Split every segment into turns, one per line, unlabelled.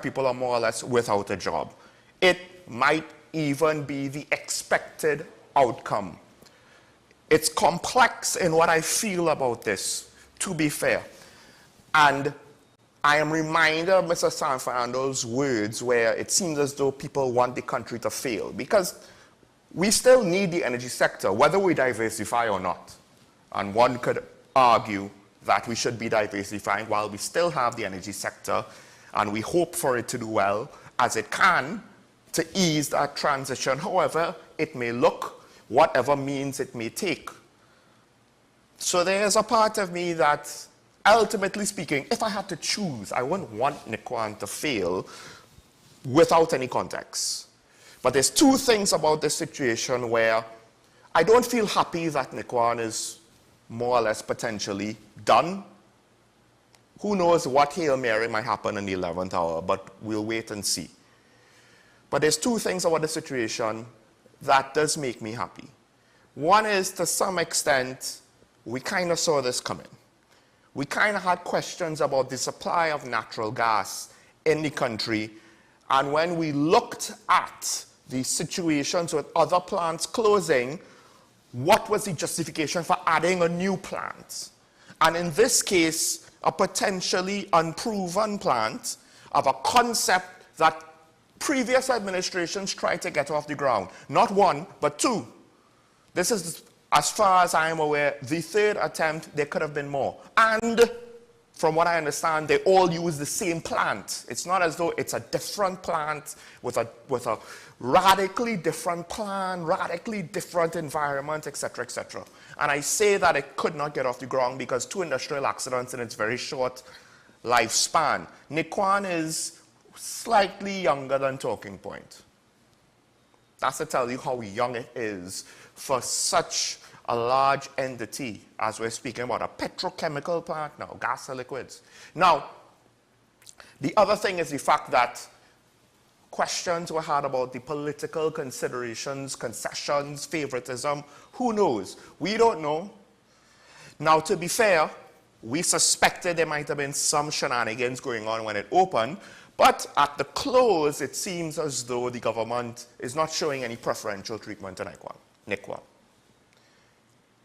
people are more or less without a job. It might even be the expected outcome. It's complex in what I feel about this, to be fair. And I am reminded of Mr. Sanfando's words where it seems as though people want the country to fail, because we still need the energy sector, whether we diversify or not. And one could argue that we should be diversifying while we still have the energy sector, and we hope for it to do well as it can to ease that transition, however it may look, whatever means it may take. So there's a part of me that, ultimately speaking, if I had to choose, I wouldn't want Nikwan to fail without any context. But there's two things about this situation where I don't feel happy that Nikwan is more or less potentially done. Who knows what Hail Mary might happen in the 11th hour, but we'll wait and see. But there's two things about the situation that does make me happy. One is, to some extent, we kind of saw this coming. We kind of had questions about the supply of natural gas in the country, and when we looked at the situations with other plants closing, what was the justification for adding a new plant? And in this case, a potentially unproven plant of a concept that previous administrations tried to get off the ground. Not one, but two. This is, as far as I am aware, the third attempt. There could have been more. And from what I understand, they all use the same plant. It's not as though it's a different plant with a radically different plan, radically different environment, etc., etc. And I say that it could not get off the ground because two industrial accidents in its very short lifespan. Nikwan is slightly younger than Talking Point. That's to tell you how young it is for such a large entity, as we're speaking about a petrochemical plant now, gas to liquids. Now, the other thing is the fact that questions were had about the political considerations, concessions, favoritism. Who knows? We don't know. Now, to be fair, we suspected there might have been some shenanigans going on when it opened, but at the close, it seems as though the government is not showing any preferential treatment to Nikwan.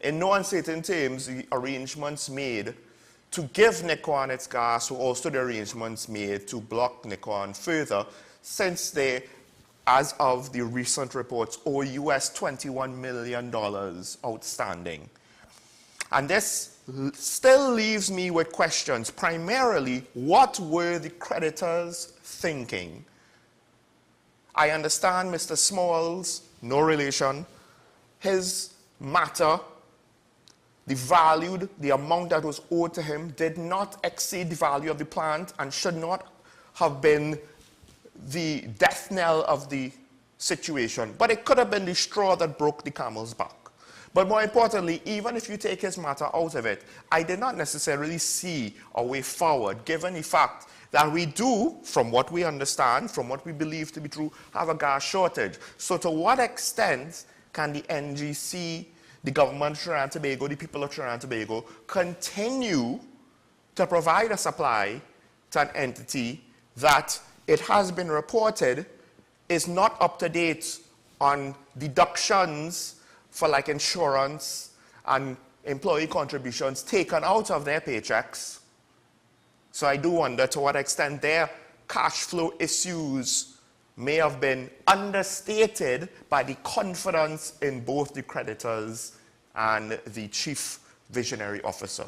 In no uncertain terms, the arrangements made to give Nikwan its gas were also the arrangements made to block Nikwan further, since they, as of the recent reports, owe US $21 million outstanding. And this still leaves me with questions. Primarily, what were the creditors thinking? I understand Mr. Smalls, no relation, his matter, the amount that was owed to him did not exceed the value of the plant and should not have been the death knell of the situation. But it could have been the straw that broke the camel's back. But more importantly, even if you take his matter out of it, I did not necessarily see a way forward, given the fact that we do, from what we understand, from what we believe to be true, have a gas shortage. So to what extent can the NGC, the government of Trinidad and Tobago, the people of Trinidad and Tobago, continue to provide a supply to an entity that it has been reported is not up to date on deductions for like insurance and employee contributions taken out of their paychecks? So I do wonder to what extent their cash flow issues may have been understated by the confidence in both the creditors and the chief visionary officer.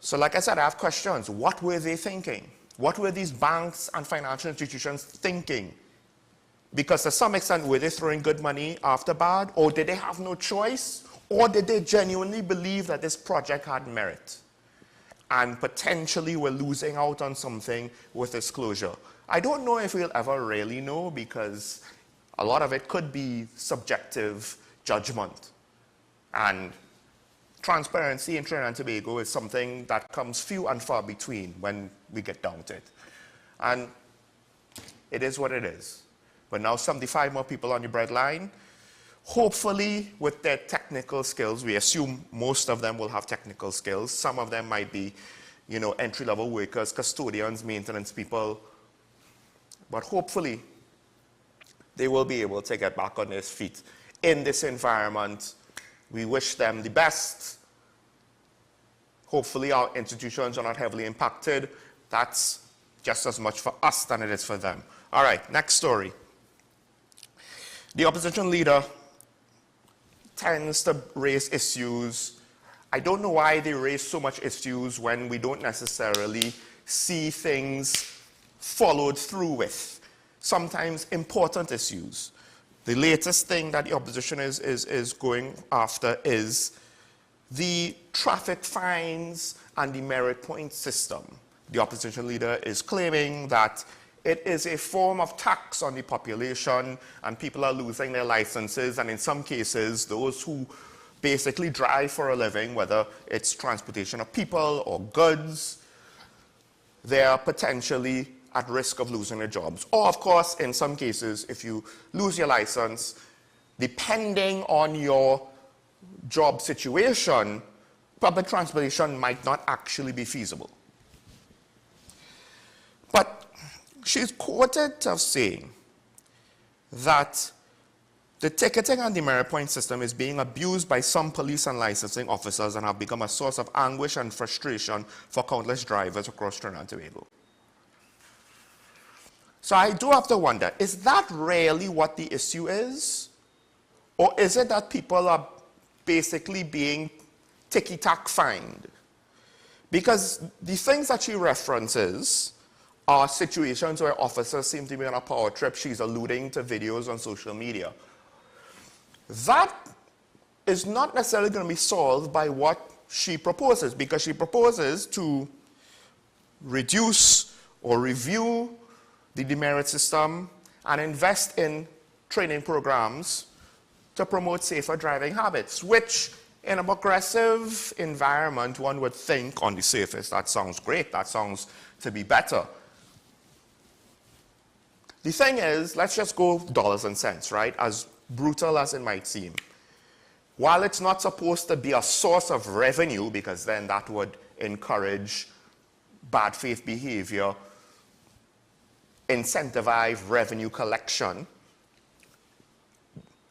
So like I said, I have questions. What were they thinking? What were these banks and financial institutions thinking? Because to some extent, were they throwing good money after bad? Or did they have no choice? Or did they genuinely believe that this project had merit and potentially were losing out on something with its closure? I don't know if we'll ever really know, because a lot of it could be subjective judgment. And transparency in Trinidad and Tobago is something that comes few and far between when we get down to it. And it is what it is. But now 75 more people on the breadline, hopefully with their technical skills. We assume most of them will have technical skills. Some of them might be, entry-level workers, custodians, maintenance people. But hopefully, they will be able to get back on their feet in this environment. We wish them the best. Hopefully, our institutions are not heavily impacted. That's just as much for us than it is for them. All right, next story. The opposition leader tends to raise issues. I don't know why they raise so much issues when we don't necessarily see things followed through with. Sometimes important issues. The latest thing that the opposition is going after is the traffic fines and the merit point system. The opposition leader is claiming that it is a form of tax on the population and people are losing their licenses, and in some cases, those who basically drive for a living, whether it's transportation of people or goods, they are potentially at risk of losing their jobs. Or, of course, in some cases, if you lose your license, depending on your job situation, public transportation might not actually be feasible. But she's quoted as saying that the ticketing and the merit point system is being abused by some police and licensing officers and have become a source of anguish and frustration for countless drivers across Trinidad and Tobago. So I do have to wonder, is that really what the issue is? Or is it that people are basically being ticky-tack fined? Because the things that she references are situations where officers seem to be on a power trip. She's alluding to videos on social media. That is not necessarily going to be solved by what she proposes, because she proposes to reduce or review the demerit system and invest in training programs to promote safer driving habits, which in a progressive environment, one would think on the surface, that sounds great, that sounds to be better. The thing is, let's just go dollars and cents, right? As brutal as it might seem. While it's not supposed to be a source of revenue, because then that would encourage bad faith behavior, incentivize revenue collection,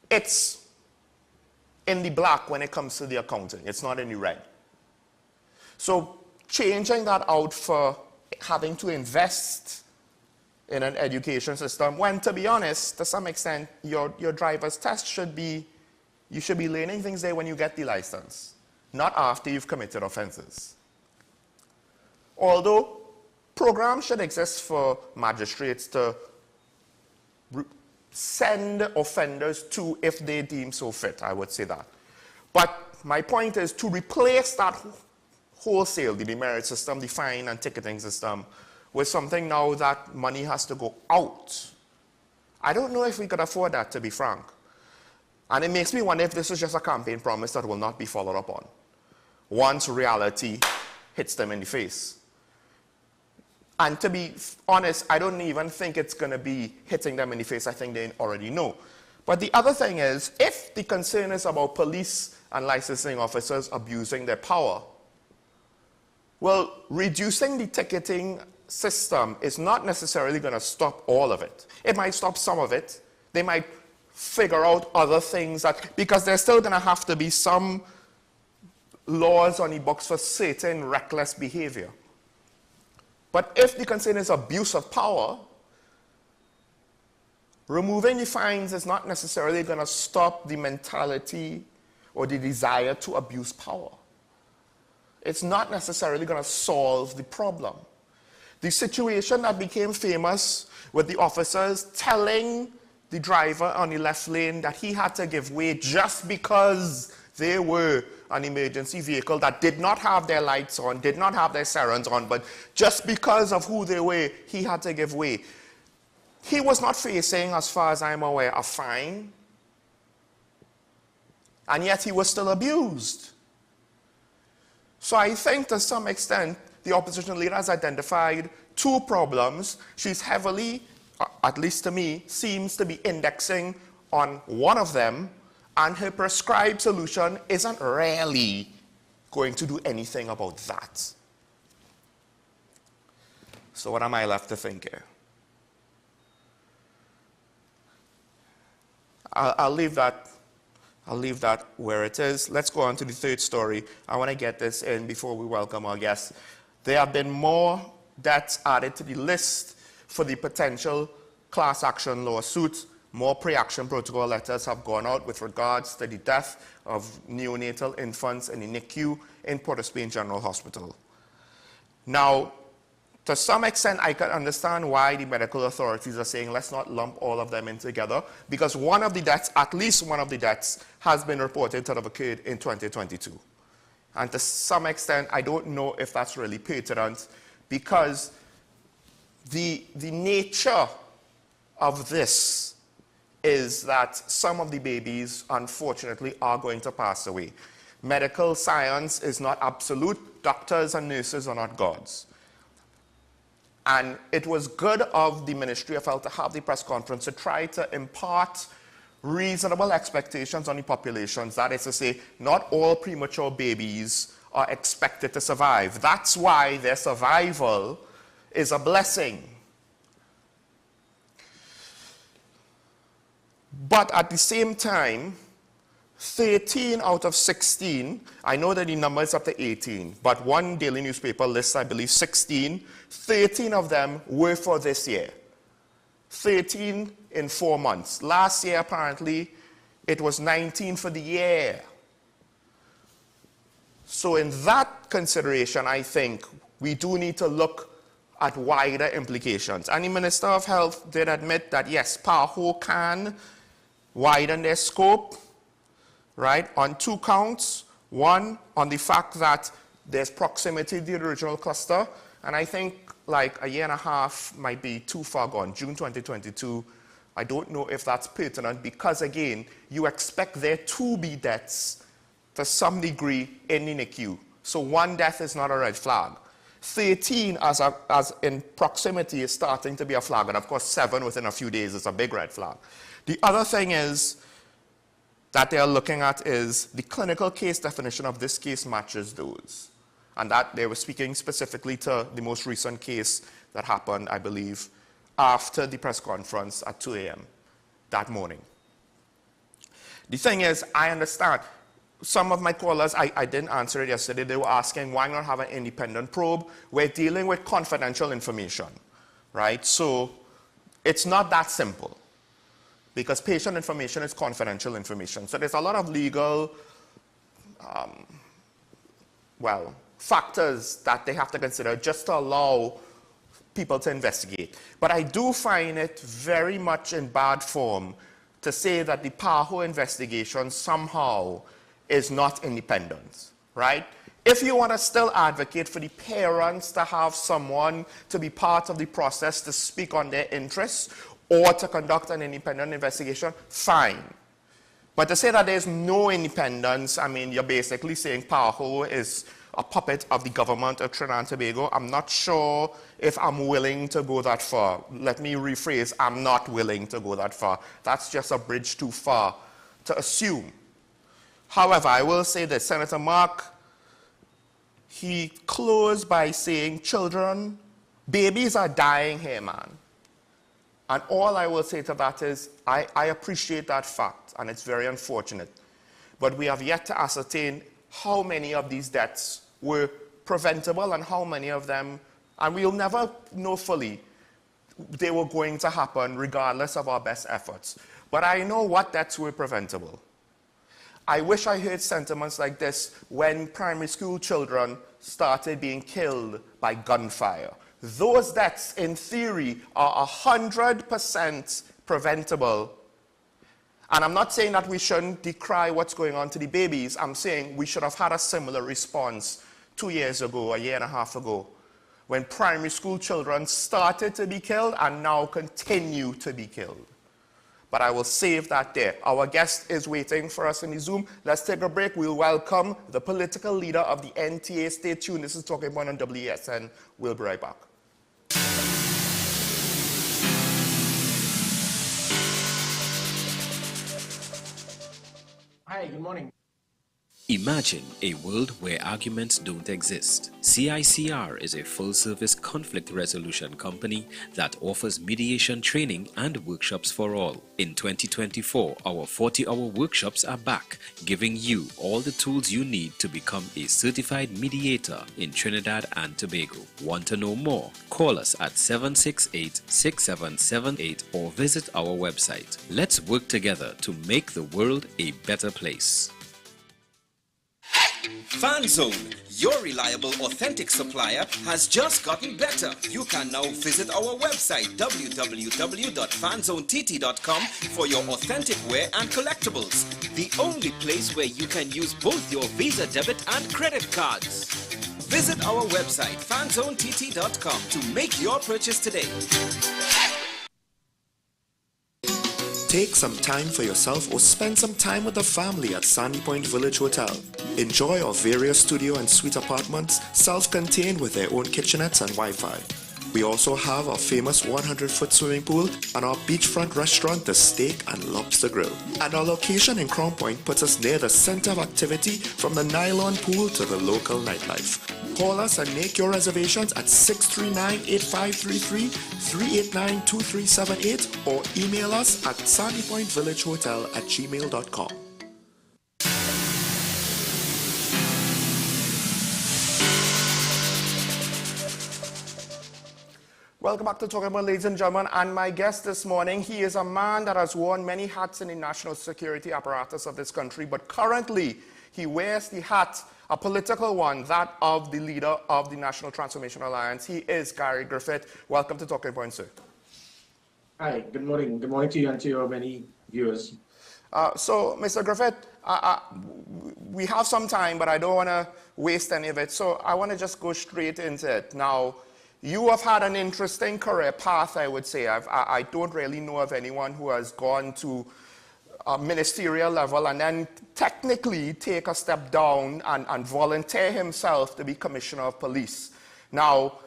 it's in the black when it comes to the accounting. It's not in the red. So changing that out for having to invest in an education system, when, to be honest, to some extent, your driver's test should be, you should be learning things there when you get the license, not after you've committed offenses. Although programs should exist for magistrates to send offenders to if they deem so fit, I would say that. But my point is to replace that wholesale, the demerit system, the fine and ticketing system, with something now that money has to go out. I don't know if we could afford that, to be frank. And it makes me wonder if this is just a campaign promise that will not be followed up on once reality hits them in the face. And to be honest, I don't even think it's going to be hitting them in the face. I think they already know. But the other thing is, if the concern is about police and licensing officers abusing their power, well, reducing the ticketing system is not necessarily going to stop all of it. It might stop some of it. They might figure out other things, that because there's still going to have to be some laws on the books for certain reckless behavior. But if the concern is abuse of power, removing the fines is not necessarily going to stop the mentality or the desire to abuse power. It's not necessarily going to solve the problem. The situation that became famous with the officers telling the driver on the left lane that he had to give way just because they were an emergency vehicle that did not have their lights on, did not have their sirens on, but just because of who they were, he had to give way. He was not facing, as far as I'm aware, a fine, and yet he was still abused. So I think to some extent, the opposition leader has identified two problems. She's heavily, at least to me, seems to be indexing on one of them, and her prescribed solution isn't really going to do anything about that. So what am I left to think here? I'll leave that where it is. Let's go on to the third story. I want to get this in before we welcome our guests. There have been more deaths added to the list for the potential class action lawsuit. More pre-action protocol letters have gone out with regards to the death of neonatal infants in the NICU in Port of Spain General Hospital. Now, to some extent, I can understand why the medical authorities are saying let's not lump all of them in together, because one of the deaths, at least one of the deaths, has been reported to have occurred in 2022. And to some extent, I don't know if that's really pertinent, because the nature of this is that some of the babies, unfortunately, are going to pass away. Medical science is not absolute. Doctors and nurses are not gods. And it was good of the Ministry of Health to have the press conference to try to impart reasonable expectations on the populations. That is to say, not all premature babies are expected to survive. That's why their survival is a blessing. But at the same time, 13 out of 16, I know that the number is up to 18, but one daily newspaper lists, I believe, 16. 13 of them were for this year. 13 in 4 months. Last year, apparently, it was 19 for the year. So in that consideration, I think we do need to look at wider implications. And the Minister of Health did admit that, yes, PAHO can widen their scope, right, on 2 counts. One, on the fact that there's proximity to the original cluster, and I think like a year and a half might be too far gone. June 2022, I don't know if that's pertinent, because again, you expect there to be deaths to some degree in the NICU. So 1 death is not a red flag. 13 as in proximity is starting to be a flag, and of course 7 within a few days is a big red flag. The other thing is that they are looking at is the clinical case definition of this case matches those. And that they were speaking specifically to the most recent case that happened, I believe, after the press conference at 2 a.m. that morning. The thing is, I understand. Some of my callers, I didn't answer it yesterday, they were asking why not have an independent probe? We're dealing with confidential information, right? So it's not that simple, because patient information is confidential information. So there's a lot of legal, factors that they have to consider just to allow people to investigate. But I do find it very much in bad form to say that the PAHO investigation somehow is not independent, right? If you want to still advocate for the parents to have someone to be part of the process to speak on their interests or to conduct an independent investigation, fine. But to say that there's no independence, I mean, you're basically saying PAHO is a puppet of the government of Trinidad and Tobago. I'm not sure if I'm willing to go that far. Let me rephrase, I'm not willing to go that far. That's just a bridge too far to assume. However, I will say that Senator Mark, he closed by saying babies are dying here, man. And all I will say to that is, I appreciate that fact, and it's very unfortunate. But we have yet to ascertain how many of these deaths were preventable and how many of them, and we'll never know fully, they were going to happen regardless of our best efforts. But I know what deaths were preventable. I wish I heard sentiments like this when primary school children started being killed by gunfire. Those deaths, in theory, are 100% preventable. And I'm not saying that we shouldn't decry what's going on to the babies. I'm saying we should have had a similar response 2 years ago, a year and a half ago, when primary school children started to be killed and now continue to be killed. But I will save that there. Our guest is waiting for us in the Zoom. Let's take a break. We'll welcome the political leader of the NTA. Stay tuned. This is Talking Point on WSN. We'll be right back.
Hi, good morning. Imagine a world where arguments don't exist. CICR is a full-service conflict resolution company that offers mediation training and workshops for all. In 2024, our 40-hour workshops are back, giving you all the tools you need to become a certified mediator in Trinidad and Tobago. Want to know more? Call us at 768-6778 or visit our website. Let's work together to make the world a better place.
FanZone, your reliable, authentic supplier, has just gotten better. You can now visit our website www.fanzonett.com for your authentic wear and collectibles. The only place where you can use both your Visa debit and credit cards. Visit our website fanzonett.com to make your purchase today.
Take some time for yourself or spend some time with the family at Sandy Point Village Hotel. Enjoy our various studio and suite apartments, self-contained with their own kitchenettes and Wi-Fi. We also have our famous 100-foot swimming pool and our beachfront restaurant, The Steak and Lobster Grill. And our location in Crown Point puts us near the center of activity from the nylon pool to the local nightlife. Call us and make your reservations at 639-8533, 389-2378 or email us at sandypointvillagehotel@gmail.com. Welcome back to Talking About, ladies and gentlemen, and my guest this morning, he is a man that has worn many hats in the national security apparatus of this country, but currently he wears the hat, a political one, that of the leader of the National Transformation Alliance. He is Gary Griffith. Welcome to Talking Point, sir.
Hi, good morning. Good morning to you and to your many viewers.
So, Mr. Griffith, we have some time, but I don't want to waste any of it, so I want to just go straight into it. Now, you have had an interesting career path, I would say. I don't really know of anyone who has gone to a ministerial level and then technically take a step down and volunteer himself to be Commissioner of Police. Now,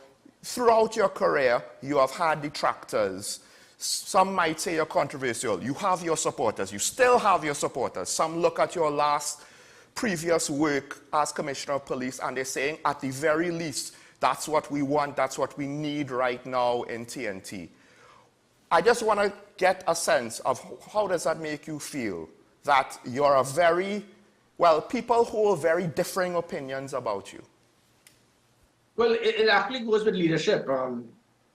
throughout your career, you have had detractors. Some might say you're controversial. You have your supporters. You still have your supporters. Some look at your previous work as Commissioner of Police and they're saying, at the very least, that's what we want, that's what we need right now in TNT. I just want to get a sense of how does that make you feel that you're a people hold very differing opinions about you.
Well, it actually goes with leadership.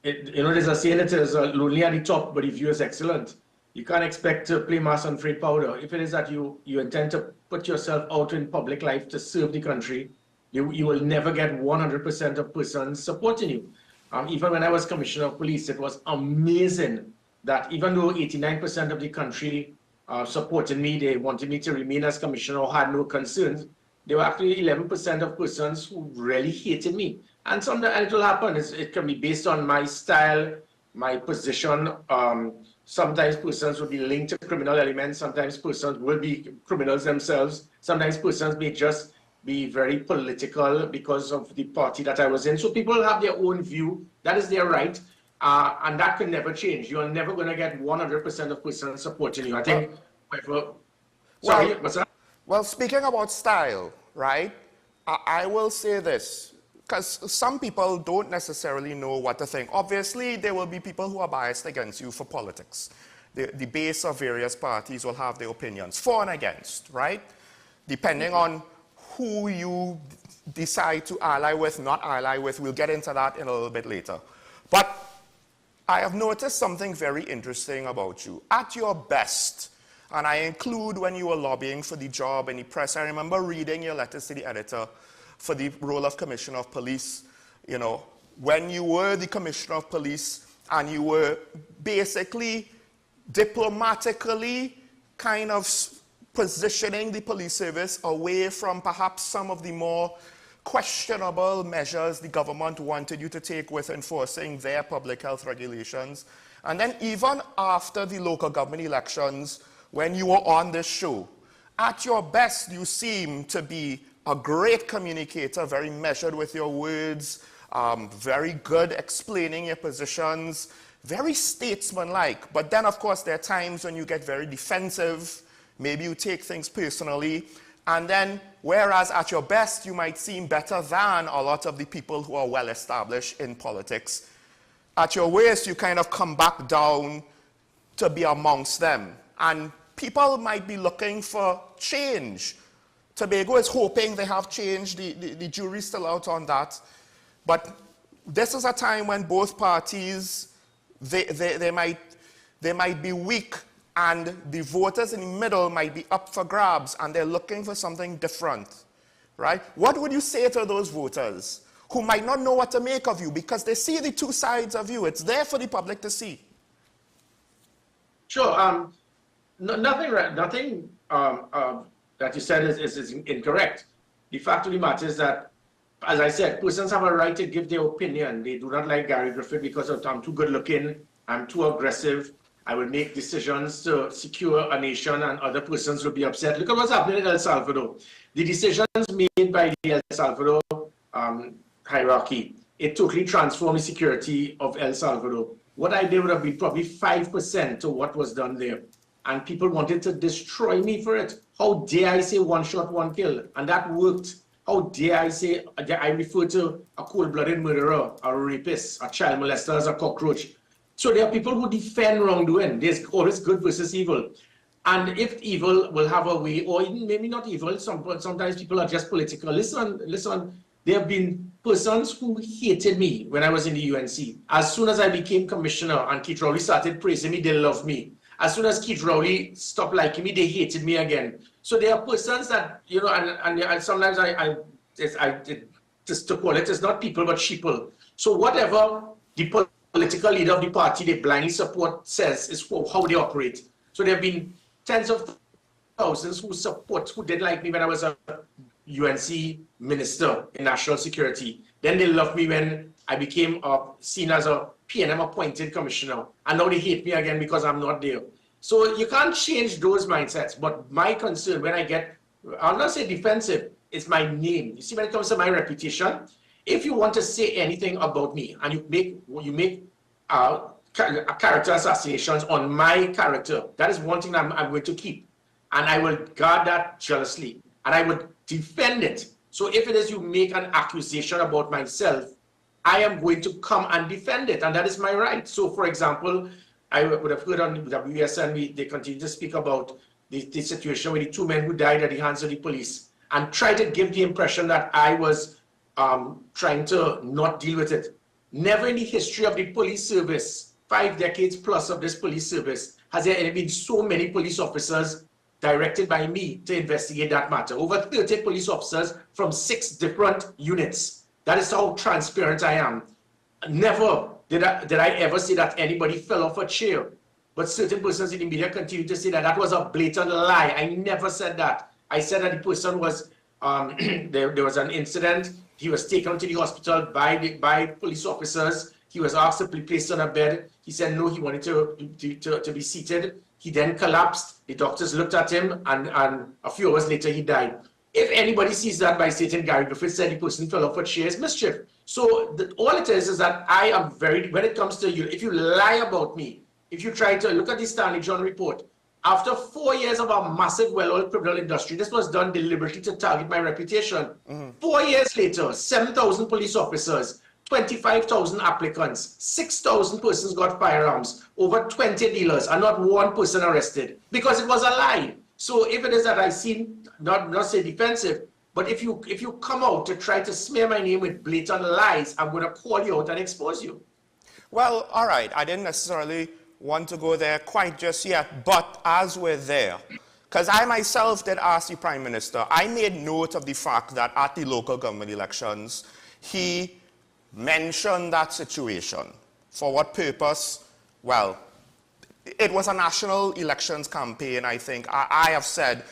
There's a saying that says lonely at the top, but the view is excellent. You can't expect to play mass on frayed powder. If it is that you intend to put yourself out in public life to serve the country, you will never get 100% of persons supporting you. Even when I was Commissioner of Police, it was amazing that even though 89% of the country supported me, they wanted me to remain as Commissioner or had no concerns, there were actually 11% of persons who really hated me. And sometimes it will happen. It can be based on my style, my position. Sometimes persons will be linked to criminal elements. Sometimes persons will be criminals themselves. Sometimes persons may just be very political because of the party that I was in. So people have their own view. That is their right. And that can never change. You're never going to get 100% of persons supporting you. I think,
well, speaking about style, right, I will say this, because some people don't necessarily know what to think. Obviously, there will be people who are biased against you for politics. The base of various parties will have their opinions, for and against, right? Depending on who you decide to ally with, not ally with. We'll get into that in a little bit later. But I have noticed something very interesting about you. At your best, and I include when you were lobbying for the job in the press, I remember reading your letters to the editor for the role of Commissioner of Police. You know, when you were the Commissioner of Police and you were basically diplomatically kind of positioning the police service away from perhaps some of the more questionable measures the government wanted you to take with enforcing their public health regulations. And then even after the local government elections, when you were on this show, at your best, you seem to be a great communicator, very measured with your words, very good explaining your positions, very statesmanlike. But then, of course, there are times when you get very defensive. Maybe you take things personally, And then, whereas at your best, you might seem better than a lot of the people who are well established in politics, at your worst, you kind of come back down to be amongst them. And people might be looking for change. Tobago is hoping they have change. The jury's still out on that. But this is a time when both parties, they might be weak, and the voters in the middle might be up for grabs, and they're looking for something different, right? What would you say to those voters who might not know what to make of you because they see the two sides of you? It's there for the public to see.
Sure. Nothing that you said is incorrect. The fact of the matter is that, as I said, persons have a right to give their opinion. They do not like Gary Griffith because I'm too good looking, I'm too aggressive, I will make decisions to secure a nation, and other persons will be upset. Look at what's happening in El Salvador. The decisions made by the El Salvador hierarchy, it totally transformed the security of El Salvador. What I did would have been probably 5% to what was done there. And people wanted to destroy me for it. How dare I say one shot, one kill? And that worked. How dare I say, I refer to a cold-blooded murderer, a rapist, a child molester as a cockroach. So there are people who defend wrongdoing. There's always good versus evil. And if evil will have a way, or even maybe not evil, sometimes people are just political. Listen, there have been persons who hated me when I was in the UNC. As soon as I became commissioner and Keith Rowley started praising me, they loved me. As soon as Keith Rowley stopped liking me, they hated me again. So there are persons that, you know, and sometimes just to call it, it's not people, but sheeple. So whatever the political leader of the party they blindly support says is how they operate. So there have been tens of thousands who did like me when I was a UNC minister in national security. Then they loved me when I became seen as a PNM appointed commissioner. And now they hate me again because I'm not there. So you can't change those mindsets. But my concern when I get, I'll not say defensive, it's my name. You see, when it comes to my reputation, if you want to say anything about me and you make character assassinations on my character, that is one thing I'm going to keep. And I will guard that jealously. And I would defend it. So if it is you make an accusation about myself, I am going to come and defend it. And that is my right. So for example, I would have heard on WSN, they continue to speak about the situation with the two men who died at the hands of the police and try to give the impression that I was trying to not deal with it. Never in the history of the police service, 5 decades plus of this police service, has there been so many police officers directed by me to investigate that matter. Over 30 police officers from 6 different units. That is how transparent I am. Never did I ever say that anybody fell off a chair. But certain persons in the media continue to say that that was a blatant lie. I never said that. I said that the person was, there was an incident. He was taken to the hospital by police officers. He was asked to be placed on a bed. He said no, he wanted to be seated. He then collapsed. The doctors looked at him, and a few hours later, he died. If anybody sees that by stating Gary Griffith said the person fell off a chair, it's mischief. So all it is that I am when it comes to you, if you lie about me, if you try to look at the Stanley John report, after 4 years of a massive well-oiled criminal industry, this was done deliberately to target my reputation. 4 years later, 7,000 police officers, 25,000 applicants, 6,000 persons got firearms, over 20 dealers, and not one person arrested because it was a lie. So if it is that I seem not say defensive, but if you come out to try to smear my name with blatant lies, I'm going to call you out and expose you.
Well, all right. I didn't necessarily want to go there quite just yet, but as we're there, because I myself did ask the Prime Minister, I made note of the fact that at the local government elections, he mentioned that situation. For what purpose? Well, it was a national elections campaign, I think. I have said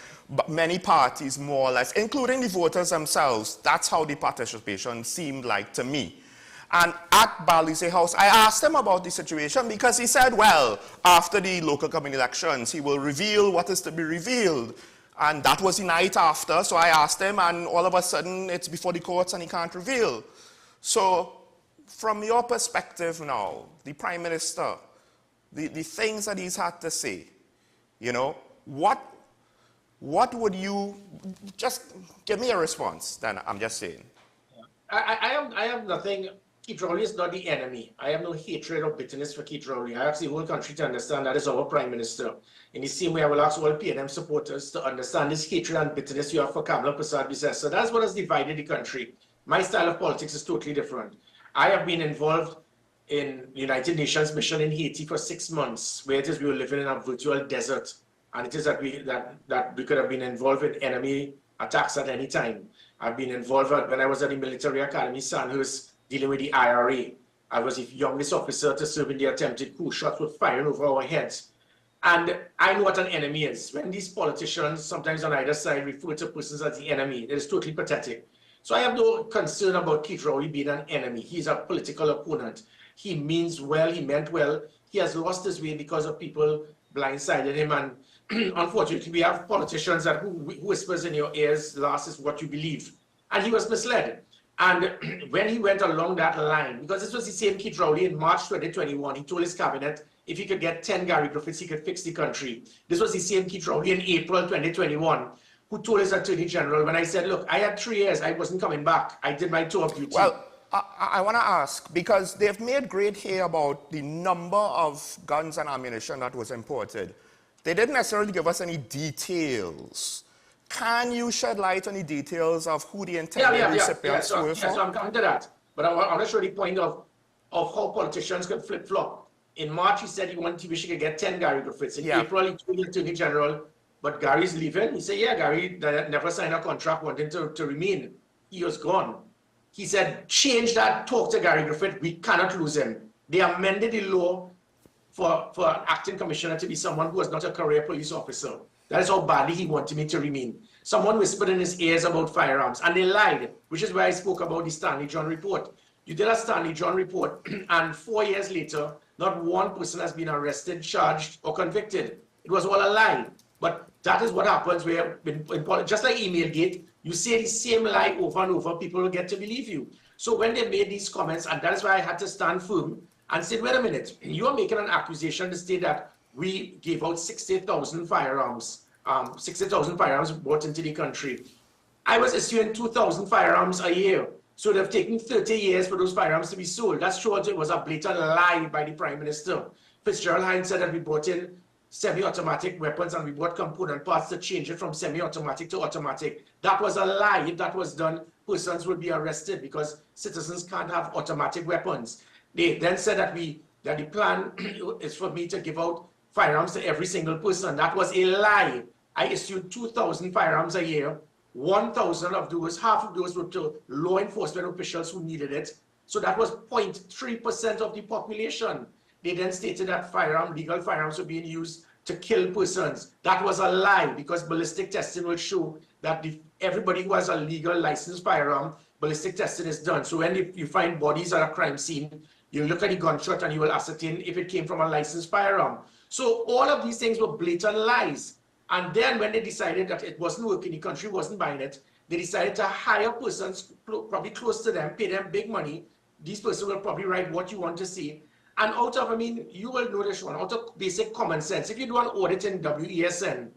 many parties, more or less, including the voters themselves, that's how the participation seemed like to me. And at Balise House, I asked him about the situation because he said, well, after the local government elections, he will reveal what is to be revealed. And that was the night after, so I asked him, and all of a sudden, it's before the courts and he can't reveal. So, from your perspective now, the Prime Minister, the things that he's had to say, you know, what what would you, just give me a response, then I'm just saying.
I have nothing. Keith Rowley is not the enemy. I have no hatred or bitterness for Keith Rowley. I ask the whole country to understand that is our Prime Minister. In the same way, I will ask all PNM supporters to understand this hatred and bitterness you have for Kamala Prasad-Bissess. So that's what has divided the country. My style of politics is totally different. I have been involved in the United Nations mission in Haiti for 6 months, where it is we were living in a virtual desert. And it is that we could have been involved in enemy attacks at any time. I've been involved when I was at the military academy, Sandhurst, dealing with the IRA. I was the youngest officer to serve in the attempted coup. Shots were firing over our heads. And I know what an enemy is. When these politicians, sometimes on either side, refer to persons as the enemy, it is totally pathetic. So I have no concern about Keith Rowley being an enemy. He's a political opponent. He means well, he meant well. He has lost his way because of people blindsided him. And unfortunately, we have politicians that who whispers in your ears, last is what you believe. And he was misled. And when he went along that line, because this was the same Keith Rowley in March 2021, he told his cabinet if he could get 10 Gary Griffiths, he could fix the country. This was the same Keith Rowley in April 2021, who told his Attorney General, when I said, look, I had 3 years, I wasn't coming back. I did my tour of duty.
Well, I want to ask, because they've made great hay about the number of guns and ammunition that was imported. They didn't necessarily give us any details. Can you shed light on the details of who the intended recipients were for?
So I'm coming to that. But I want to show the point of how politicians can flip-flop. In March, he said he wanted to wish he could get 10 Gary Griffiths. In April, he told the Attorney General, but Gary's leaving. He said, yeah, Gary never signed a contract wanting to remain. He was gone. He said, change that, talk to Gary Griffith. We cannot lose him. They amended the law for an acting commissioner to be someone who was not a career police officer. That is how badly he wanted me to remain. Someone whispered in his ears about firearms, and they lied, which is why I spoke about the Stanley John report. You did a Stanley John report, and 4 years later, not one person has been arrested, charged, or convicted. It was all a lie. But that is what happens where, just like Emailgate, you say the same lie over and over, people will get to believe you. So when they made these comments, and that is why I had to stand firm and say, wait a minute, you are making an accusation to say that we gave out 60,000 firearms, 60,000 firearms brought into the country. I was issuing 2,000 firearms a year. So they've taken 30 years for those firearms to be sold. That showed it was a blatant lie by the Prime Minister. Fitzgerald Hines said that we brought in semi-automatic weapons and we bought component parts to change it from semi-automatic to automatic. That was a lie. If that was done, persons would be arrested because citizens can't have automatic weapons. They then said that the plan is for me to give out firearms to every single person. That was a lie. I issued 2,000 firearms a year. 1,000 of those, half of those were to law enforcement officials who needed it. So that was 0.3% of the population. They then stated that legal firearms were being used to kill persons. That was a lie because ballistic testing will show that everybody who has a legal licensed firearm, ballistic testing is done. So when you find bodies at a crime scene, you look at the gunshot and you will ascertain if it came from a licensed firearm. So all of these things were blatant lies. And then when they decided that it wasn't working, the country wasn't buying it, they decided to hire persons probably close to them, pay them big money. These persons will probably write what you want to see. And out of, you will know this one, out of basic common sense, if you do an audit in WESN,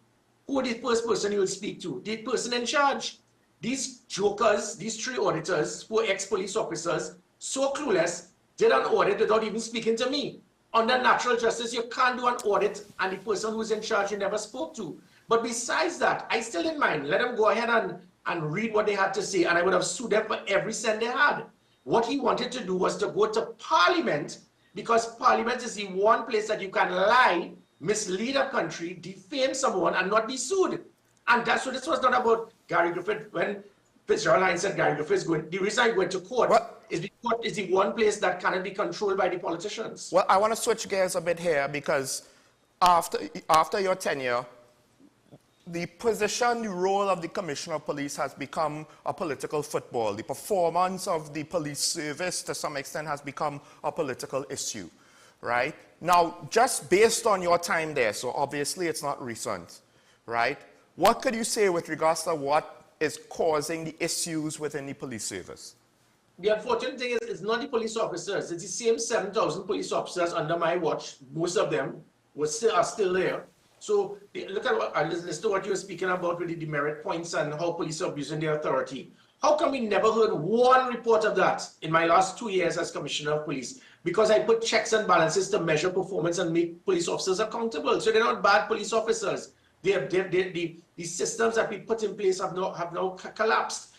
who is the first person you will speak to? The person in charge. These jokers, these 3 auditors, who are ex-police officers, so clueless, did an audit without even speaking to me. Under natural justice, you can't do an audit and the person who's in charge you never spoke to. But besides that, I still didn't mind. Let them go ahead and read what they had to say, and I would have sued them for every cent they had. What he wanted to do was to go to Parliament, because Parliament is the one place that you can lie, mislead a country, defame someone, and not be sued. And that's what this was not about Gary Griffith. When Fitzgerald Hines said Gary Griffith is going, the reason I went to court is because court is the one place that cannot be controlled by the politicians.
Well, I want to switch gears a bit here because after your tenure, the position, the role of the Commissioner of Police has become a political football. The performance of the police service, to some extent, has become a political issue, right? Now, just based on your time there, so obviously it's not recent, right? What could you say with regards to what is causing the issues within the police service?
The unfortunate thing is, it's not the police officers. It's the same 7,000 police officers under my watch. Most of them are still there. So look at what, listen to what you were speaking about with the demerit points and how police are abusing their authority. How come we never heard one report of that in my last 2 years as Commissioner of Police? Because I put checks and balances to measure performance and make police officers accountable. So they're not bad police officers. The systems that we put in place have now collapsed.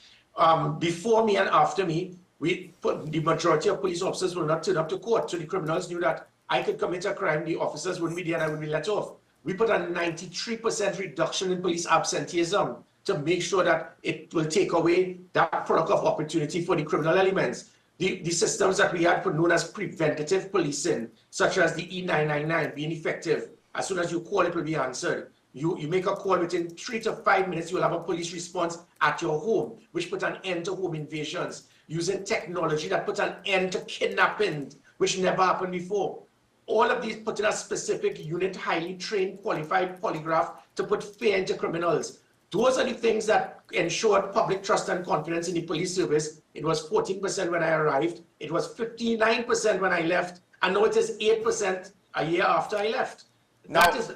Before me and after me, the majority of police officers will not turn up to court. So the criminals knew that I could commit a crime, the officers wouldn't be there and I would be let off. We put a 93% reduction in police absenteeism to make sure that it will take away that product of opportunity for the criminal elements. The systems that we had known as preventative policing, such as the E999 being effective. As soon as you call, it will be answered. You make a call within 3 to 5 minutes, you'll have a police response at your home, which put an end to home invasions. Using technology that put an end to kidnapping, which never happened before. All of these put in a specific unit, highly trained, qualified polygraph to put fear into criminals. Those are the things that ensured public trust and confidence in the police service. It was 14% when I arrived. It was 59% when I left. And now it is 8% a year after I left. That is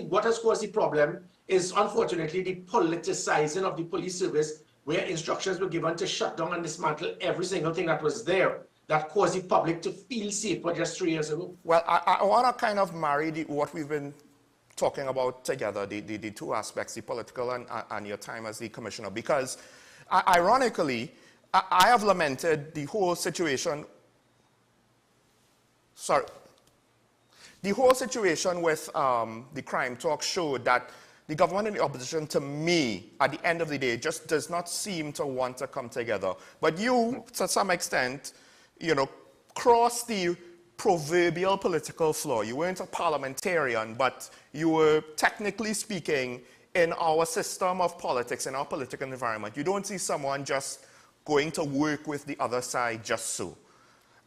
what has caused the problem, is unfortunately the politicizing of the police service, where instructions were given to shut down and dismantle every single thing that was there, that caused the public to feel safer just 3 years ago.
Well, I want to kind of marry what we've been talking about together, the two aspects, the political and your time as the commissioner, because ironically, I have lamented the whole situation. Sorry. The whole situation with the crime talk showed that the government and the opposition, to me, at the end of the day, just does not seem to want to come together. But you, to some extent, crossed the proverbial political floor. You weren't a parliamentarian, but you were, technically speaking, in our system of politics, in our political environment. You don't see someone just going to work with the other side just so.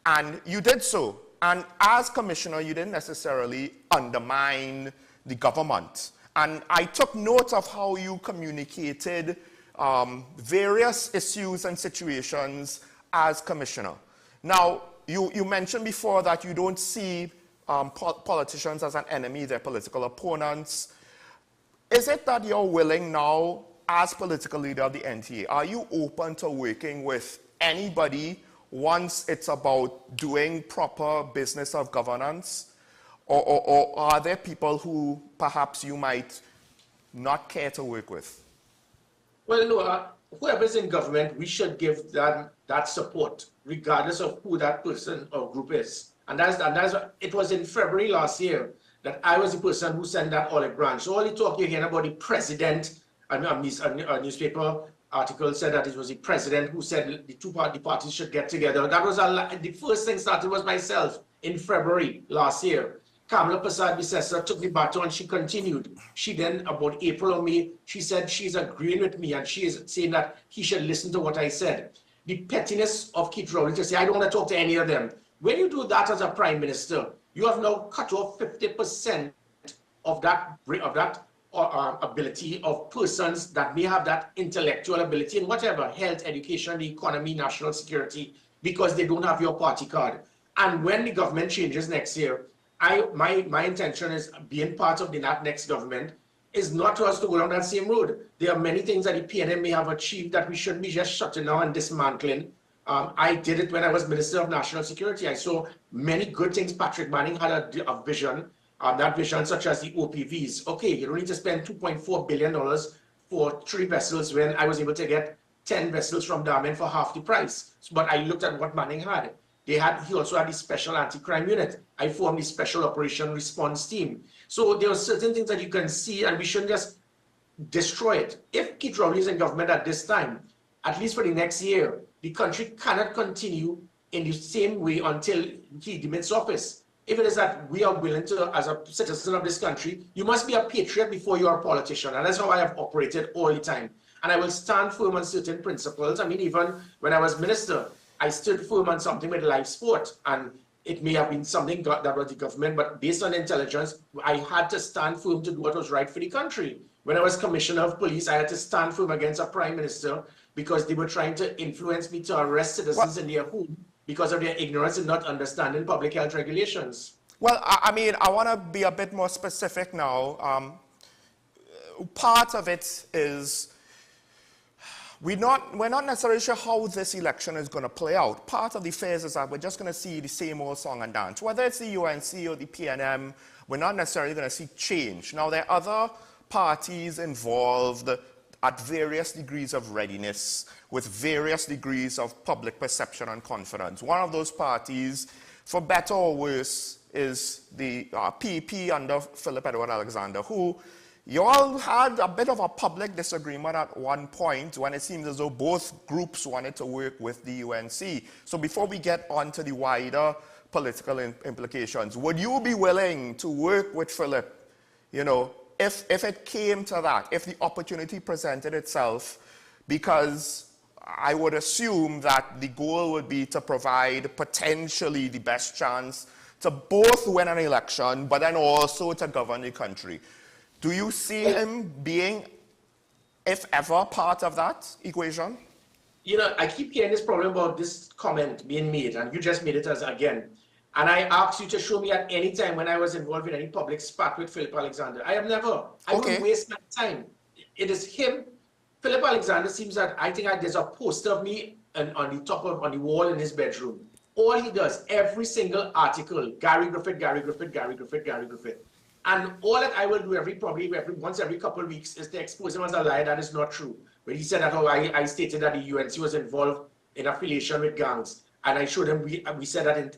And you did so. And as commissioner, you didn't necessarily undermine the government. And I took note of how you communicated various issues and situations as commissioner. Now, you mentioned before that you don't see politicians as an enemy, they're political opponents. Is it that you're willing now, as political leader of the NTA, are you open to working with anybody once it's about doing proper business of governance? Or are there people who perhaps you might not care to work with?
Well, no, whoever's in government, we should give them that support, regardless of who that person or group is. And it was in February last year that I was the person who sent that olive branch. So all the talk you're hearing about the president, a newspaper article said that it was the president who said the two parties should get together. That was the first thing started was myself in February last year. Kamala Prasad-Bissessar took the baton, she continued. She then, about April or May, she said she's agreeing with me and she is saying that he should listen to what I said. The pettiness of Keith Rowley to say, I don't want to talk to any of them. When you do that as a prime minister, you have now cut off 50% of that ability of persons that may have that intellectual ability in whatever, health, education, the economy, national security, because they don't have your party card. And when the government changes next year, my intention is being part of that next government is not for us to go down that same road. There are many things that the PNM may have achieved that we shouldn't be just shutting down and dismantling. I did it when I was Minister of National Security. I saw many good things. Patrick Manning had a vision, that vision such as the OPVs. Okay, you don't need to spend $2.4 billion for 3 vessels when I was able to get 10 vessels from Darman for half the price. But I looked at what Manning had. He also had the special anti-crime unit. I formed the special operation response team. So there are certain things that you can see and we shouldn't just destroy it. If Keith Rowley is in government at this time, at least for the next year, the country cannot continue in the same way until he demits office. If it is that we are willing to, as a citizen of this country, you must be a patriot before you are a politician. And that's how I have operated all the time. And I will stand firm on certain principles. I mean, even when I was minister, I stood firm on something with live sport, and it may have been something that was the government, but based on intelligence, I had to stand firm to do what was right for the country. When I was commissioner of police, I had to stand firm against a prime minister because they were trying to influence me to arrest citizens in their home because of their ignorance and not understanding public health regulations.
Well, I mean, I want to be a bit more specific now. Part of it is we're not necessarily sure how this election is going to play out. Part of the fears is that we're just going to see the same old song and dance. Whether it's the UNC or the PNM, we're not necessarily going to see change. Now, there are other parties involved at various degrees of readiness, with various degrees of public perception and confidence. One of those parties, for better or worse, is the PP under Philip Edward Alexander, who you all had a bit of a public disagreement at one point when it seems as though both groups wanted to work with the UNC. So before we get on to the wider political implications, would you be willing to work with Philip, you know, if it came to that, if the opportunity presented itself? Because I would assume that the goal would be to provide potentially the best chance to both win an election, but then also to govern the country. Do you see him being, if ever, part of that equation?
You know, I keep hearing this problem about this comment being made, and you just made it as again. And I asked you to show me at any time when I was involved in any public spat with Philip Alexander. I have never. I wouldn't waste my time. It is him. Philip Alexander seems that I think there's a poster of me on the wall in his bedroom. All he does, every single article, Gary Griffith, Gary Griffith, Gary Griffith, Gary Griffith. And all that I will do once every couple of weeks is to expose him as a liar that is not true. When he said that, I stated that the UNC was involved in affiliation with gangs. And I showed him, we said that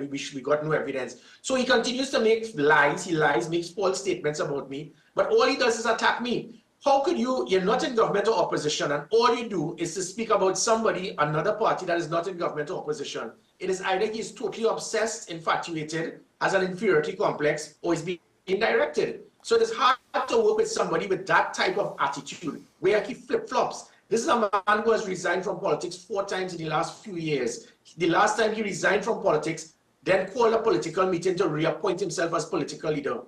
we got no evidence. So he continues to make lies, makes false statements about me. But all he does is attack me. How could you're not in government or opposition, and all you do is to speak about somebody, another party that is not in government or opposition. It is either he's totally obsessed, infatuated, has an inferiority complex, or is being directed. So it is hard to work with somebody with that type of attitude, where he flip-flops. This is a man who has resigned from politics 4 times in the last few years. The last time he resigned from politics, then called a political meeting to reappoint himself as political leader.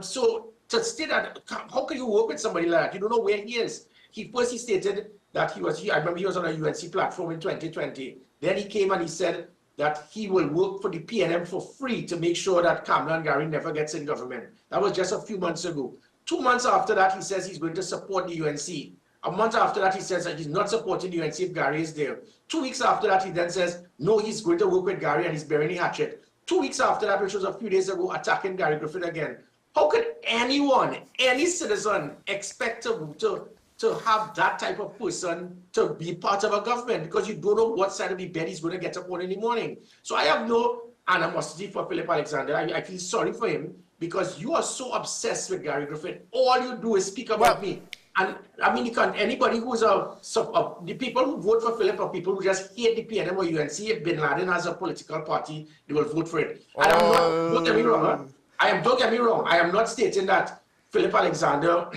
So to state that, how can you work with somebody like that? You don't know where he is. He stated that I remember he was on a UNC platform in 2020. Then he came and he said that he will work for the PNM for free to make sure that Kamala and Gary never gets in government. That was just a few months ago. 2 months after that, he says he's going to support the UNC. A month after that, he says that he's not supporting the UNC if Gary is there. 2 weeks after that, he then says, no, he's going to work with Gary and he's burying the hatchet. 2 weeks after that, which was a few days ago, attacking Gary Griffith again. How could anyone, any citizen, expect to have that type of person to be part of a government? Because you don't know what side of the bed he's going to get up on in the morning. So I have no animosity for Philip Alexander. I feel sorry for him because you are so obsessed with Gary Griffith. All you do is speak about me. And I mean, anybody who's the people who vote for Philip are people who just hate the PNM or UNC. If Bin Laden has a political party, they will vote for it. And don't get me wrong, huh? Don't get me wrong, I am not stating that Philip Alexander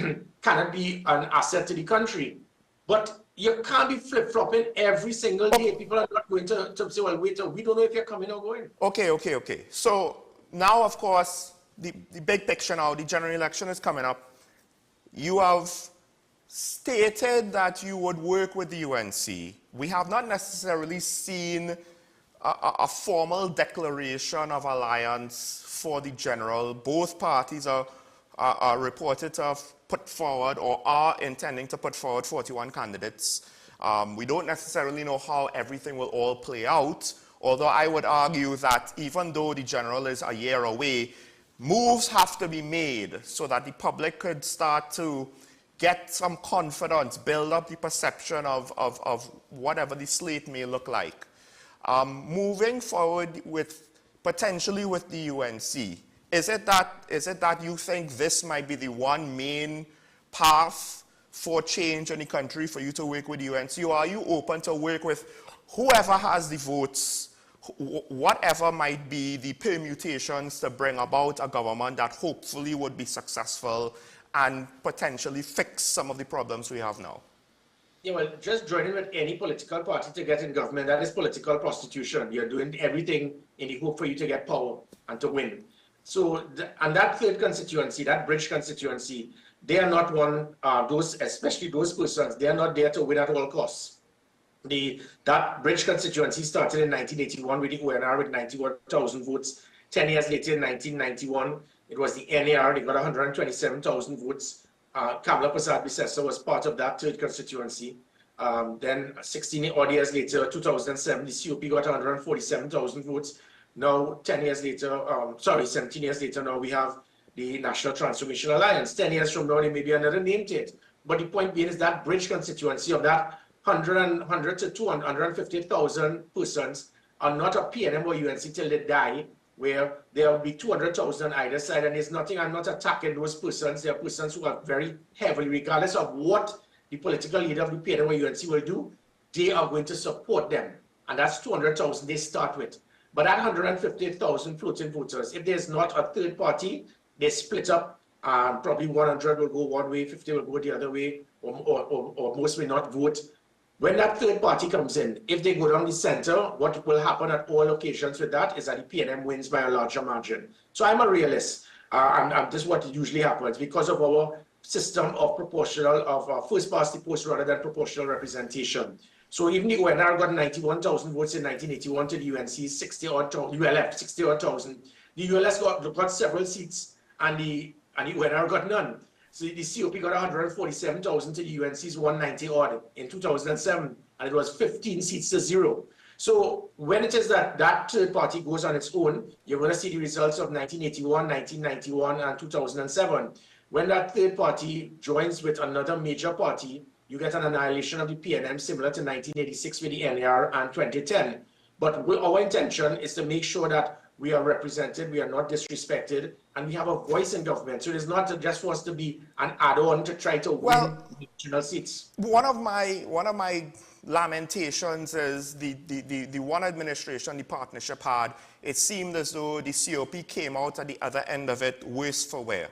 cannot be an asset to the country. But you can't be flip-flopping every single day. People are not going to say, well, wait, we don't know if you're coming or going.
Okay. So now, of course, the big picture now, the general election is coming up. You have stated that you would work with the UNC. We have not necessarily seen a formal declaration of alliance for the general. Both parties are reported to have put forward or are intending to put forward 41 candidates. We don't necessarily know how everything will all play out, although I would argue that even though the general is a year away, moves have to be made so that the public could start to get some confidence, build up the perception of whatever the slate may look like. Moving forward potentially with the UNC, is it that you think this might be the one main path for change in the country for you to work with the UNC, or are you open to work with whoever has the votes, whatever might be the permutations to bring about a government that hopefully would be successful and potentially fix some of the problems we have now?
Yeah, well, just joining with any political party to get in government, that is political prostitution. You're doing everything in the hope for you to get power and to win. So, and that third constituency, that bridge constituency, they are not especially those persons, they are not there to win at all costs. that bridge constituency started in 1981 with the ONR with 91,000 votes. 10 years later, in 1991, it was the NAR. They got 127,000 votes. Kamla Prasad Bisesa was part of that third constituency. Then 16 odd years later, 2007, the COP got 147,000 votes. Now, 10 years later, 17 years later, now we have the National Transformation Alliance. 10 years from now, there may be another name to it. But the point being is that bridge constituency of that 100 to 250,000 persons are not a PNM or UNC till they die, where there will be 200,000 either side. And there's nothing, I'm not attacking those persons. They are persons who are very heavily, regardless of what the political leader of the PNM or UNC will do, they are going to support them. And that's 200,000 they start with. But that 150,000 floating voters, if there's not a third party, they split up. Probably 100 will go one way, 50 will go the other way, or most may not vote. When that third party comes in, if they go down the center, what will happen at all occasions with that is that the PNM wins by a larger margin. So I'm a realist. And this is what usually happens because of our system of proportional, of first past the post rather than proportional representation. So even the ONR got 91,000 votes in 1981 to the UNC, 60-odd, ULF, 60-odd. The ULS got several seats, and the ONR got none. So the COP got 147,000 to the UNC's 190-odd in 2007, and it was 15 seats to 0. So when it is that that third party goes on its own, you're going to see the results of 1981, 1991, and 2007. When that third party joins with another major party, you get an annihilation of the PNM similar to 1986 with the NAR and 2010. But our intention is to make sure that we are represented, we are not disrespected, and we have a voice in government. So it is not just for us to be an add-on to try to win national seats.
One of my lamentations is the one administration the partnership had, it seemed as though the COP came out at the other end of it worse for wear,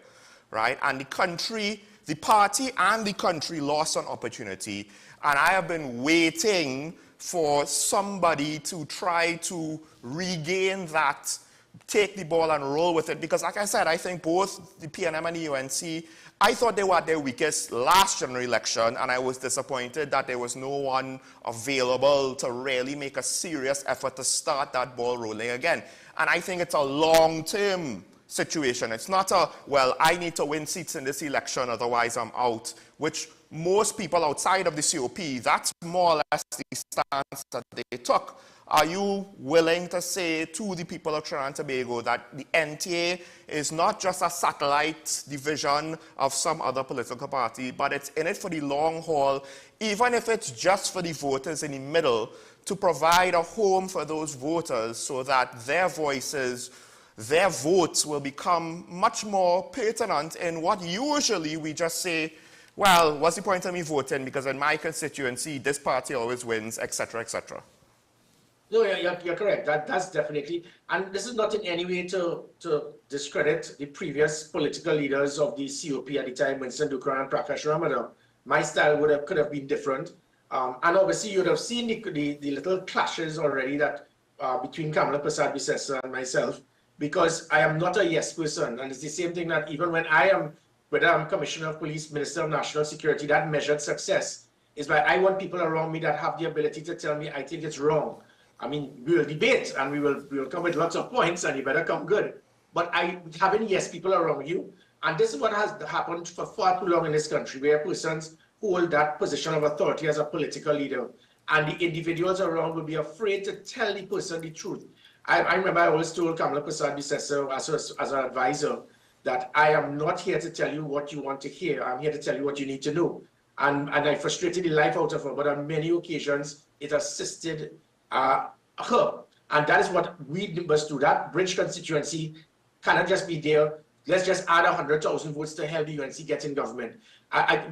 right? And the country, the party and the country lost an opportunity. And I have been waiting for somebody to try to regain that, take the ball and roll with it. Because like I said, I think both the PNM and the UNC, I thought they were at their weakest last general election, and I was disappointed that there was no one available to really make a serious effort to start that ball rolling again. And I think it's a long-term situation. It's not a, well, I need to win seats in this election, otherwise I'm out, which most people outside of the COP, that's more or less the stance that they took. Are you willing to say to the people of Trinidad and Tobago that the NTA is not just a satellite division of some other political party, but it's in it for the long haul, even if it's just for the voters in the middle, to provide a home for those voters so that their voices, their votes will become much more pertinent in what usually we just say, well, what's the point of me voting? Because in my constituency, this party always wins, etc., etc.
No, you're correct. That's definitely, and this is not in any way to discredit the previous political leaders of the COP at the time, Winston Dukran and Prakash Ramadan. My style could have been different, and obviously you would have seen the little clashes already that between Kamla Prasad Bisesa and myself, because I am not a yes person, and it's the same thing that even when whether I'm Commissioner of Police, Minister of National Security, that measured success is by I want people around me that have the ability to tell me I think it's wrong. I mean, we will debate and we will come with lots of points and you better come good. But having yes people around you, and this is what has happened for far too long in this country, where persons hold that position of authority as a political leader, and the individuals around will be afraid to tell the person the truth. I remember I always told Kamla Prasad Bisesa as an advisor that I am not here to tell you what you want to hear. I'm here to tell you what you need to know. And I frustrated the life out of her, but on many occasions, it assisted her. And that is what we must do. That bridge constituency cannot just be there. Let's just add 100,000 votes to help the UNC get in government.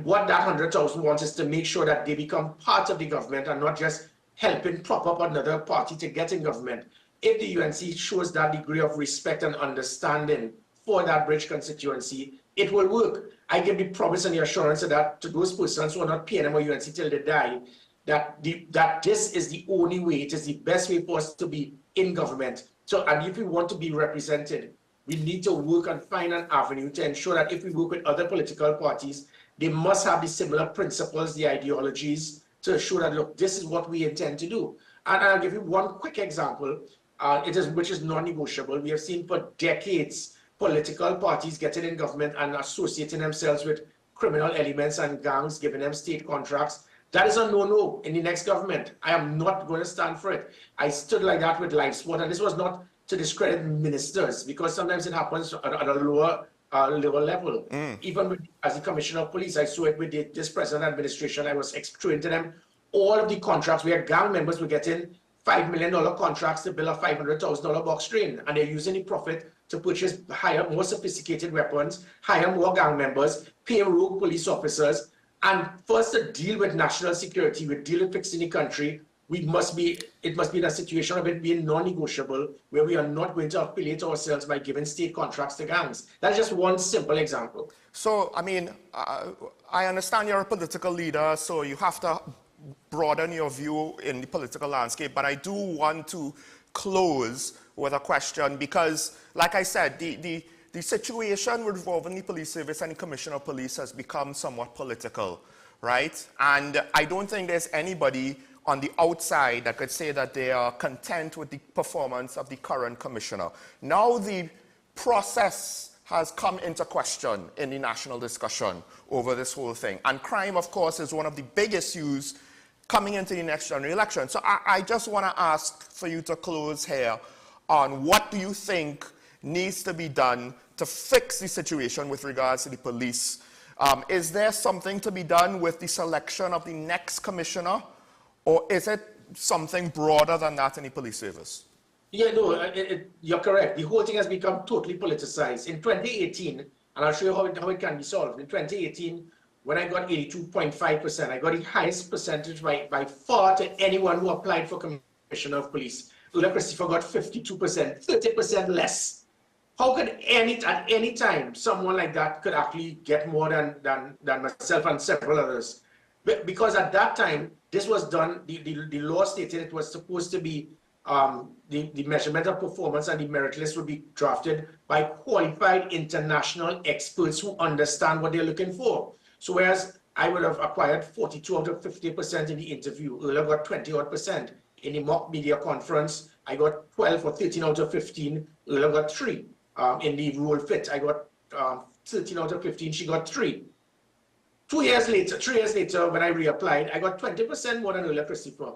What that 100,000 wants is to make sure that they become part of the government and not just helping prop up another party to get in government. If the UNC shows that degree of respect and understanding for that bridge constituency, it will work. I give the promise and the assurance that to those persons who are not PNM or UNC till they die, that this is the only way, it is the best way for us to be in government. So, and if we want to be represented, we need to work and find an avenue to ensure that if we work with other political parties, they must have the similar principles, the ideologies, to show that, look, this is what we intend to do. And I'll give you one quick example, which is non-negotiable. We have seen for decades political parties getting in government and associating themselves with criminal elements and gangs, giving them state contracts. That is a no-no in the next government. I am not going to stand for it. I stood like that with life sport, and this was not to discredit ministers, because sometimes it happens at a lower level. Even as the Commissioner of Police, I saw it with this present administration. I was explaining to them all of the contracts where gang members were getting $5 million contracts to build a $500,000 box train, and they're using the profit to purchase more sophisticated weapons, hire more gang members, pay rogue police officers. And first, to deal with national security, we deal with fixing the country. It must be in a situation of it being non-negotiable, where we are not going to affiliate ourselves by giving state contracts to gangs. That's just one simple example.
So, I mean, I understand you're a political leader, so you have to broaden your view in the political landscape, but I do want to close with a question, because, like I said, the situation involving the police service and the Commissioner of Police has become somewhat political, right? And I don't think there's anybody on the outside that could say that they are content with the performance of the current commissioner. Now the process has come into question in the national discussion over this whole thing. And crime, of course, is one of the big issues coming into the next general election. So I just want to ask for you to close here on what do you think needs to be done to fix the situation with regards to the police. Is there something to be done with the selection of the next commissioner, or is it something broader than that in the police service?
Yeah, no, you're correct. The whole thing has become totally politicized. In 2018, and I'll show you how it can be solved. In 2018, when I got 82.5%, I got the highest percentage by far to anyone who applied for Commissioner of Police. Ula Christopher got 52%, 30% less. How could at any time someone like that could actually get more than myself and several others? Because at that time, this was done, the law stated it was supposed to be the measurement of performance and the merit list would be drafted by qualified international experts who understand what they're looking for. So whereas I would have acquired 42 out of 50% in the interview, Earl got 20% in the mock media conference. I got 12 or 13 out of 15, Earl got 3. In the rule fit, I got 13 out of 15, she got 3. 3 years later, when I reapplied, I got 20% more than Earl Christopher.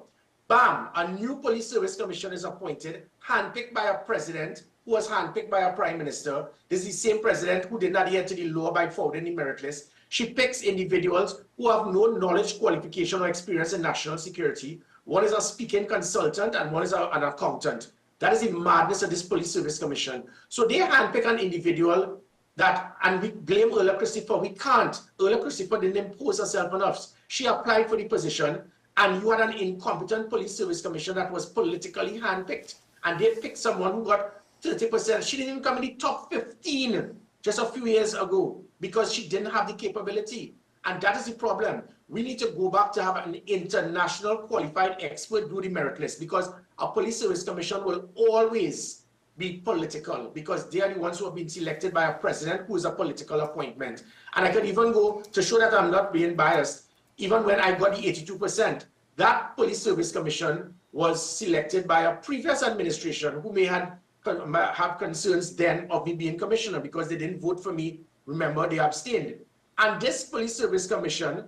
Bam! A new police service commission is appointed, handpicked by a president, who was handpicked by a prime minister. This is the same president who did not adhere to the law by founding the merit list. She picks individuals who have no knowledge, qualification, or experience in national security. One is a speaking consultant and one is an accountant. That is the madness of this police service commission. So they handpick an individual and we blame Earl Christopher. We can't. Earl Christopher didn't impose herself on us. She applied for the position, and you had an incompetent police service commission that was politically handpicked. And they picked someone who got 30%. She didn't even come in the top 15 just a few years ago because she didn't have the capability. And that is the problem. We need to go back to have an international qualified expert do the merit list, because a police service commission will always be political, because they are the ones who have been selected by a president who is a political appointment. And I could even go to show that I'm not being biased. Even when I got the 82%, that police service commission was selected by a previous administration who may have concerns then of me being commissioner because they didn't vote for me. Remember, they abstained. And this police service commission,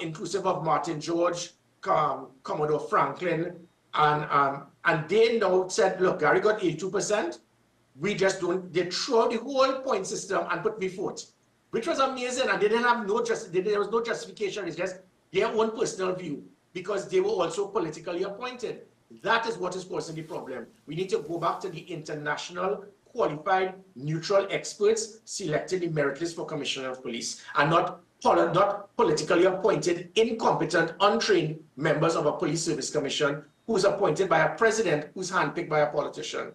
inclusive of Martin George, Commodore Franklin, and they now said, look, Gary got 82%. We just don't, they throw the whole point system and put me fourth, which was amazing. And they didn't have there was no justification. It's just their own personal view, because they were also politically appointed. That is what is causing the problem. We need to go back to the international qualified neutral experts selected the merit list for Commissioner of Police, and not politically appointed, incompetent, untrained members of a police service commission who's appointed by a president who's handpicked by a politician.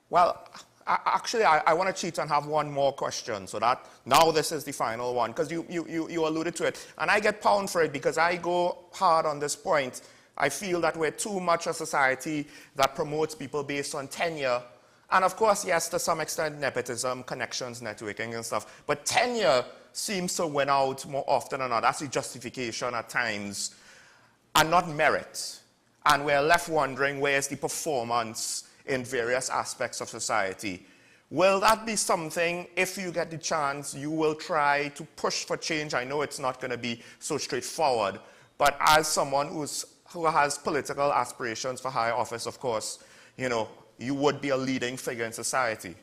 Well, actually, I want to cheat and have one more question, so that now this is the final one, because you alluded to it. And I get pound for it because I go hard on this point. I feel that we're too much a society that promotes people based on tenure. And of course, yes, to some extent, nepotism, connections, networking and stuff. But tenure seems to win out more often than not. That's the justification at times. and not merit. And we're left wondering where's the performance in various aspects of society. Will that be something, if you get the chance, you will try to push for change? I know it's not going to be so straightforward, but as someone who has political aspirations for higher office, of course, you would be a leading figure in society.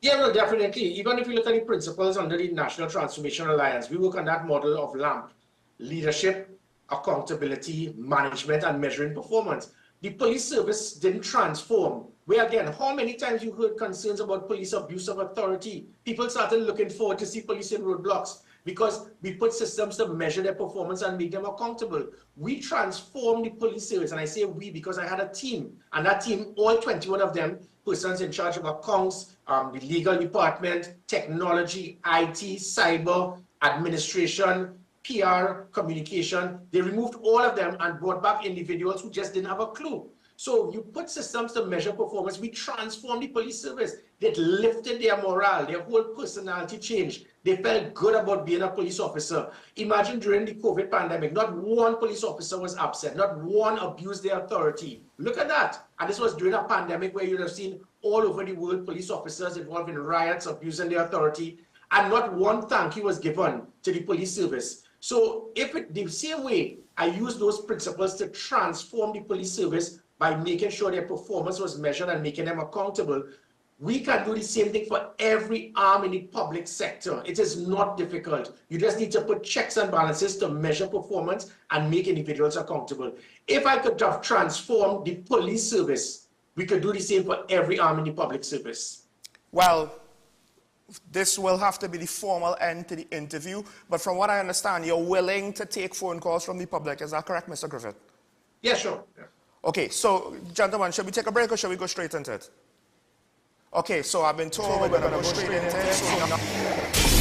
Yeah, no, definitely. Even if you look at the principles under the National Transformation Alliance, we work on that model of LAMP: leadership, accountability, management, and measuring performance. The police service didn't transform. Where again, how many times you heard concerns about police abuse of authority? People started looking forward to see police in roadblocks because we put systems to measure their performance and make them accountable. We transformed the police service, and I say we because I had a team, and that team, all 21 of them, persons in charge of accounts, the legal department, technology, IT, cyber, administration, PR, communication, they removed all of them and brought back individuals who just didn't have a clue. So you put systems to measure performance. We transformed the police service. That lifted their morale, their whole personality changed. They felt good about being a police officer. Imagine during the COVID pandemic, not one police officer was upset, not one abused their authority. Look at that. And this was during a pandemic where you'd have seen all over the world police officers involved in riots, abusing their authority, and not one thank you was given to the police service. So the same way I use those principles to transform the police service by making sure their performance was measured and making them accountable, we can do the same thing for every arm in the public sector. It is not difficult. You just need to put checks and balances to measure performance and make individuals accountable. If I could have transformed the police service, we could do the same for every arm in the public service.
Well, this will have to be the formal end to the interview, but from what I understand, you're willing to take phone calls from the public. Is that correct, Mr. Griffith?
Yeah, sure. Yeah.
Okay, so, gentlemen, should we take a break or should we go straight into it? Okay, so I've been told we're going to go straight into it.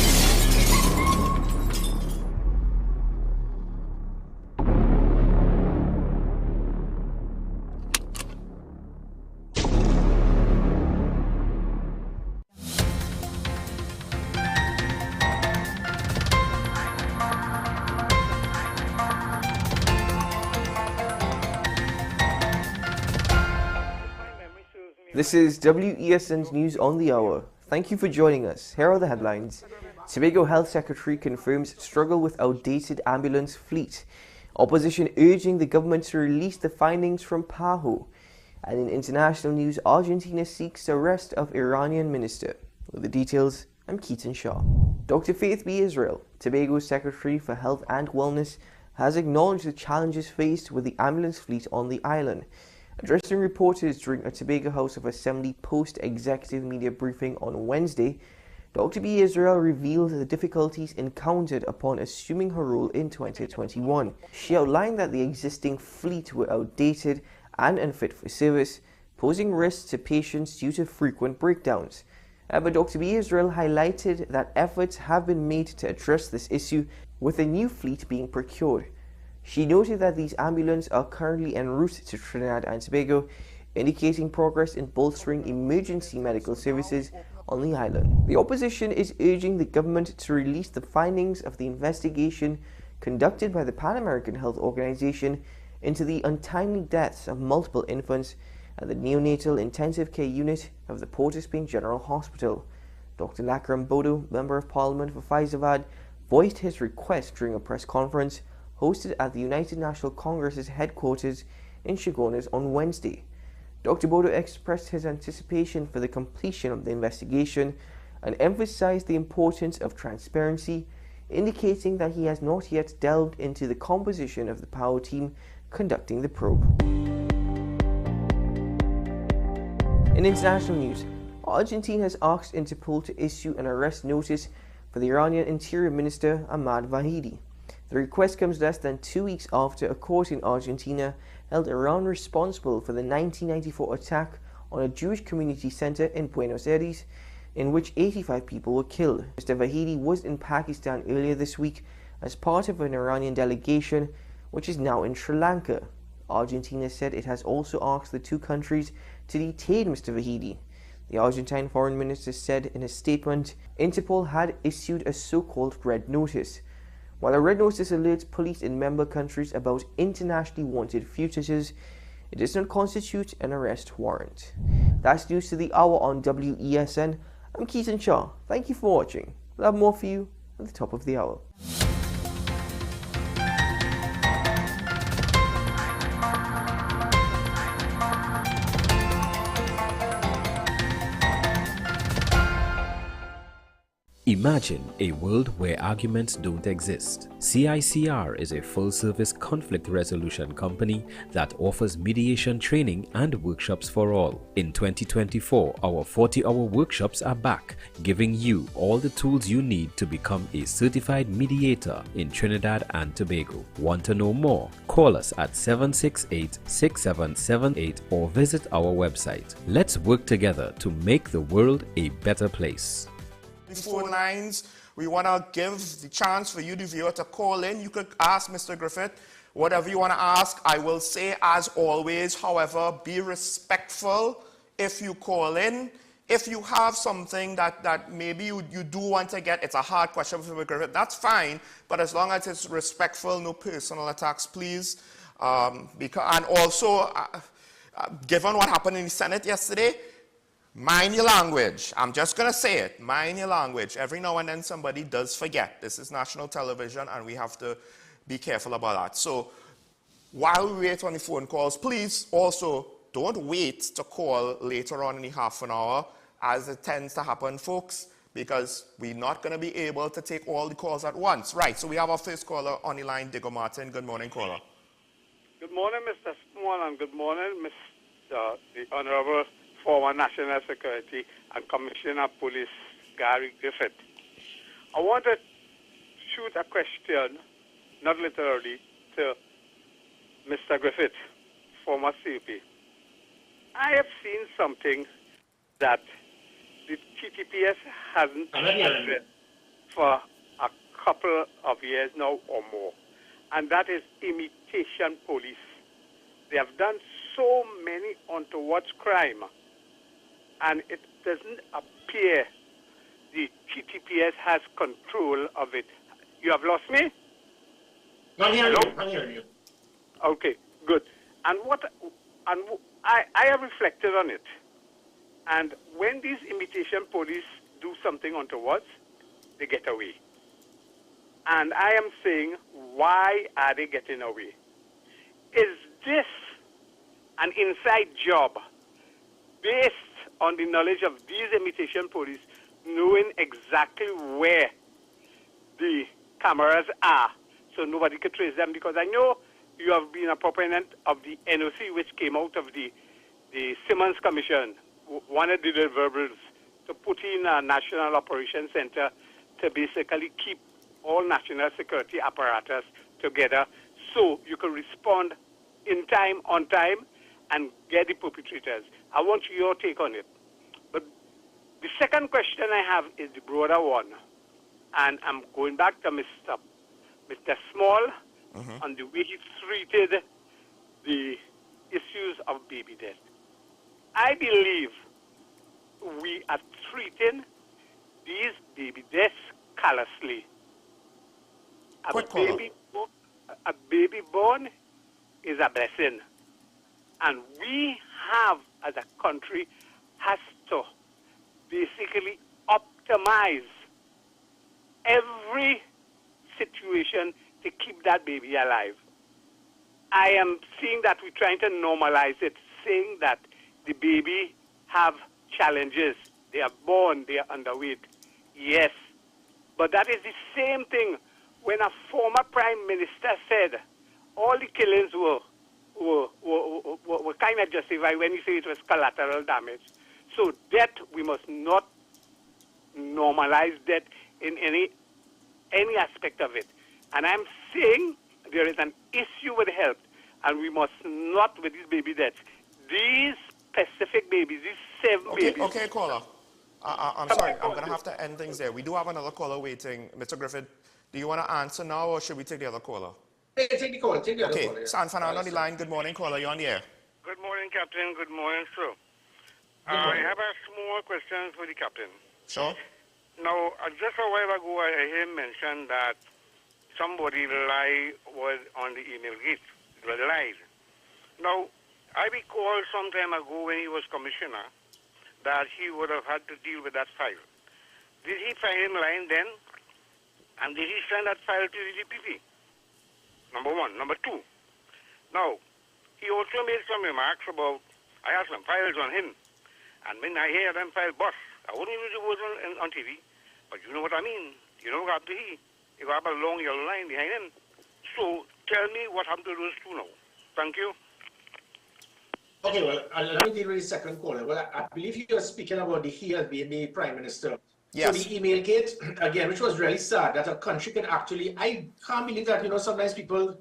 This is WESN's News on the Hour. Thank you for joining us. Here are the headlines. Tobago Health Secretary confirms struggle with outdated ambulance fleet. Opposition urging the government to release the findings from PAHO. And in international news, Argentina seeks arrest of Iranian minister. With the details, I'm Keaton Shaw. Dr. Faith B. Israel, Tobago's Secretary for Health and Wellness, has acknowledged the challenges faced with the ambulance fleet on the island. Addressing reporters during a Tobago House of Assembly post-executive media briefing on Wednesday, Dr. B. Israel revealed the difficulties encountered upon assuming her role in 2021. She outlined that the existing fleet were outdated and unfit for service, posing risks to patients due to frequent breakdowns. But Dr. B. Israel highlighted that efforts have been made to address this issue, with a new fleet being procured. She noted that these ambulances are currently en route to Trinidad and Tobago, indicating progress in bolstering emergency medical services on the island. The opposition is urging the government to release the findings of the investigation conducted by the Pan American Health Organization into the untimely deaths of multiple infants at the neonatal intensive care unit of the Port of Spain General Hospital. Dr. Lakram Bodo, Member of Parliament for Faizabad, voiced his request during a press conference hosted at the United National Congress's headquarters in Chaguanas on Wednesday. Dr. Bodo expressed his anticipation for the completion of the investigation and emphasized the importance of transparency, indicating that he has not yet delved into the composition of the PAHO team conducting the probe. In international news, Argentina has asked Interpol to issue an arrest notice for the Iranian Interior Minister Ahmad Vahidi. The request comes less than 2 weeks after a court in Argentina held Iran responsible for the 1994 attack on a Jewish community center in Buenos Aires, in which 85 people were killed. Mr. Vahidi was in Pakistan earlier this week as part of an Iranian delegation, which is now in Sri Lanka. Argentina said it has also asked the two countries to detain Mr. Vahidi. The Argentine foreign minister said in a statement, Interpol had issued a so-called red notice. While a red notice alerts police in member countries about internationally wanted fugitives, it does not constitute an arrest warrant. That's news to the hour on WESN. I'm Keaton Shaw. Thank you for watching. We'll have more for you at the top of the hour.
Imagine a world where arguments don't exist. CICR is a full-service conflict resolution company that offers mediation training and workshops for all. In 2024, our 40-hour workshops are back, giving you all the tools you need to become a certified mediator in Trinidad and Tobago. Want to know more? Call us at 768-6778 or visit our website. Let's work together to make the world a better place.
The phone lines, we want to give the chance for you, the viewer, to call in. You could ask Mr. Griffith whatever you want to ask. I will say, as always, however, be respectful if you call in. If you have something that maybe you do want to get, it's a hard question for Mr. Griffith, that's fine, but as long as it's respectful, no personal attacks, please. And also, given what happened in the Senate yesterday, mind your language. I'm just going to say it. Mind your language. Every now and then somebody does forget. This is national television and we have to be careful about that. So while we wait on the phone calls, please also don't wait to call later on in the half an hour, as it tends to happen, folks, because we're not going to be able to take all the calls at once. Right, so we have our first caller on the line, Digger Martin. Good morning, caller.
Good morning, Mr. Small, and good morning, the Honorable former National Security and Commissioner of Police Gary Griffith. I want to shoot a question, not literally, to Mr. Griffith, former CP. I have seen something that the TTPS hasn't addressed for a couple of years now or more, and that is imitation police. They have done so many untoward crime, and it doesn't appear the TTPS has control of it. You have lost me?
I'm hearing you.
Okay, good. And I have reflected on it. And when these imitation police do something untoward, they get away. And I am saying, why are they getting away? Is this an inside job based on the knowledge of these imitation police knowing exactly where the cameras are so nobody could trace them? Because I know you have been a proponent of the NOC, which came out of the Simmons Commission, one of the deliverables to put in a National Operations Center to basically keep all national security apparatus together so you can respond in time, on time, and get the perpetrators. I want your take on it. But the second question I have is the broader one. And I'm going back to Mr. Small on the way he treated the issues of baby death. I believe we are treating these baby deaths callously. A baby born is a blessing. And we have, as a country, has to basically optimize every situation to keep that baby alive. I am seeing that we're trying to normalize it, saying that the baby have challenges. They are born, they are underweight. Yes, but that is the same thing when a former prime minister said all the killings were kind of justified when he said it was collateral damage. So death, we must not normalize death in any aspect of it. And I'm saying there is an issue with health, and we must not, with these baby deaths, these specific babies, these 7 babies.
Okay, caller. I'm sorry, I'm going to have to end things there. We do have another caller waiting. Mr. Griffith, do you want to answer now, or should we take the other caller?
Take the call. Take the other caller.
Okay, San Fernando on the line. Good morning, caller. You're on the air.
Good morning, Captain. Good morning, sir. I have a small question for the Captain.
Sure.
Now, just a while ago, I heard him mention that somebody lie was on the email gate. It was lied. Now, I recall some time ago when he was commissioner that he would have had to deal with that file. Did he find him lying then? And did he send that file to the DPP? Number one. Number two, now, he also made some remarks about, I had some files on him, and when I hear them file bust, I wouldn't use the words on TV, but you know what I mean. You know what he got a long yellow line behind him. So tell me what happened to those two now. Thank you.
Okay, well, let me deal with the second caller. Well, I believe you are speaking about the he being the Prime Minister.
Yes.
So the email gate, again, which was really sad that a country can actually, I can't believe that, sometimes people,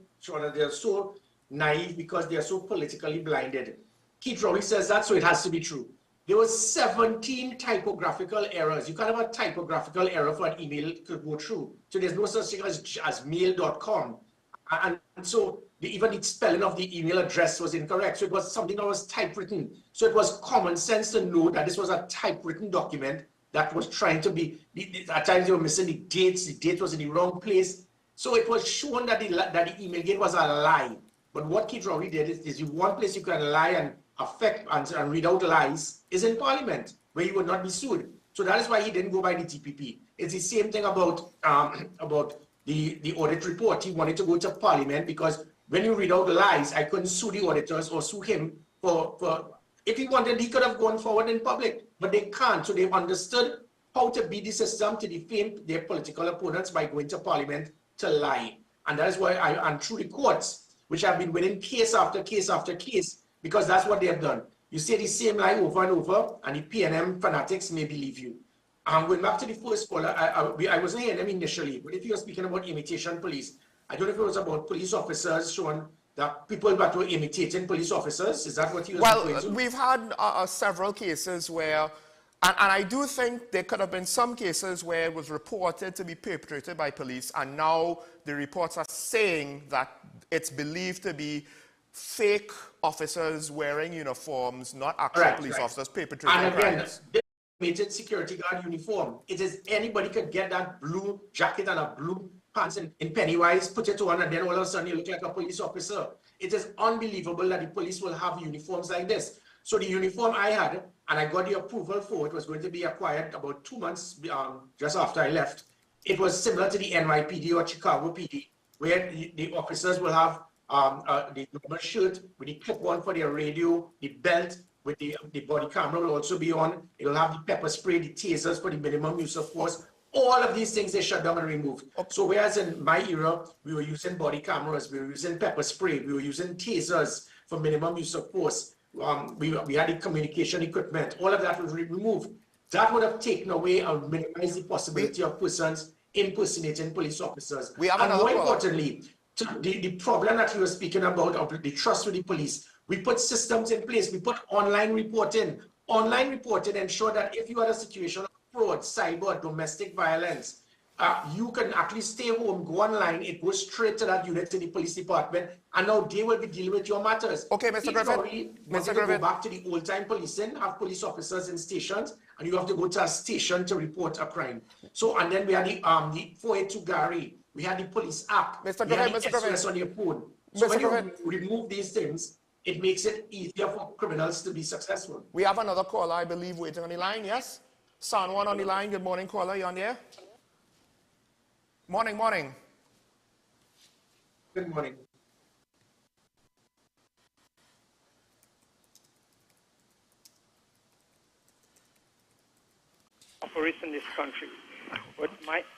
they're so naive because they're so politically blinded. Keith Rowley says that, so it has to be true. There was 17 typographical errors. You can't have a typographical error for an email to go through. So there's no such thing as mail.com. And so even the spelling of the email address was incorrect. So it was something that was typewritten. So it was common sense to know that this was a typewritten document that was trying to be, at times they were missing the dates, the date was in the wrong place. So it was shown that the email gate was a lie. But what Keith Rowley did is the one place you can lie and affect and read out lies is in Parliament, where you would not be sued. So that is why he didn't go by the TPP. It's the same thing about the audit report. He wanted to go to Parliament because when you read out lies, I couldn't sue the auditors or sue him for if he wanted, he could have gone forward in public, but they can't. So they've understood how to beat the system to defame their political opponents by going to Parliament to lie. And that is why and through the courts, which have been winning case after case after case, because that's what they have done. You say the same lie over and over, and the PNM fanatics may believe you. Going back to the first caller, I wasn't hearing them initially, but if you're speaking about imitation police, I don't know if it was about police officers showing that people that were imitating police officers. Is that what you were referring to?
Well, we've had several cases where, and I do think there could have been some cases where it was reported to be perpetrated by police, and now the reports are saying that it's believed to be fake officers wearing uniforms, not actual police officers perpetrating crimes.
And again, the security guard uniform, it is anybody could get that blue jacket and a blue pants in Pennywise, put it on, and then all of a sudden you look like a police officer. It is unbelievable that the police will have uniforms like this. So the uniform I had, and I got the approval for it, was going to be acquired about 2 months just after I left. It was similar to the NYPD or Chicago PD, where the officers will have the normal shirt with the clip-on for their radio, the belt with the body camera will also be on. It will have the pepper spray, the tasers for the minimum use of force. All of these things they shut down and removed. Okay. So whereas in my era, we were using body cameras, we were using pepper spray, we were using tasers for minimum use of force. We had the communication equipment. All of that was removed. That would have taken away and minimized the possibility of persons impersonating police officers. And more importantly, the problem that you were speaking about of the trust with the police, we put systems in place. We put online reporting. Online reporting ensure that if you had a situation of fraud, cyber, domestic violence, you can actually stay home, go online, it goes straight to that unit, to the police department, and now they will be dealing with your matters.
Okay, Mr. Griffin.
Mr. Griffin. Go back to the old-time policing, have police officers in stations, and you have to go to a station to report a crime. So, and then we had the 482 Gary, we had the police app,
Mr.
we had
Griffin,
the SOS on your phone. So when you remove these things, it makes it easier for criminals to be successful.
We have another caller, I believe, waiting on the line, yes? San Juan on the line. Good morning, caller. You on there? Morning, morning.
Good morning.
Operates in this country. But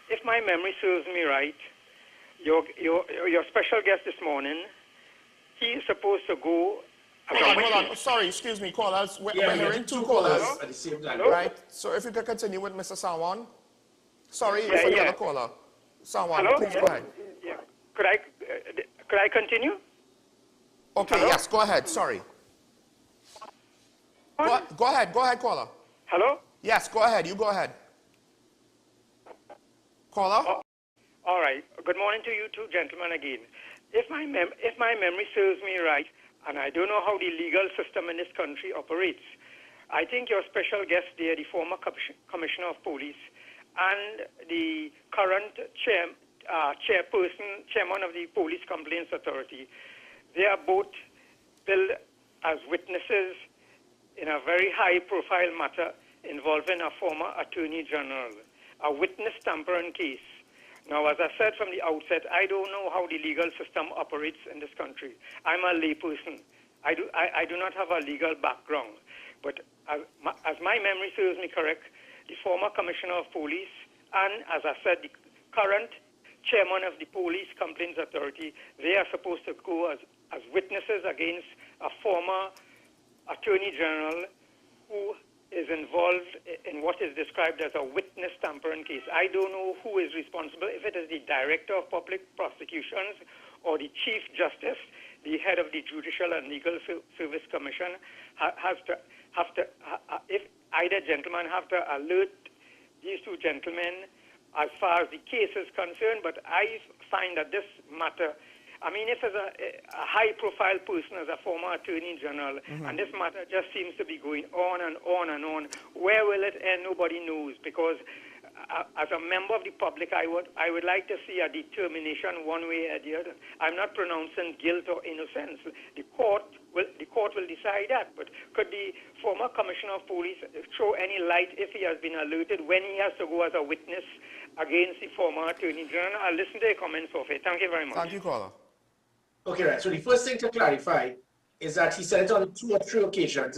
if my memory serves me right, your special guest this morning, he is supposed to go.
Hold on. Sorry, excuse me, callers. We're hearing two callers.
At the same time.
Right. So if you could continue with Mr. Sanwan. Sorry for the other caller. Sanwan, please go ahead.
Yeah. Could I continue?
Okay. Hello? Yes. Go ahead. Sorry. Go ahead. Go ahead, caller.
Hello.
Yes. Go ahead. You go ahead. Caller.
Oh, all right. Good morning to you two gentlemen again. If my memory serves me right, and I don't know how the legal system in this country operates, I think your special guest there, the former commissioner of police, and the current chairman of the Police Complaints Authority. They are both billed as witnesses in a very high-profile matter involving a former Attorney General, a witness tampering case. Now, as I said from the outset, I don't know how the legal system operates in this country. I'm a layperson. I do not have a legal background. But as my memory serves me correct, the former Commissioner of Police and, as I said, the current chairman of the Police Complaints Authority, they are supposed to go as witnesses against a former Attorney General who is involved in what is described as a witness tampering case. I don't know who is responsible, if it is the Director of Public Prosecutions or the Chief Justice, the head of the Judicial and Legal Service Commission, if either gentleman have to alert these two gentlemen as far as the case is concerned. But I find that this matter, I mean, if as a high-profile person as a former Attorney General, and this matter just seems to be going on and on and on, where will it end? Nobody knows. Because as a member of the public, I would like to see a determination one way or the other. I'm not pronouncing guilt or innocence. The court will decide that. But could the former Commissioner of Police throw any light if he has been alerted when he has to go as a witness against the former Attorney General? I'll listen to your comments of it. Thank you very much.
Thank you, caller.
Okay, right. So the first thing to clarify is that he said it on 2 or 3 occasions.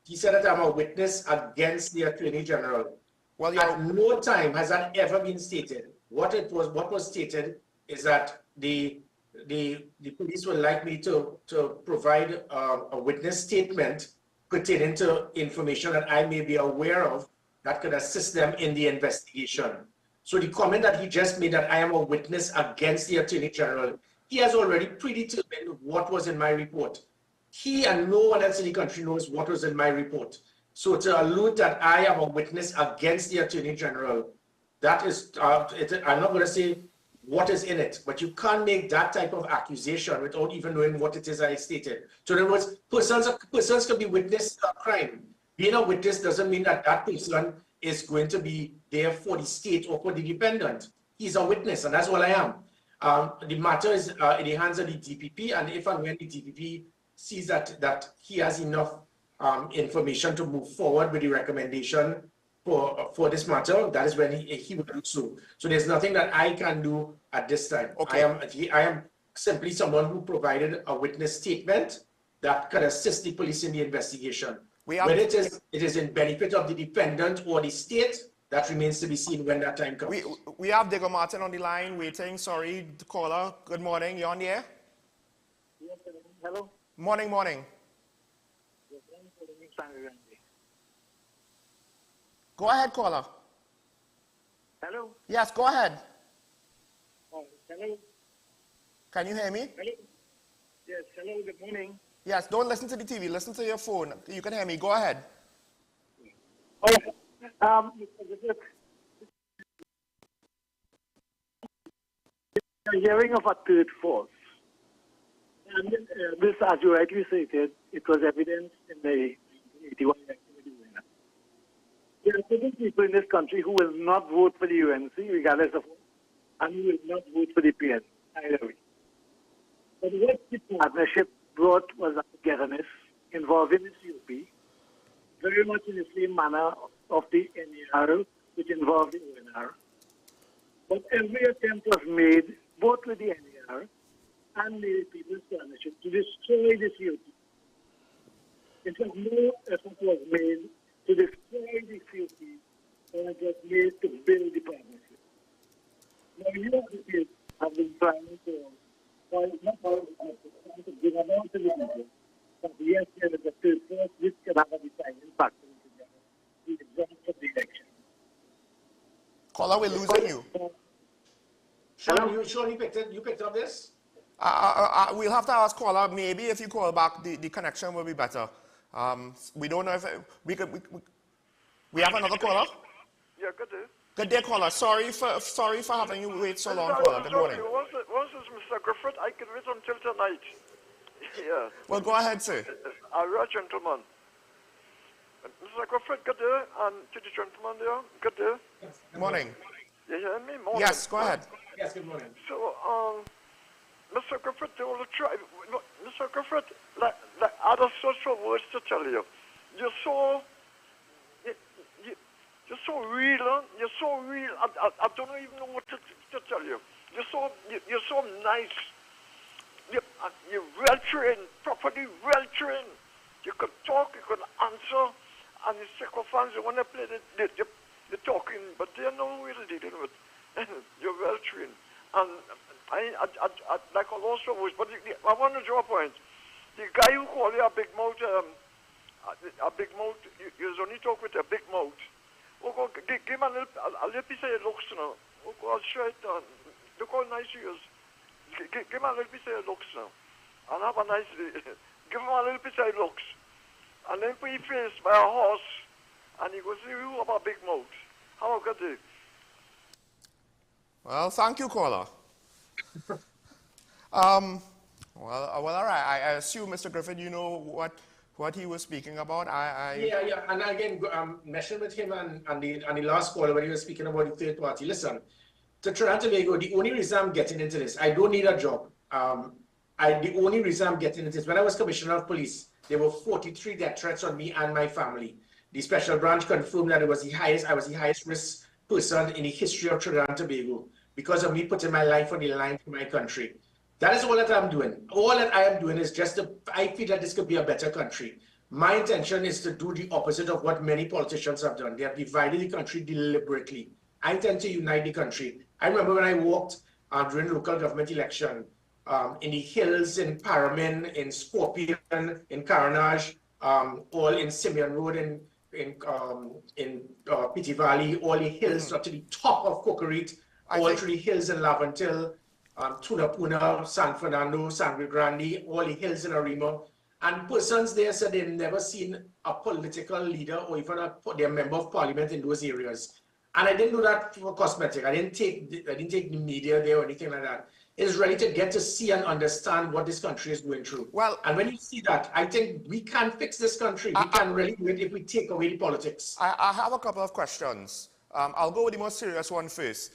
He said that I'm a witness against the Attorney General.
Well,
at no time has that ever been stated. What was stated is that the police would like me to provide a witness statement pertaining to information that I may be aware of that could assist them in the investigation. So the comment that he just made, that I am a witness against the Attorney General, he has already predetermined what was in my report. He and no one else in the country knows what was in my report. So to allude that I am a witness against the Attorney General, that is, I'm not going to say what is in it, but you can't make that type of accusation without even knowing what it is I stated. So in other words, persons can be witness to a crime. Being a witness doesn't mean that that person is going to be there for the state or for the defendant. He's a witness, and that's what I am. The matter is in the hands of the DPP, and if and when the DPP sees that he has enough information to move forward with the recommendation for this matter, that is when he will do so. So there's nothing that I can do at this time. Okay. I am simply someone who provided a witness statement that can assist the police in the investigation. Whether it is in benefit of the defendant or the state, that remains to be seen when that time comes.
We have Digger Martin on the line waiting. Sorry, the caller. Good morning. You on the air?
Yes, hello.
Morning, morning. Go ahead, caller.
Hello.
Yes, go ahead.
Hello.
Can you hear me?
Hello. Yes, hello, good morning.
Yes, don't listen to the TV. Listen to your phone. You can hear me. Go ahead.
Oh, hearing of a third force. And this, as you rightly stated, it was evident in the 81 activity. There are certain people in this country who will not vote for the UNC, regardless of what, and who will not vote for the PN, either way. But what the partnership brought was a togetherness involving the COP, very much in the same manner of the NAR, which involved the ONR. But every attempt was made, both with the NAR and the People's Partnership, to destroy the COP. In fact, no effort was made to destroy the COP, and it was made to build the partnership. Now, you have been trying to bring about to the people, but yes, there is a third force which can have a deciding factor in the result of the election.
Caller, we're losing you.
Sean, you picked up this?
We'll have to ask caller. Maybe if you call back, the connection will be better. We don't know if we have another caller.
Yeah, good day.
Good day, caller. Sorry for having you wait so long, caller. Good morning.
Once is Mr. Griffith, I can wait until tonight. Yeah.
Well, go ahead, sir.
You're a gentleman. Mr. Griffith, good day, and to the gentleman there, good day.
Morning.
You hear me? Morning.
Yes, go ahead.
Yes, good morning.
So, Mr. Griffith, they will try. Mr. Griffith, like other social words to tell you. You're so, you're so real. Huh? You're so real. I don't even know what to tell you. You're so nice. You're well trained, properly well trained. You could talk, you could answer, and the sycophants, when they play, they're talking, but they know what they're dealing with. You're well trained. And I like a lot of words, but I want to draw a point. The guy who called you a big mouth, you only talk with a big mouth. Oh, give him a little piece of your looks now. Oh, God, shit, look how nice he is. Give him a little piece of your looks now. And have a nice day. Give him a little piece of your looks. And then put your face by a horse, and he goes, you have a big mouth. Have a good day.
Well, thank you, caller. Well, all right. I assume, Mr. Griffin, you know what he was speaking about.
Yeah. And again, mentioned with him and the last caller when he was speaking about the third party. Listen, to Trinidad and Tobago, the only reason I'm getting into this, I don't need a job. The only reason I'm getting into this, when I was Commissioner of Police, there were 43 death threats on me and my family. The special branch confirmed that I was the highest risk person in the history of Trinidad and Tobago because of me putting my life on the line for my country. That is all that I'm doing. All that I am doing is I feel that this could be a better country. My intention is to do the opposite of what many politicians have done. They have divided the country deliberately. I intend to unite the country. I remember when I walked during the local government election in the hills in Paramin, in Scorpion, in Caranage, all in Simeon Road, in Piti Valley, all the hills up to the top of Cocorite, all through the hills in Lavantil, Tunapuna, San Fernando, Sangre Grande, all the hills in Arima. And persons there said they've never seen a political leader or even their member of parliament in those areas. And I didn't do that for cosmetic. I didn't take the media there or anything like that. It's ready to get to see and understand what this country is going through.
Well,
and when you see that, I think we can fix this country. We can really do it if we take away the politics.
I have a couple of questions. I'll go with the most serious one first,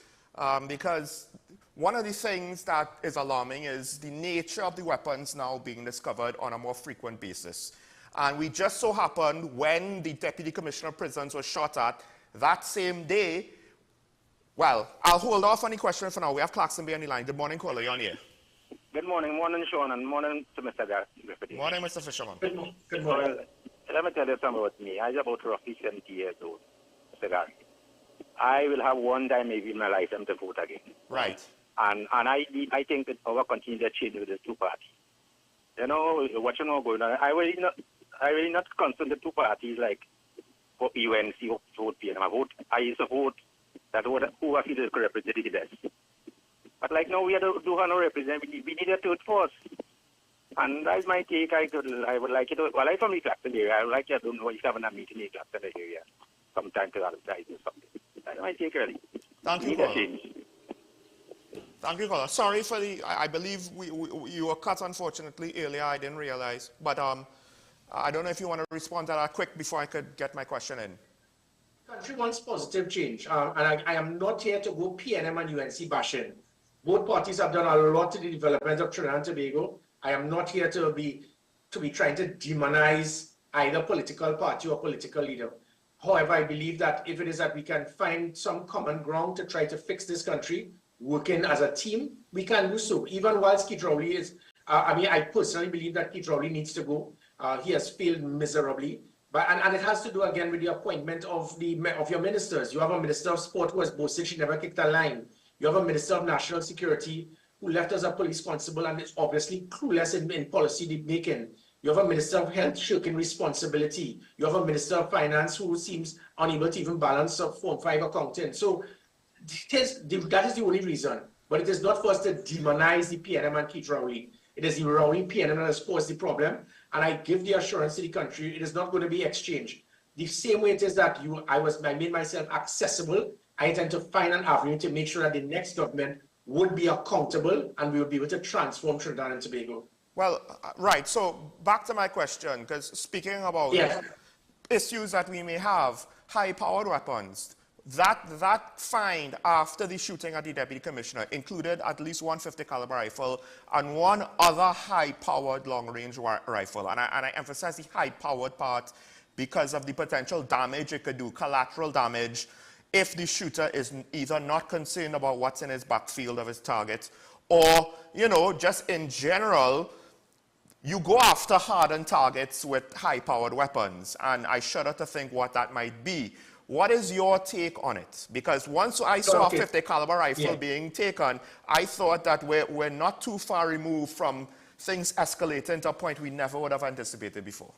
because one of the things that is alarming is the nature of the weapons now being discovered on a more frequent basis. And we just so happened when the Deputy Commissioner of Prisons was shot at, that same day. Well, I'll hold off on the question for now. We have Clarkson B on the line. Good morning, caller. You're on here.
Good morning, Sean, and morning to Mr. Griffith.
Morning, Mr. Fisherman.
Good morning.
Well, let me tell you something about me. I'm about roughly 70 years old, Mr. Garrett. I will have one time maybe in my lifetime to vote again.
Right.
And I think that our continue to change with the two parties. You know, what you know going on. I really not concerned the two parties like for UNC vote PNM. I used to vote that who I feel is represent the best. But like now we have to do no represent. We need a third force. And that's my take. I would like it. Well, I'm from the Clacton area. I would like to know if you have a meeting in the Clacton area sometime to advertise or something. That's my take, really.
Thank you, caller. Thank you, caller. Sorry for the. I believe you were cut, unfortunately, earlier. I didn't realize. But I don't know if you want to respond to that quick before I could get my question in.
Country wants positive change, and I am not here to go PNM and UNC bashing. Both parties have done a lot to the development of Trinidad and Tobago. I am not here to be trying to demonize either political party or political leader. However, I believe that if it is that we can find some common ground to try to fix this country, working as a team, we can do so. Even whilst Keith Rowley is, I personally believe that Keith Rowley needs to go. He has failed miserably. And it has to do again with the appointment of your ministers. You have a minister of sport who has boasted she never kicked a line. You have a minister of national security who left as a police constable and is obviously clueless in policy making. You have a minister of health shirking responsibility. You have a minister of finance who seems unable to even balance a Form 5 accounting. So that is the only reason. But it is not for us to demonize the PNM and Keith Rowley. It is the Rowley PNM that has caused the problem. And I give the assurance to the country, it is not going to be exchanged. The same way it is that I made myself accessible, I intend to find an avenue to make sure that the next government would be accountable and we would be able to transform Trinidad and Tobago.
Well, right. So back to my question, because speaking about issues that we may have, high-powered weapons, that find after the shooting at the deputy commissioner included at least one .50 caliber rifle and one other high-powered long-range rifle. And I emphasize the high-powered part because of the potential damage it could do, collateral damage, if the shooter is either not concerned about what's in his backfield of his target, or, you know, just in general, you go after hardened targets with high-powered weapons, and I shudder to think what that might be. What is your take on it? Because once I saw a .50 caliber rifle being taken, I thought that we're not too far removed from things escalating to a point we never would have anticipated before.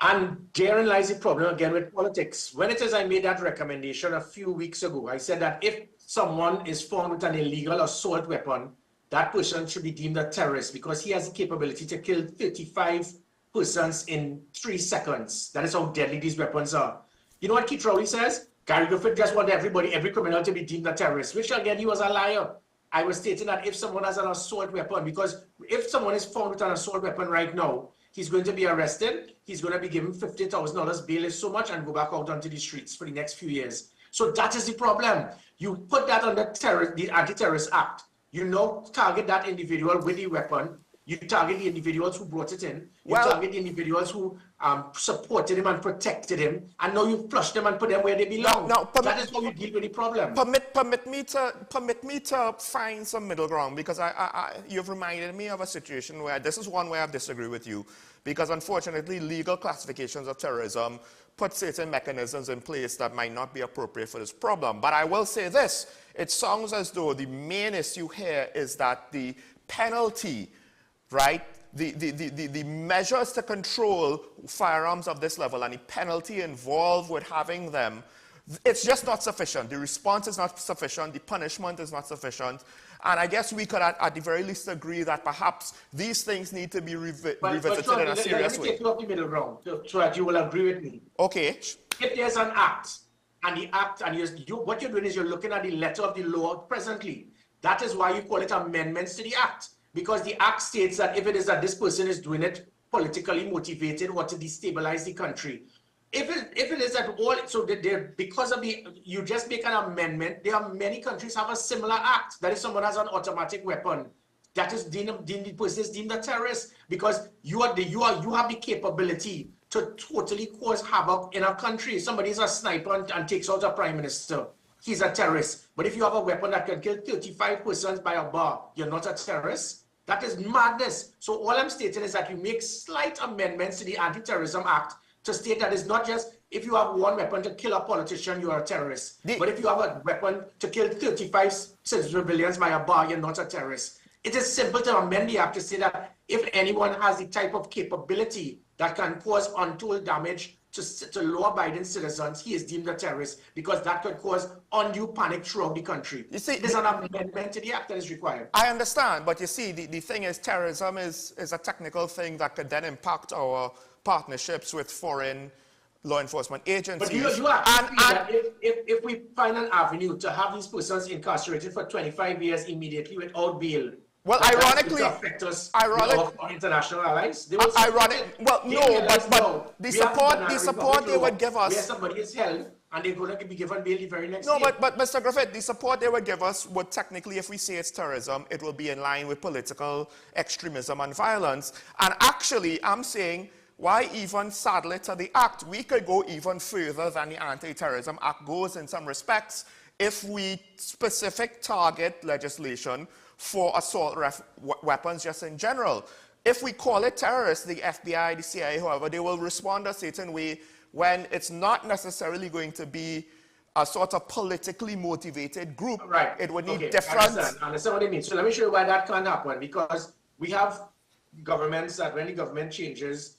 And therein lies the problem again with politics. When it is I made that recommendation a few weeks ago, I said that if someone is found with an illegal assault weapon, that person should be deemed a terrorist because he has the capability to kill 35 persons in 3 seconds. That is how deadly these weapons are. You know what Keith Rowley says? Gary Griffith just wants every criminal to be deemed a terrorist, which again, he was a liar. I was stating that if someone has an assault weapon, because if someone is found with an assault weapon right now, he's going to be arrested, he's going to be given $50,000 bail is so much and go back out onto the streets for the next few years. So that is the problem. You put that under the Anti-Terrorist Act. You now target that individual with the weapon. You target the individuals who brought it in. You target the individuals who supported him and protected him. And now you flush them and put them where they belong. That is how you deal with the problem.
Permit me to find some middle ground, because you've reminded me of a situation where this is one where I disagree with you, because unfortunately legal classifications of terrorism put certain mechanisms in place that might not be appropriate for this problem. But I will say this, it sounds as though the main issue here is that the penalty, right, the measures to control firearms of this level and the penalty involved with having them, it's just not sufficient. The response is not sufficient, the punishment is not sufficient, and I guess we could at the very least agree that perhaps these things need to be revisited in a serious way.
Let me take you off the middle ground so that you will agree with me.
Okay.
If there's an act, and the act, and what you're doing is you're looking at the letter of the law presently. That is why you call it amendments to the act. Because the act states that if it is that this person is doing it politically motivated or to destabilize the country, if it is at all, so that because of you just make an amendment, there are many countries have a similar act. That if someone has an automatic weapon, that is the person is deemed a terrorist because you have the capability to totally cause havoc in a country. Somebody is a sniper and takes out a prime minister. He's a terrorist. But if you have a weapon that can kill 35 persons by a bar, you're not a terrorist. That is madness. So all I'm stating is that you make slight amendments to the Anti-Terrorism Act to state that it's not just if you have one weapon to kill a politician, you are a terrorist. But if you have a weapon to kill 35 civilians by a bar, you're not a terrorist. It is simple to amend the act to say that if anyone has the type of capability that can cause untold damage to law-abiding citizens, he is deemed a terrorist because that could cause undue panic throughout the country. You see, there's an amendment to the act that is required.
I understand, but you see, the thing is, terrorism is a technical thing that could then impact our partnerships with foreign law enforcement agencies.
But you are that if we find an avenue to have these persons incarcerated for 25 years immediately without bail,
well, ironically,
affect us our international allies. The
support they would give us,
where somebody is held and they're going to be given bail the very next day.
But Mr. Griffith, the support they would give us would technically, if we say it's terrorism, it will be in line with political extremism and violence. And actually, I'm saying, why even saddle it to the act? We could go even further than the Anti-Terrorism Act goes in some respects if we specific target legislation for assault weapons just in general. If we call it terrorist, the FBI, the CIA, however, they will respond a certain way when it's not necessarily going to be a sort of politically motivated group.
Right.
It would need different...
I understand what it means. So let me show you why that can't happen. Because we have governments that when the government changes,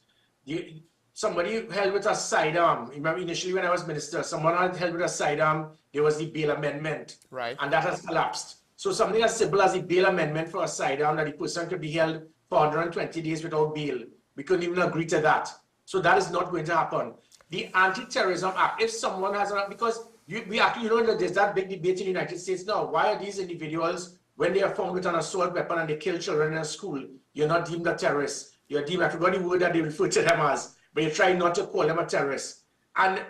somebody held with a sidearm. Remember initially when I was minister, someone held with a sidearm, there was the bail amendment.
Right.
And that has collapsed. So something as simple as the bail amendment for a sidearm that the person could be held for 120 days without bail. We couldn't even agree to that. So that is not going to happen. The Anti-Terrorism Act, if someone has because we actually know that there's that big debate in the United States now. Why are these individuals, when they are found with an assault weapon and they kill children in a school, you're not deemed a terrorist? You're deemed, I forgot the word that they refer to them as, but you try not to call them a terrorist. And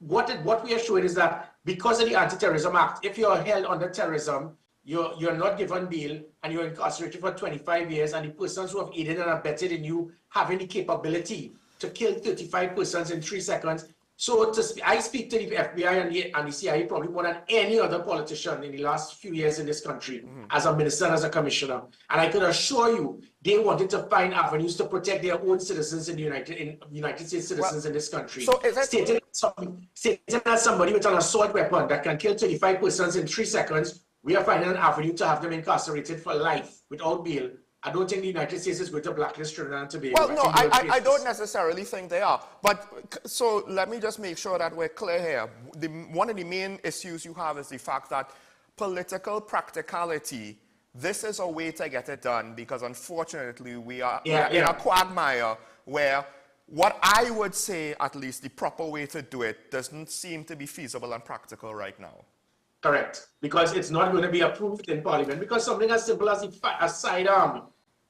what we are showing is that because of the Anti-Terrorism Act, if you're held under terrorism, you're not given bail and you're incarcerated for 25 years, and the persons who have aided and abetted in you having the capability to kill 35 persons in 3 seconds. So I speak to the FBI and the CIA probably more than any other politician in the last few years in this country, as a minister and as a commissioner. And I can assure you, they wanted to find avenues to protect their own citizens in the United States citizens in this country.
So is it
stating that somebody with an assault weapon that can kill 35 persons in 3 seconds, we are finding an avenue to have them incarcerated for life without bail. I don't think the United States is going to blacklist Trinidad and Tobago.
Well, no, I don't necessarily think they are. But so let me just make sure that we're clear here. One of the main issues you have is the fact that political practicality, this is a way to get it done, because unfortunately we are in a quagmire where what I would say, at least the proper way to do it, doesn't seem to be feasible and practical right now.
Correct, because it's not going to be approved in Parliament, because something as simple as a sidearm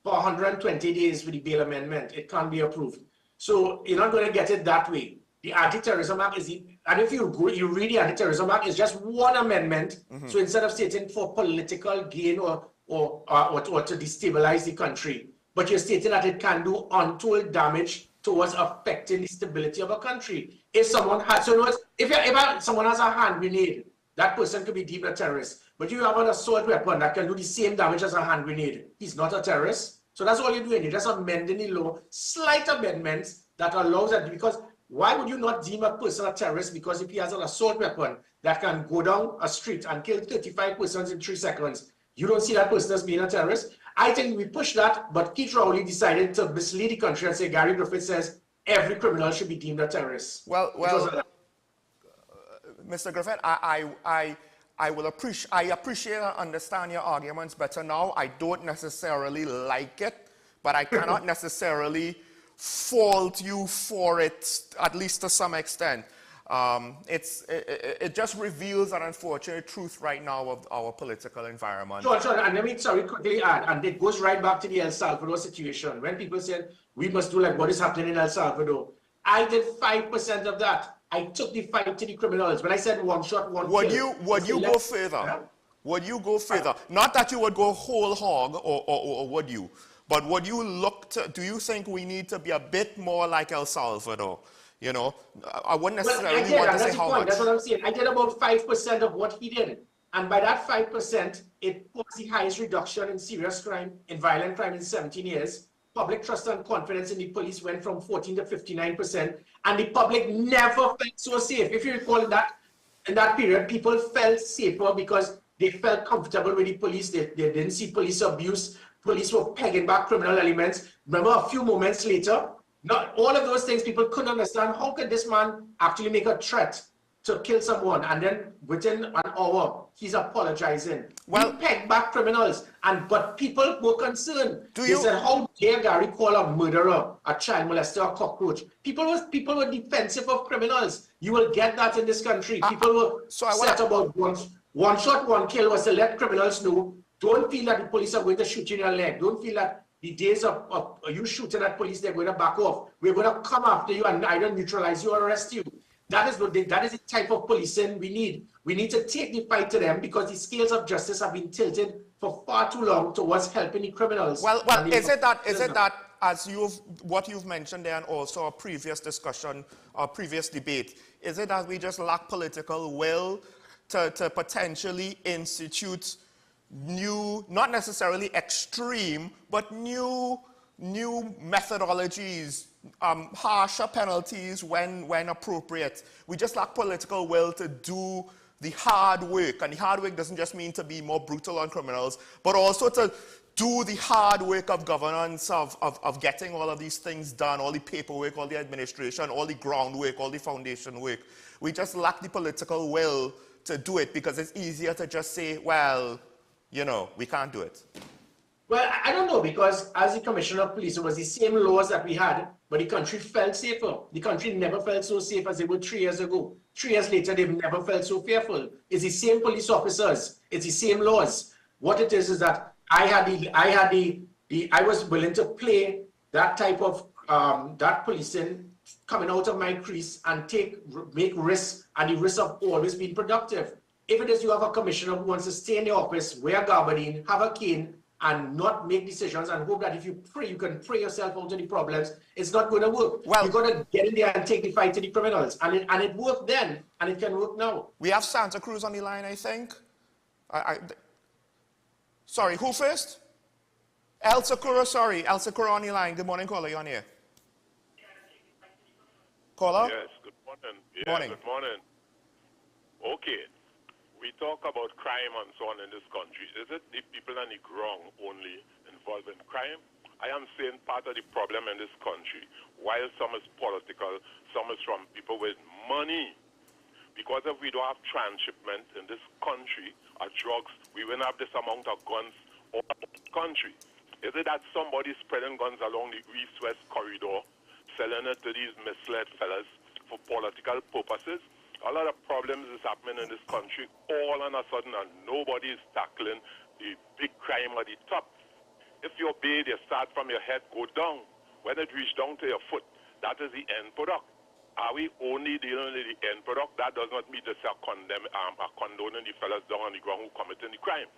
for 120 days for the bail amendment, it can't be approved. So you're not going to get it that way. The Anti-Terrorism Act is, and if you read the Anti-Terrorism Act, it's just one amendment. So instead of stating for political gain or to destabilize the country, but you're stating that it can do untold damage towards affecting the stability of a country. If someone has, so if someone has a hand grenade, that person could be deemed a terrorist. But you have an assault weapon that can do the same damage as a hand grenade. He's not a terrorist. So that's all you're doing. You're just amending the law, slight amendments that allows that. Because why would you not deem a person a terrorist? Because if he has an assault weapon that can go down a street and kill 35 persons in 3 seconds, you don't see that person as being a terrorist? I think we pushed that, but Keith Rowley decided to mislead the country and say Gary Griffith says every criminal should be deemed a terrorist.
Well, Mr. Griffith, I appreciate and understand your arguments better now. I don't necessarily like it, but I cannot necessarily fault you for it, at least to some extent. It just reveals an unfortunate truth right now of our political environment.
Sure, and let me quickly add, and it goes right back to the El Salvador situation. When people said we must do like what is happening in El Salvador, I did 5% of that. I took the fight to the criminals. When I said one shot, one kill.
Would you go further? Yeah. Would you go further? Not that you would go whole hog, or would you? But would you look to, do you think we need to be a bit more like El Salvador? You know, I wouldn't necessarily want to say how much.
That's what I'm saying. I did about 5% of what he did. And by that 5%, it was the highest reduction in serious crime, in violent crime in 17 years. Public trust and confidence in the police went from 14 to 59%, and the public never felt so safe. If you recall that, in that period, people felt safer because they felt comfortable with the police. They didn't see police abuse. Police were pegging back criminal elements. Remember, a few moments later, not all of those things people couldn't understand. How could this man actually make a threat to kill someone, and then within an hour he's apologizing? Well, he pegged back criminals, but people were concerned. They said, how dare Gary call a murderer, a child molester, a cockroach? People were defensive of criminals. You will get that in this country. People were set about one shot, one kill was to let criminals know, don't feel that the police are going to shoot you in your leg. Don't feel that the days of you shooting at police, they're going to back off. We're going to come after you and either neutralize you or arrest you. That is the type of policing we need. We need to take the fight to them, because the scales of justice have been tilted for far too long towards helping the criminals.
Well, is it that as what you've mentioned there, and also a previous discussion, or previous debate, is it that we just lack political will to potentially institute new, not necessarily extreme, but new methodologies, harsher penalties when appropriate? We just lack political will to do the hard work, and the hard work doesn't just mean to be more brutal on criminals, but also to do the hard work of governance, of getting all of these things done, all the paperwork, all the administration, all the groundwork, all the foundation work. We just lack the political will to do it, because it's easier to just say, well, you know, we can't do it.
Well, I don't know, because as the Commissioner of Police, it was the same laws that we had, but the country felt safer. The country never felt so safe as they were 3 years ago. 3 years later, they've never felt so fearful. It's the same police officers. It's the same laws. What it is that I was willing to play that type of that policing coming out of my crease and make risks, and the risk of always being productive. If it is you have a commissioner who wants to stay in the office, wear gabardine, have a cane, and not make decisions and hope that if you pray, you can pray yourself out of the problems, it's not going to work. Well, you're going to get in there and take the fight to the criminals. And it worked then, and it can work now.
We have Santa Cruz on the line, I think. Sorry, who first? El Socorro, sorry. El Socorro on the line. Good morning, caller. You on here? Caller?
Yes, good morning. Yeah,
morning.
Good morning. Okay. We talk about crime and so on in this country. Is it the people on the ground only involved in crime? I am saying part of the problem in this country, while some is political, some is from people with money. Because if we don't have transshipment in this country of drugs, we won't have this amount of guns all over the country. Is it that somebody spreading guns along the east-west corridor, selling it to these misled fellas for political purposes? A lot of problems is happening in this country all on a sudden, and nobody is tackling the big crime at the top. If your bathe, you start from your head, go down. When it reach down to your foot, that is the end product. Are we only dealing with the end product? That does not mean to say condoning the fellas down on the ground who committing the crime.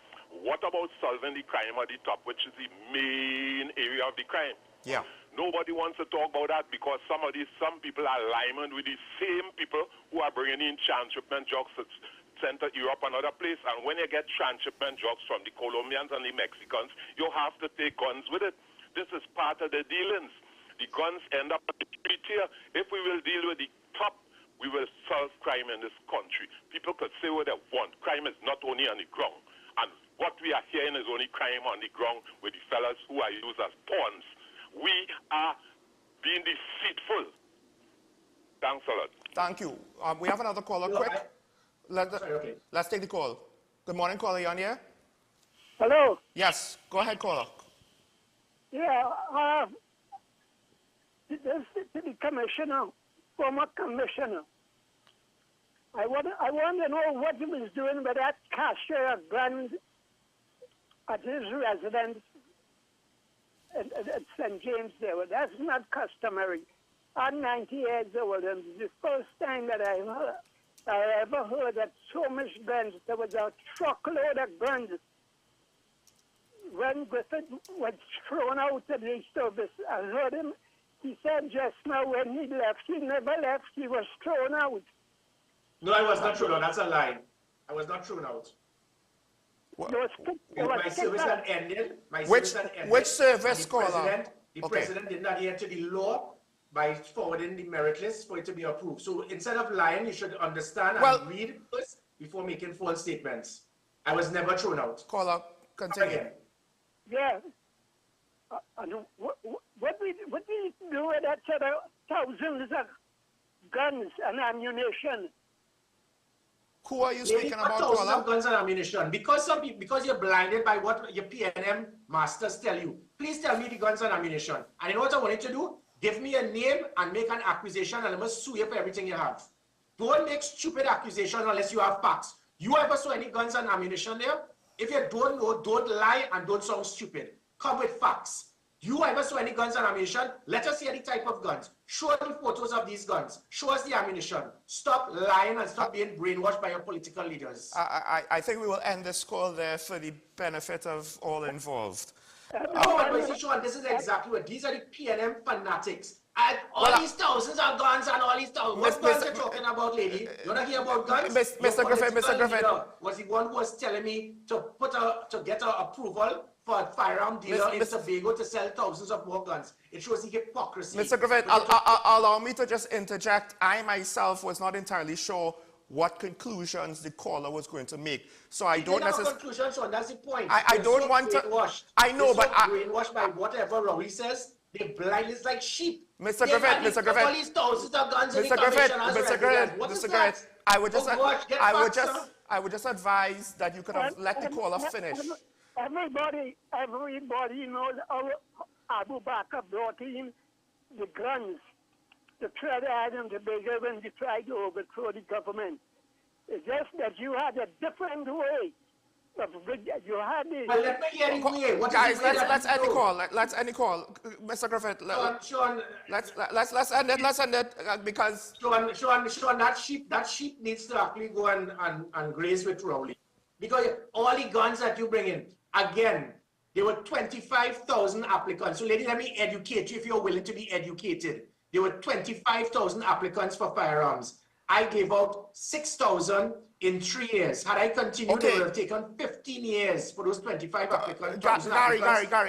What about solving the crime at the top, which is the main area of the crime?
Yeah.
Nobody wants to talk about that because some people are aligned with the same people who are bringing in transshipment drugs sent to Europe and other places. And when you get transshipment drugs from the Colombians and the Mexicans, you have to take guns with it. This is part of the dealings. The guns end up at the street here. If we will deal with the top, we will solve crime in this country. People could say what they want. Crime is not only on the ground. And what we are hearing is only crime on the ground with the fellas who are used as pawns. We are being deceitful. Thanks a lot.
Thank you. We have another caller. Quick. Let's take the call. Good morning, caller. You on here?
Hello?
Yes. Go ahead, caller.
Yeah. This is the commissioner, former commissioner. I want to know what he was doing with that cashier of guns at his residence at St. James there. That's not customary. I'm 90 years old, and it's the first time that I ever heard that so much guns. There was a truckload of guns. When Griffith was thrown out of the service, I heard him. He said just now when he left, he never left. He was thrown out.
No, I was not thrown out. That's a lie. I was not thrown out. My service had ended.
Which service, caller?
The president did not adhere to the law by forwarding the merit list for it to be approved. So instead of lying, you should understand and read first before making false statements. I was never thrown out.
Caller, continue.
Again.
Yeah. What we do with that set of thousands of guns and ammunition?
Who are you speaking about,
thousands of guns and ammunition. Because you're blinded by what your PNM masters tell you. Please tell me the guns and ammunition. And you know what I want you to do? Give me a name and make an accusation, and I must sue you for everything you have. Don't make stupid accusations unless you have facts. You ever saw any guns and ammunition there? If you don't know, don't lie and don't sound stupid. Come with facts. You ever saw any guns and ammunition? Let us see the type of guns. Show the photos of these guns. Show us the ammunition. Stop lying and stop being brainwashed by your political leaders.
I think we will end this call there for the benefit of all involved.
No, but Sean, this is exactly what these are the PNM fanatics. And all these thousands of guns and all these thousands. What guns are you talking about, lady? You want to hear about guns?
Mr. Griffith.
Was the one who was telling me to get an approval for a firearm dealer in Tobago to sell thousands of more guns. It shows the hypocrisy.
Mr. Griffith, allow me to just interject. I myself was not entirely sure what conclusions the caller was going to make. So I don't necessarily...
conclusions, Sean, that's the point.
I don't want to... I know, but...
brainwashed by whatever Rory says. They're blind. It's like sheep.
Mr. Griffith.
All these thousands of guns in the commission as residents. What is that?
I would just advise that you could have let the caller finish.
Everybody knows how Abu Bakr brought in the guns to Trinidad and Tobago when they tried to overthrow the government. It's just that you had a different way You had the...
Well, let me hear you.
Guys, let's end the call. Let's end the call. Mr. Griffith,
Sean,
let's end it because...
Sean, that sheep needs to actually go and graze with Rowley. Because all the guns that you bring in, again, there were 25,000 applicants. So lady, let me educate you if you're willing to be educated. There were 25,000 applicants for firearms. I gave out 6,000 in 3 years. Had I continued, it would have taken 15 years for those 25 applicants.
Gary,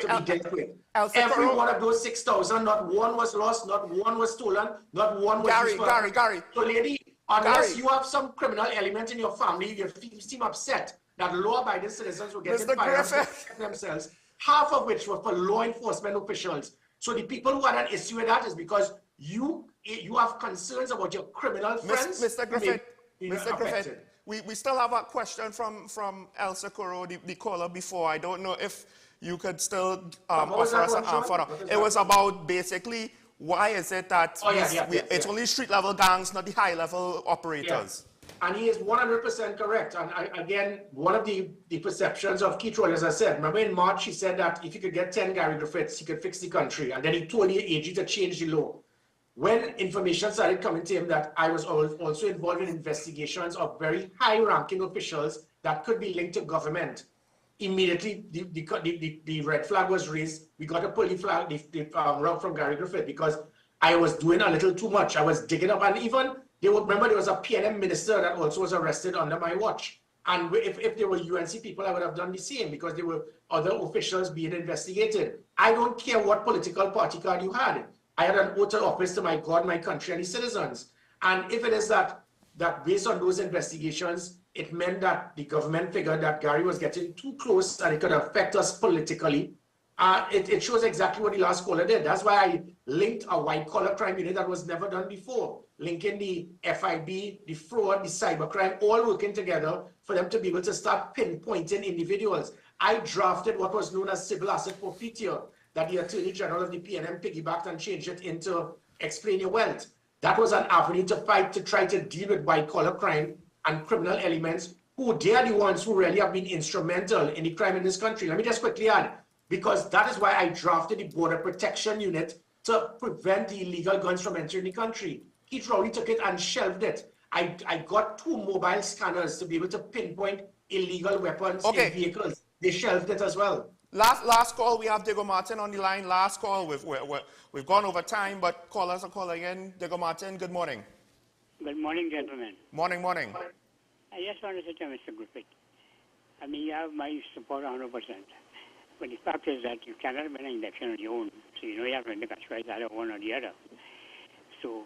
to be dealt with. Every one of those 6,000, not one was lost, not one was stolen, not one was
Gary.
So lady, unless you have some criminal element in your family, you seem upset that law-abiding citizens were getting firearms to protect themselves, half of which were for law enforcement officials. So the people who had an issue with that is because you have concerns about your criminal friends.
Mr. Griffith, we still have a question from El Socorro, the caller before. I don't know if you could still offer us an answer. It was about basically why is it that it's only street-level gangs, not the high-level operators?
Yeah. And he is 100% correct. And again, one of the perceptions of Keith Rowley, as I said, remember in March, he said that if he could get 10 Gary Griffiths, he could fix the country. And then he told the AG to change the law. When information started coming to him that I was also involved in investigations of very high-ranking officials that could be linked to government, immediately the red flag was raised. We got to pull the rug from Gary Griffith because I was doing a little too much. I was digging up, and even remember there was a PNM minister that also was arrested under my watch. And if there were UNC people, I would have done the same because there were other officials being investigated. I don't care what political party card you had. I had an oath of office to my God, my country, and the citizens. And if it is that based on those investigations, it meant that the government figured that Gary was getting too close and it could affect us politically, it shows exactly what the last caller did. That's why I linked a white-collar crime unit that was never done before, linking the FIB, the fraud, the cybercrime, all working together for them to be able to start pinpointing individuals. I drafted what was known as civil asset forfeiture, that the Attorney General of the PNM piggybacked and changed it into explain your wealth. That was an avenue to fight to try to deal with white-collar crime and criminal elements who they are the ones who really have been instrumental in the crime in this country. Let me just quickly add, because that is why I drafted the Border Protection Unit to prevent the illegal guns from entering the country. Keith Rowley took it and shelved it. I got 2 mobile scanners to be able to pinpoint illegal weapons in vehicles. They shelved it as well.
Last call, we have Diego Martin on the line. Last call, we've gone over time, but callers are calling in. Diego Martin, good morning.
Good morning, gentlemen.
Morning.
I just want to say to Mr. Griffith, I mean, you have my support 100%. But the fact is that you cannot win an election on your own. So you know you have to make a choice either one or the other. So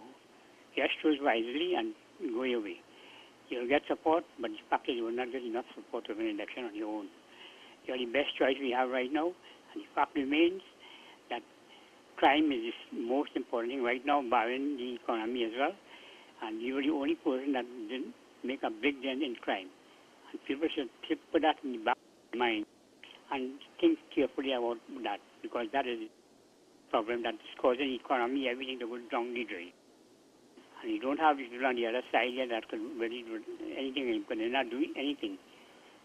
just choose wisely and go your way. You'll get support, but the fact is you will not get enough support to win an election on your own. You're the best choice we have right now. And the fact remains that crime is the most important thing right now, barring the economy as well. And you are the only person that didn't make a big dent in crime. And people should put that in the back of their mind and think carefully about that, because that is the problem that is causing the economy, everything to go down the drain. And you don't have the people on the other side yet that could really do anything, because they're not doing anything.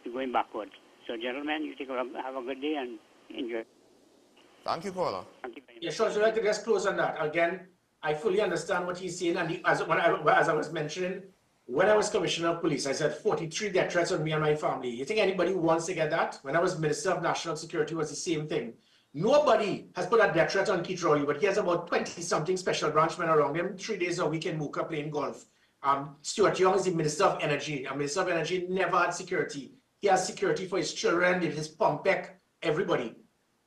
You're going backwards. So, gentlemen, you have a good day and enjoy.
Thank you, caller.
Thank you very much.
Yeah, sure. So, I could just close on that. Again, I fully understand what he's saying. And as I was mentioning, when I was Commissioner of Police, I said 43 death threats on me and my family. You think anybody wants to get that? When I was Minister of National Security, it was the same thing. Nobody has put a death threat on Keith Rowley, but he has about 20-something special branch men around him, 3 days a week in Mooka playing golf. Stuart Young is the Minister of Energy. A Minister of Energy never had security. He has security for his children, his Pompec, everybody.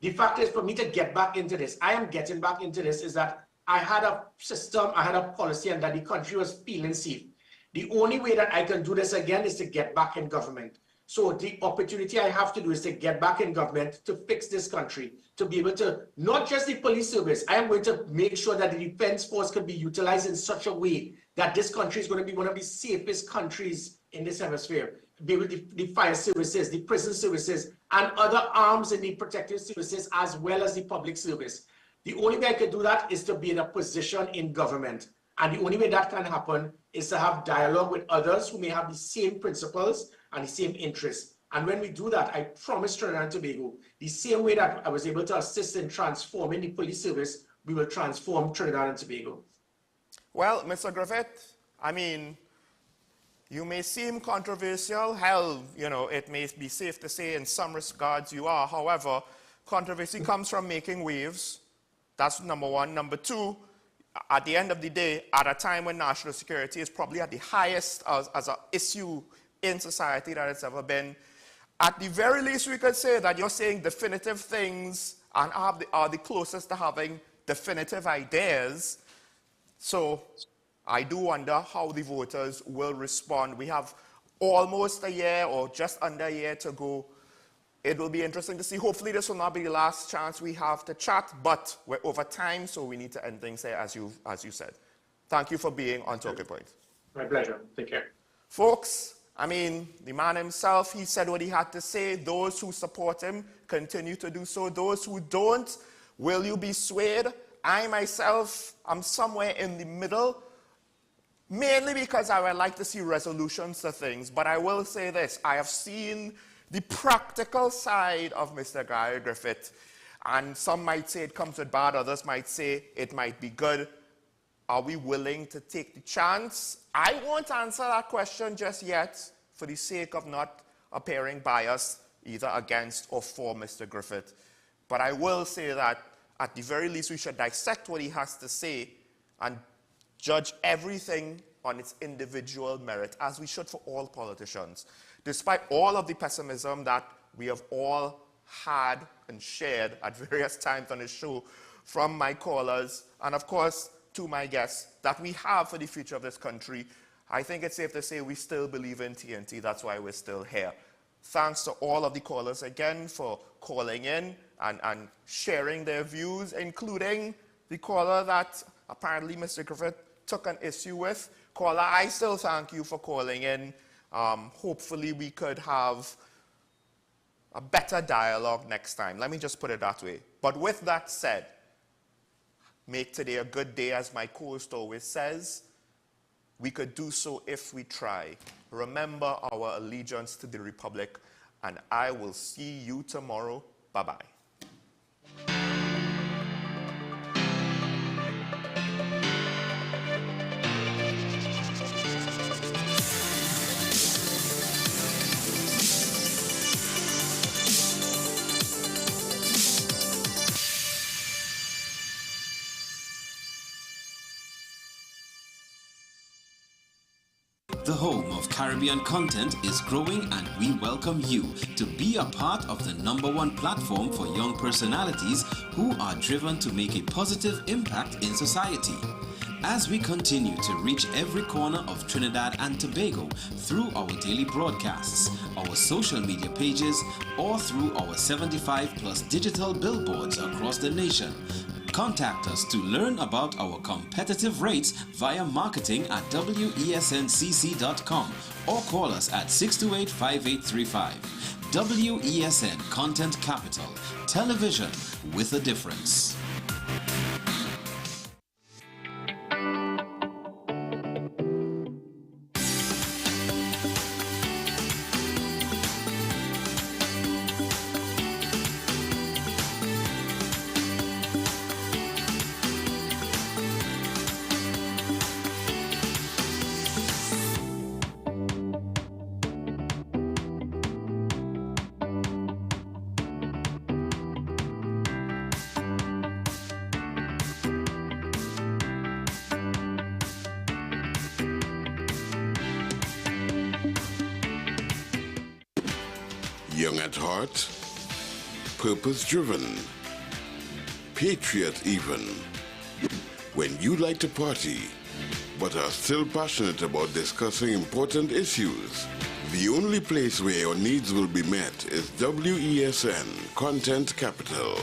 The fact is, for me to get back into this, I am getting back into this, is that I had a system, I had a policy, and that the country was feeling safe. The only way that I can do this again is to get back in government. So the opportunity I have to do is to get back in government to fix this country, to be able to, not just the police service, I am going to make sure that the defense force can be utilized in such a way that this country is going to be one of the safest countries in this hemisphere. Be with the fire services, the prison services, and other arms in the protective services, as well as the public service. The only way I can do that is to be in a position in government. And the only way that can happen is to have dialogue with others who may have the same principles and the same interests. And when we do that, I promise Trinidad and Tobago, the same way that I was able to assist in transforming the police service, we will transform Trinidad and Tobago.
Well, Mr. Griffith, I mean, you may seem controversial. Hell, you know, it may be safe to say in some regards you are. However, controversy comes from making waves. That's number one. Number two, at the end of the day, at a time when national security is probably at the highest as an issue in society that it's ever been, at the very least we could say that you're saying definitive things and are the closest to having definitive ideas. So I do wonder how the voters will respond. We have almost a year or just under a year to go. It will be interesting to see. Hopefully this will not be the last chance we have to chat, but we're over time, so we need to end things here as you said. Thank you for being on Talking Point.
My pleasure. Take care.
Folks, I mean, the man himself, he said what he had to say. Those who support him continue to do so. Those who don't, will you be swayed? I myself am somewhere in the middle, mainly because I would like to see resolutions to things. But I will say this, I have seen the practical side of Mr. Guy Griffith. And some might say it comes with bad, others might say it might be good. Are we willing to take the chance? I won't answer that question just yet for the sake of not appearing biased either against or for Mr. Griffith. But I will say that at the very least we should dissect what he has to say and judge everything on its individual merit, as we should for all politicians. Despite all of the pessimism that we have all had and shared at various times on this show from my callers, and of course to my guests, that we have for the future of this country, I think it's safe to say we still believe in TNT. That's why we're still here. Thanks to all of the callers again for calling in and sharing their views, including the caller that apparently Mr. Griffith took an issue with. Caller, I still thank you for calling in. Hopefully we could have a better dialogue next time. Let me just put it that way. But with that said, make today a good day, as my co-host always says. We could do so if we try. Remember our allegiance to the Republic, and I will see you tomorrow. Bye-bye.
The home of Caribbean content is growing, and we welcome you to be a part of the #1 platform for young personalities who are driven to make a positive impact in society. As we continue to reach every corner of Trinidad and Tobago through our daily broadcasts, our social media pages, or through our 75+ digital billboards across the nation, contact us to learn about our competitive rates via marketing at wesncc.com or call us at 628-5835. WESN Content Capital, television with a difference.
Young at heart, purpose-driven, patriot even. When you like to party, but are still passionate about discussing important issues, the only place where your needs will be met is WESN Content Capital.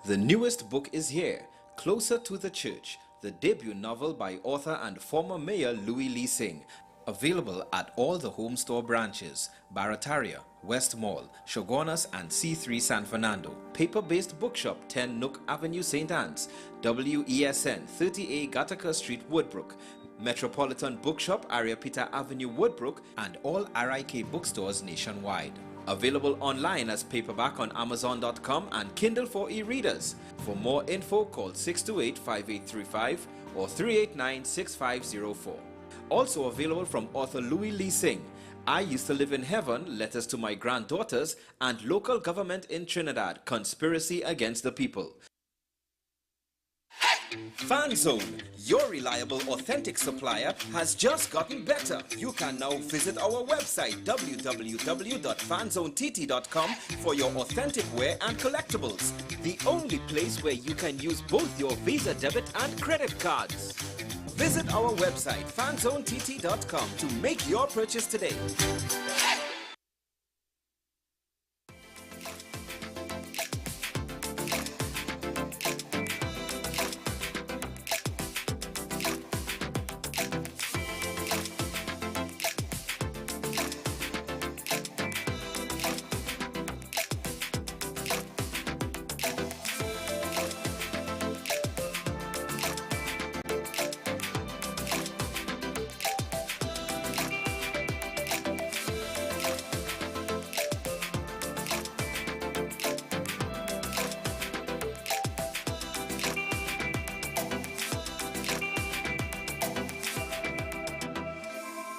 The newest book is here, Closer to the Church, the debut novel by author and former mayor Louis Lee Singh. Available at all the home store branches, Barataria, West Mall, Shogunas and C3 San Fernando. Paper-based bookshop 10 Nook Avenue, St. Anne's. WESN 30A Gattaca Street, Woodbrook. Metropolitan Bookshop, Ariapita Avenue, Woodbrook, and all RIK bookstores nationwide. Available online as paperback on Amazon.com and Kindle for e-readers. For more info, call 628-5835 or 389-6504. Also available from author Louis Lee Singh, I Used to Live in Heaven, Letters to My Granddaughters, and Local Government in Trinidad, Conspiracy Against the People. FanZone, your reliable, authentic supplier, has just gotten better. You can now visit our website www.fanzonett.com for your authentic wear and collectibles. The only place where you can use both your Visa debit and credit cards. Visit our website fanzonett.com to make your purchase today.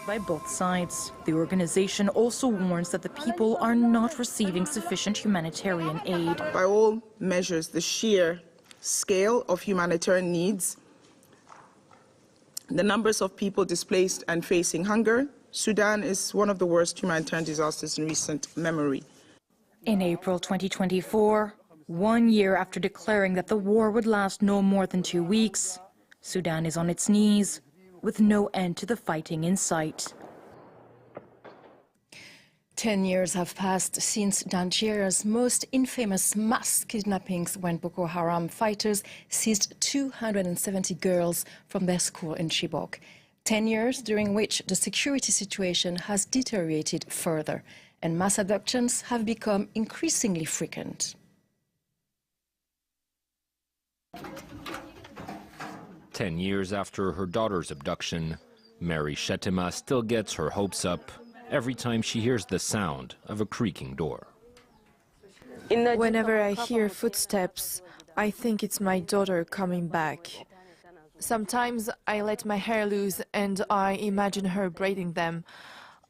By both sides. The organization also warns that the people are not receiving sufficient humanitarian aid.
By all measures, the sheer scale of humanitarian needs, the numbers of people displaced and facing hunger, Sudan is one of the worst humanitarian disasters in recent memory.
In April 2024, 1 year after declaring that the war would last no more than 2 weeks, Sudan is on its knees, with no end to the fighting in sight.
10 years have passed since Nigeria's most infamous mass kidnappings when Boko Haram fighters seized 270 girls from their school in Chibok. 10 years during which the security situation has deteriorated further and mass abductions have become increasingly frequent.
10 years after her daughter's abduction, Mary Shetima still gets her hopes up every time she hears the sound of a creaking door.
Whenever I hear footsteps, I think it's my daughter coming back. Sometimes I let my hair loose and I imagine her braiding them.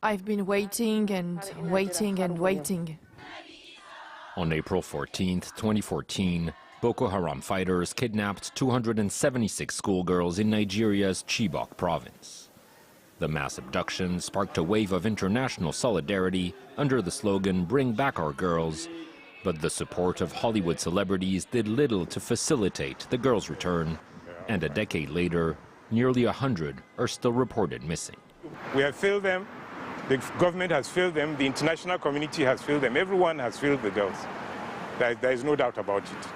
I've been waiting and waiting and waiting.
On April 14th, 2014, Boko Haram fighters kidnapped 276 schoolgirls in Nigeria's Chibok province. The mass abduction sparked a wave of international solidarity under the slogan, "Bring back our girls," but the support of Hollywood celebrities did little to facilitate the girls' return, and a decade later, nearly 100 are still reported missing.
We have failed them, the government has failed them, the international community has failed them, everyone has failed the girls. There is no doubt about it.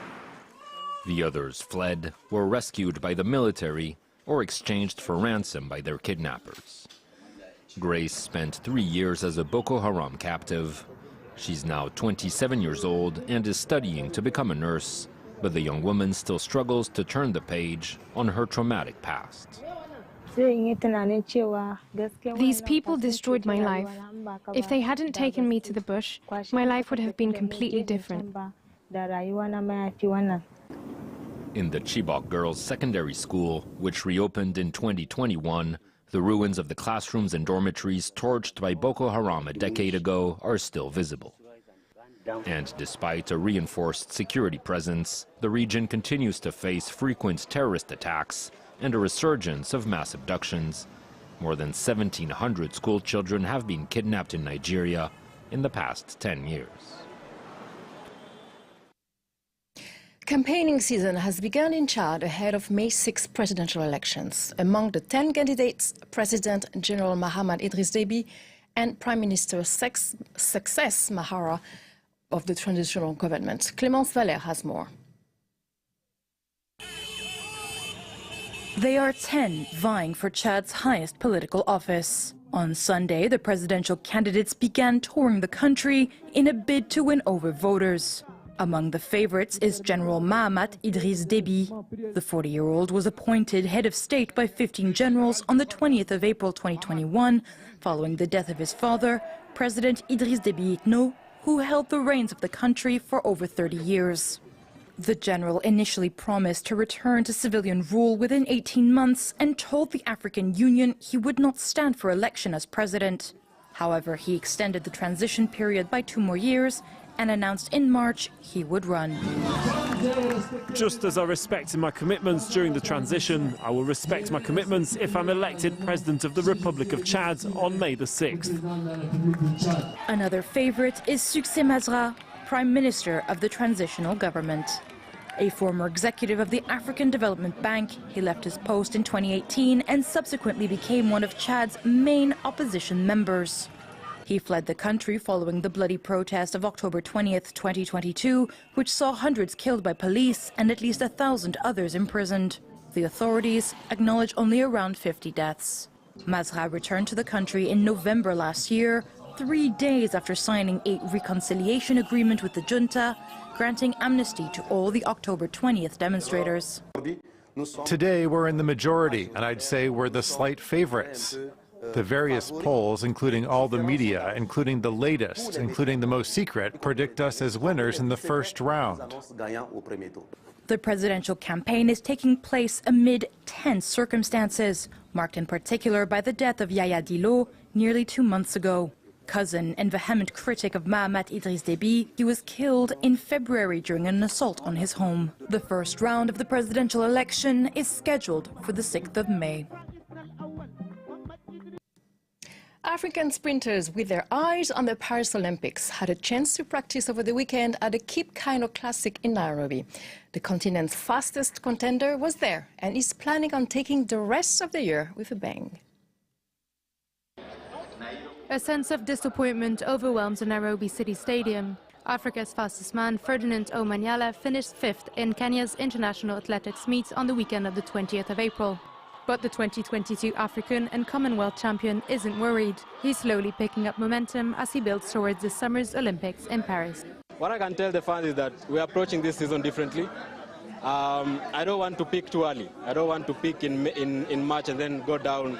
The others fled, were rescued by the military, or exchanged for ransom by their kidnappers. Grace spent 3 years as a Boko Haram captive. She's now 27 years old and is studying to become a nurse, but the young woman still struggles to turn the page on her traumatic past.
These people destroyed my life. If they hadn't taken me to the bush, my life would have been completely different.
In the Chibok Girls' Secondary School, which reopened in 2021, the ruins of the classrooms and dormitories torched by Boko Haram a decade ago are still visible. And despite a reinforced security presence, the region continues to face frequent terrorist attacks and a resurgence of mass abductions. More than 1,700 school children have been kidnapped in Nigeria in the past 10 years.
Campaigning season has begun in Chad ahead of May 6 presidential elections. Among the 10 candidates, President General Mahamad Idriss Deby and Prime Minister Success Mahara of the transitional government. Clémence Valère has more.
They are 10 vying for Chad's highest political office. On Sunday, the presidential candidates began touring the country in a bid to win over voters. Among the favorites is General Mahamat Idriss Déby. The 40-year-old was appointed head of state by 15 generals on the 20th of April 2021, following the death of his father, President Idriss Déby Itno, who held the reins of the country for over 30 years. The general initially promised to return to civilian rule within 18 months and told the African Union he would not stand for election as president. However, he extended the transition period by 2 more years and announced in March he would run.
Just as I respected my commitments during the transition, I will respect my commitments if I'm elected President of the Republic of Chad on May the 6th.
Another favorite is Succès Masra, Prime Minister of the transitional government. A former executive of the African Development Bank, he left his post in 2018 and subsequently became one of Chad's main opposition members. He fled the country following the bloody protest of October 20th, 2022, which saw hundreds killed by police and at least 1,000 others imprisoned. The authorities acknowledge only around 50 deaths. Masra returned to the country in November last year, 3 days after signing a reconciliation agreement with the junta, granting amnesty to all the October 20th demonstrators.
Today we're in the majority, and I'd say we're the slight favorites. The various polls, including all the media, including the latest, including the most secret, predict us as winners in the first round.
The presidential campaign is taking place amid tense circumstances, marked in particular by the death of Yaya Dillo nearly 2 months ago. Cousin and vehement critic of Mahamat Idriss Déby, he was killed in February during an assault on his home. The first round of the presidential election is scheduled for the 6th of May.
African sprinters with their eyes on the Paris Olympics had a chance to practice over the weekend at the Cape Kino Classic in Nairobi. The continent's fastest contender was there and is planning on taking the rest of the year with a bang.
A sense of disappointment overwhelms the Nairobi City Stadium. Africa's fastest man, Ferdinand Omanyala, finished 5th in Kenya's International Athletics meet on the weekend of the 20th of April. But the 2022 African and Commonwealth champion isn't worried. He's slowly picking up momentum as he builds towards this summer's Olympics in Paris.
What I can tell the fans is that we're approaching this season differently. I don't want to peak too early. I don't want to peak in March and then go down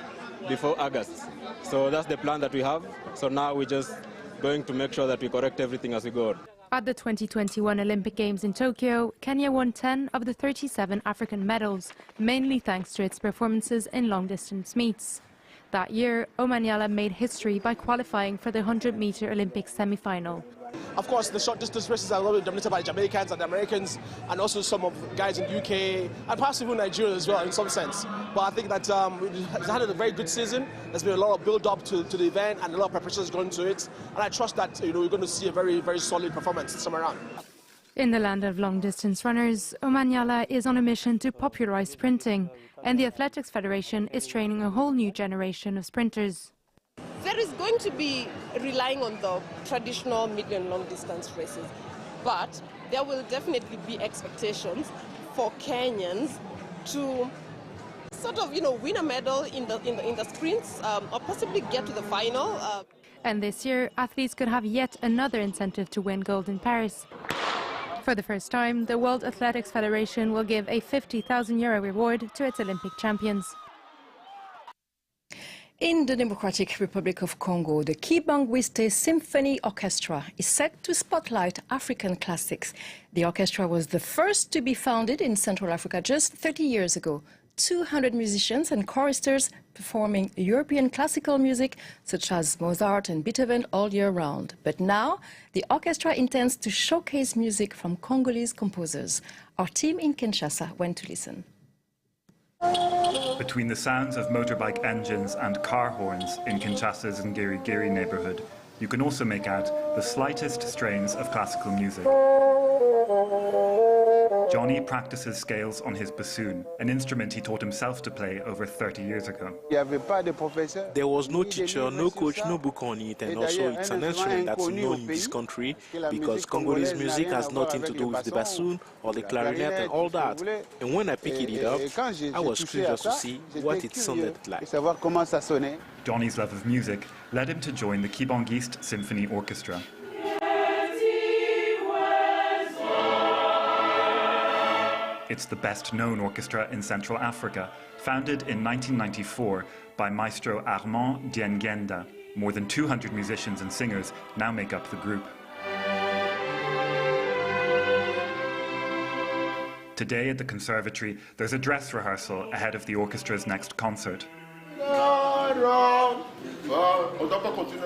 before August. So that's the plan that we have. So now we're just going to make sure that we correct everything as we go on.
At the 2021 Olympic Games in Tokyo, Kenya won 10 of the 37 African medals, mainly thanks to its performances in long-distance meets. That year, Omanyala made history by qualifying for the 100-meter Olympic semi-final.
Of course, the short distance races are a little dominated by Jamaicans and the Americans, and also some of the guys in the UK, and perhaps even Nigeria as well, in some sense. But I think that it's had a very good season. There's been a lot of build-up to the event, and a lot of preparations going to it. And I trust that we're going to see a very, very solid performance this time around.
In the land of long-distance runners, Omanyala is on a mission to popularize sprinting, and the Athletics Federation is training a whole new generation of sprinters.
There is going to be relying on the traditional medium and long distance races, but there will definitely be expectations for Kenyans to sort of, win a medal in the sprints or possibly get to the final.
And this year, athletes could have yet another incentive to win gold in Paris. For the first time, the World Athletics Federation will give a €50,000 reward to its Olympic champions.
In the Democratic Republic of Congo, the Kibangwiste Symphony Orchestra is set to spotlight African classics. The orchestra was the first to be founded in Central Africa just 30 years ago. 200 musicians and choristers performing European classical music such as Mozart and Beethoven all year round. But now, the orchestra intends to showcase music from Congolese composers. Our team in Kinshasa went to listen.
Between the sounds of motorbike engines and car horns in Kinshasa's Ngiri neighborhood, you can also make out the slightest strains of classical music. Johnny practices scales on his bassoon, an instrument he taught himself to play over 30 years ago.
There was no teacher, no coach, no book on it, and also it's an instrument that's known in this country because Congolese music has nothing to do with the bassoon or the clarinet and all that. And when I picked it up, I was curious to see what it sounded like.
Johnny's love of music led him to join the Kibangwiste Symphony Orchestra. It's the best-known orchestra in Central Africa, founded in 1994 by Maestro Armand Diengenda. More than 200 musicians and singers now make up the group. Today at the Conservatory, there's a dress rehearsal ahead of the orchestra's next concert.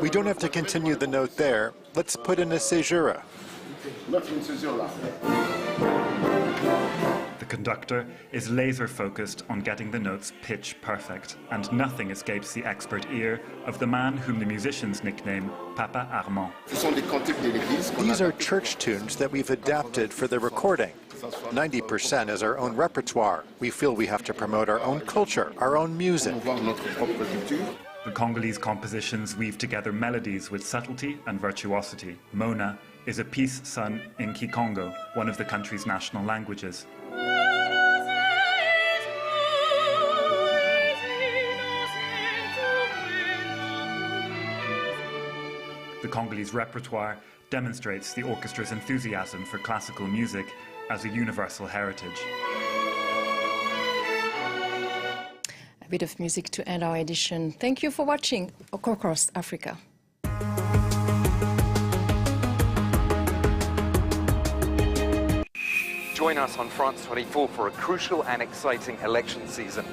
We don't have to continue the note there. Let's put in a caesura.
The conductor is laser-focused on getting the notes pitch perfect, and nothing escapes the expert ear of the man whom the musicians nickname Papa Armand.
These are church tunes that we've adapted for the recording. 90% is our own repertoire. We feel we have to promote our own culture, our own music.
The Congolese compositions weave together melodies with subtlety and virtuosity. Mona is a piece sung in Kikongo, one of the country's national languages. The Congolese repertoire demonstrates the orchestra's enthusiasm for classical music as a universal heritage.
A bit of music to end our edition. Thank you for watching Across Africa.
Join us on France 24 for a crucial and exciting election season.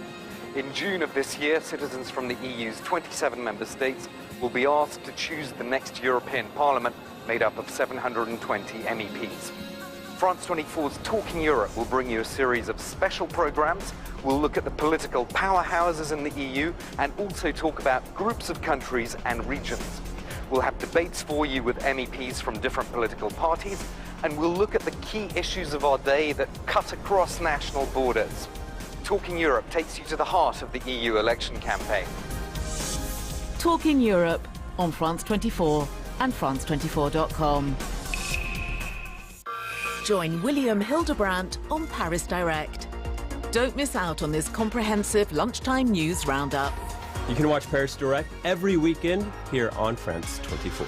In June of this year, citizens from the EU's 27 member states will be asked to choose the next European Parliament made up of 720 MEPs. France 24's Talking Europe will bring you a series of special programs. We'll look at the political powerhouses in the EU and also talk about groups of countries and regions. We'll have debates for you with MEPs from different political parties, and we'll look at the key issues of our day that cut across national borders. Talking Europe takes you to the heart of the EU election campaign.
Talking Europe on France 24 and France24.com. Join William Hildebrandt on Paris Direct. Don't miss out on this comprehensive lunchtime news roundup.
You can watch Paris Direct every weekend here on France 24.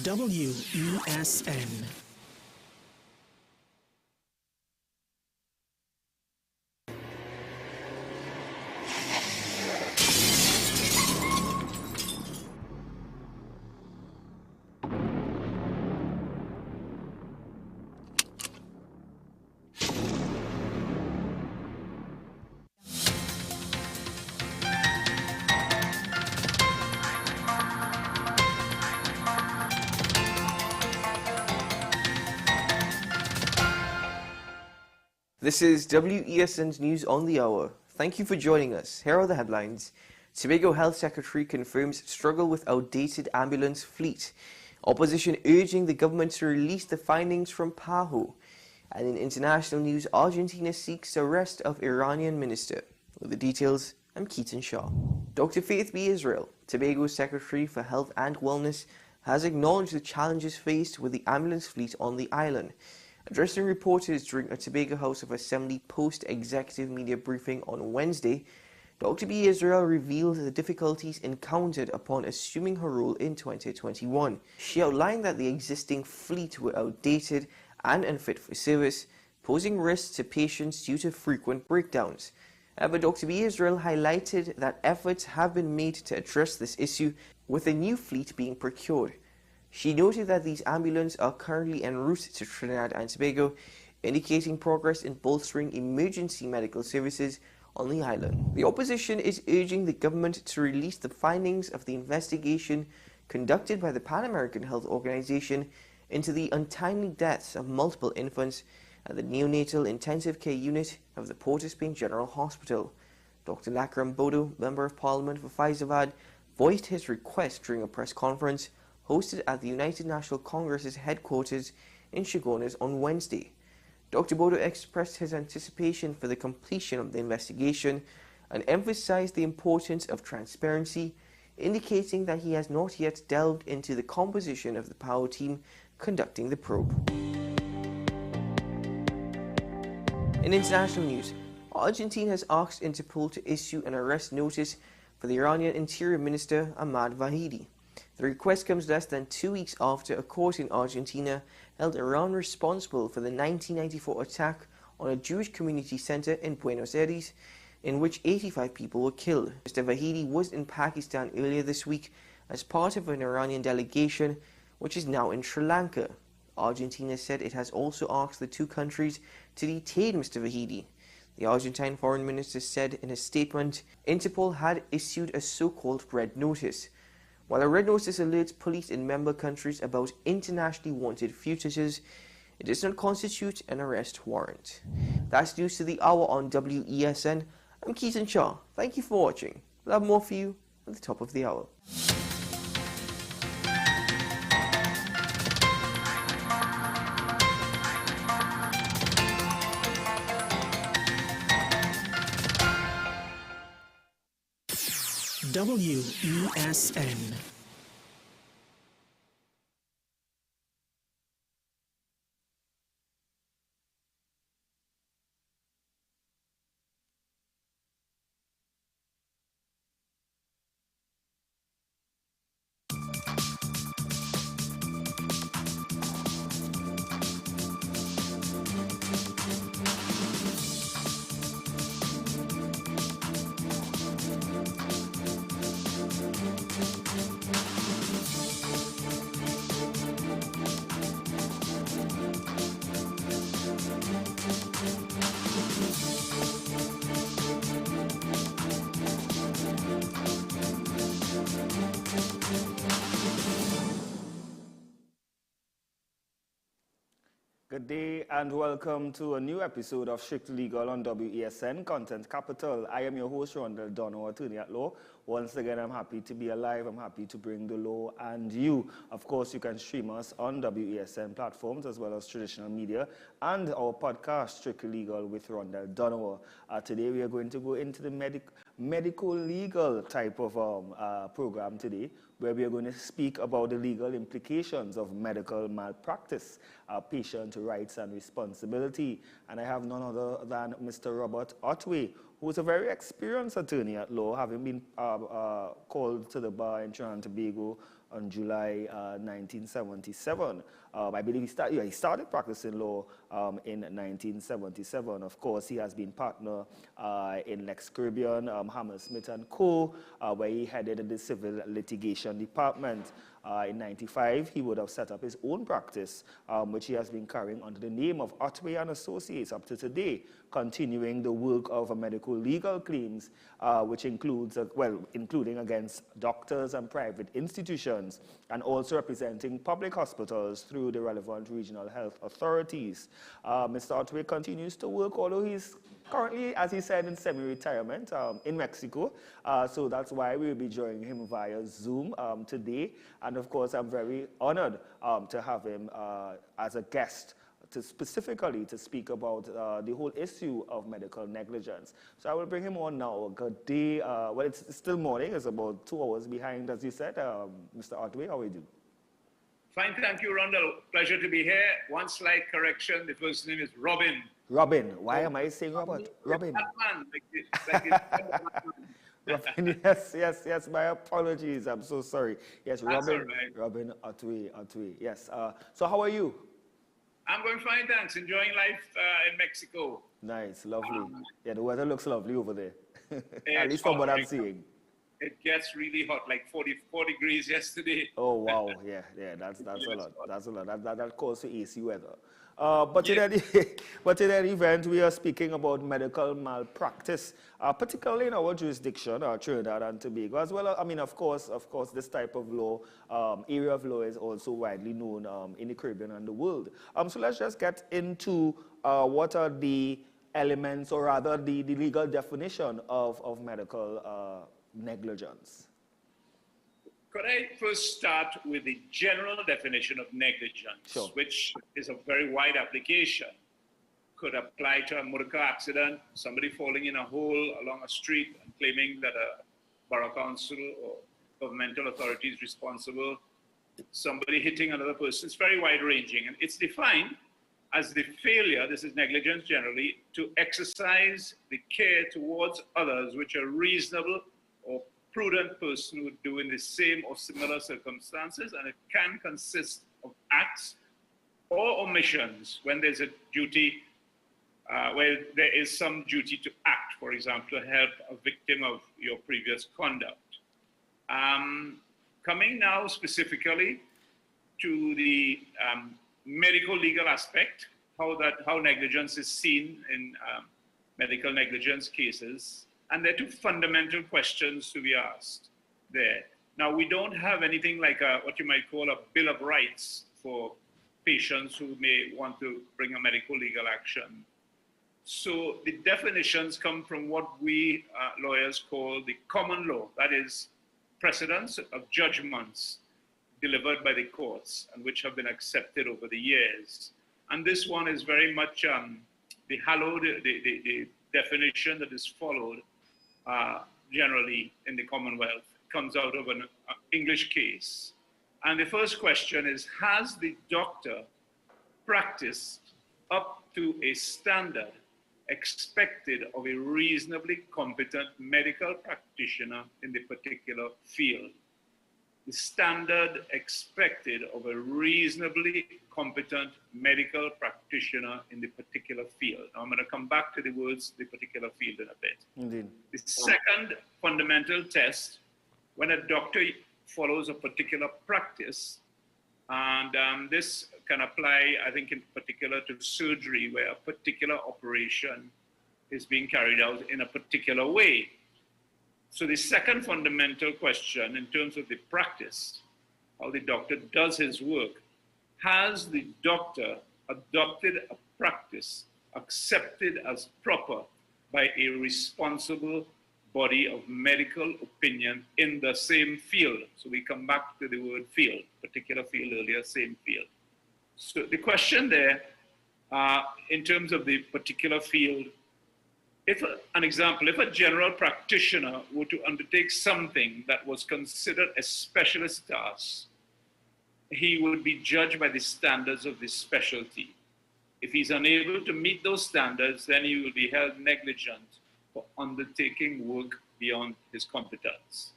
WESN.
This is WESN's News on the Hour. Thank you for joining us. Here are the headlines. Tobago Health Secretary confirms struggle with outdated ambulance fleet. Opposition urging the government to release the findings from PAHO. And in international news, Argentina seeks arrest of Iranian minister. With the details, I'm Keaton Shaw. Dr. Faith B. Israel, Tobago's Secretary for Health and Wellness, has acknowledged the challenges faced with the ambulance fleet on the island. Addressing reporters during a Tobago House of Assembly post-executive media briefing on Wednesday, Dr. B. Israel revealed the difficulties encountered upon assuming her role in 2021. She outlined that the existing fleet were outdated and unfit for service, posing risks to patients due to frequent breakdowns. But Dr. B. Israel highlighted that efforts have been made to address this issue, with a new fleet being procured. She noted that these ambulances are currently en route to Trinidad and Tobago, indicating progress in bolstering emergency medical services on the island. The opposition is urging the government to release the findings of the investigation conducted by the Pan American Health Organization into the untimely deaths of multiple infants at the neonatal intensive care unit of the Port of Spain General Hospital. Dr. Lakram Bodo, Member of Parliament for Faizabad, voiced his request during a press conference hosted at the United National Congress's headquarters in Chaguanas on Wednesday. Dr. Bodo expressed his anticipation for the completion of the investigation and emphasized the importance of transparency, indicating that he has not yet delved into the composition of the power team conducting the probe. In international news, Argentina has asked Interpol to issue an arrest notice for the Iranian Interior Minister Ahmad Vahidi. The request comes less than 2 weeks after a court in Argentina held Iran responsible for the 1994 attack on a Jewish community center in Buenos Aires, in which 85 people were killed. Mr. Vahidi was in Pakistan earlier this week as part of an Iranian delegation, which is now in Sri Lanka. Argentina said it has also asked the two countries to detain Mr. Vahidi. The Argentine foreign minister said in a statement, Interpol had issued a so-called red notice. While a red notice alerts police in member countries about internationally wanted fugitives, it does not constitute an arrest warrant. That's news to the hour on WESN. I'm Keaton Shah. Thank you for watching. We'll have more for you at the top of the hour.
WESN.
Good day and welcome to a new episode of Strictly Legal on WESN Content Capital. I am your host, Rondell Dono, attorney at law. Once again, I'm happy to be alive. I'm happy to bring the law and you. Of course, you can stream us on WESN platforms as well as traditional media and our podcast, Strictly Legal with Rondell Dono. Today, we are going to go into the medical legal type of program today, where we are going to speak about the legal implications of medical malpractice, patient rights and responsibility. And I have none other than Mr. Robert Otway, who is a very experienced attorney at law, having been called to the bar in Trinidad and Tobago on July 1977. I believe he started practicing law in 1977. Of course, he has been partner in Lex Caribbean, Hammersmith & Co., where he headed the civil litigation department. In 1995, he would have set up his own practice, which he has been carrying under the name of Otway & Associates up to today, continuing the work of medical legal claims, which includes, including against doctors and private institutions, and also representing public hospitals through the relevant regional health authorities. Mr. Otway continues to work, although he's currently, as he said, in semi-retirement in Mexico. So that's why we'll be joining him via Zoom today. And of course, I'm very honored to have him as a guest specifically to speak about the whole issue of medical negligence. So I will bring him on now. Good day. Well, it's still morning. It's about 2 hours behind, as you said. Mr. Otway, how are you doing?
Fine, thank you, Rondell. Pleasure to be here. One slight correction. The first name is Robin.
Robin. Why am I saying Robert? Robin. Robin, yes. My apologies. I'm so sorry. Yes,
That's
Robin.
all right.
Robin Otway. Yes. So how are you?
I'm going fine, thanks. Enjoying life in Mexico.
Nice, lovely. Yeah, the weather looks lovely over there. At
It's
least from
hot
what I'm
right now.
seeing.
It gets really hot, like 44 degrees yesterday.
Oh wow, yeah, that's a lot. That's a lot. That calls for AC weather. But in any event, we are speaking about medical malpractice, particularly in our jurisdiction, Trinidad and Tobago, as well. I mean, of course, this type of law, area of law, is also widely known in the Caribbean and the world. So let's just get into what are the elements, or rather, the legal definition of medical negligence.
Could I first start with the general definition of negligence, which is a very wide application? Could apply to a motor car accident, somebody falling in a hole along a street and claiming that a borough council or governmental authority is responsible, somebody hitting another person. It's very wide ranging, and it's defined as the failure, this is negligence generally, to exercise the care towards others which a reasonable or prudent person would do in the same or similar circumstances, and it can consist of acts or omissions when there's a duty, where there is some duty to act, for example, to help a victim of your previous conduct. Coming now specifically to the medical legal aspect, how negligence is seen in medical negligence cases. And there are two fundamental questions to be asked there. Now, we don't have anything like what you might call a Bill of Rights for patients who may want to bring a medical legal action. So the definitions come from what we lawyers call the common law, that is, precedents of judgments delivered by the courts and which have been accepted over the years. And this one is very much the definition that is followed generally in the Commonwealth. It comes out of an English case. And the first question is, has the doctor practiced up to a standard expected of a reasonably competent medical practitioner in the particular field? The standard expected of a reasonably competent medical practitioner in the particular field. Now, I'm going to come back to the words "the particular field" in a bit.
Indeed.
The second fundamental test, when a doctor follows a particular practice, and this can apply, I think, in particular to surgery, where a particular operation is being carried out in a particular way. So the second fundamental question in terms of the practice, how the doctor does his work, has the doctor adopted a practice accepted as proper by a responsible body of medical opinion in the same field? So we come back to the word field, particular field earlier, same field. So the question there, in terms of the particular field, if a general practitioner were to undertake something that was considered a specialist task, he would be judged by the standards of this specialty. If he's unable to meet those standards, then he will be held negligent for undertaking work beyond his competence.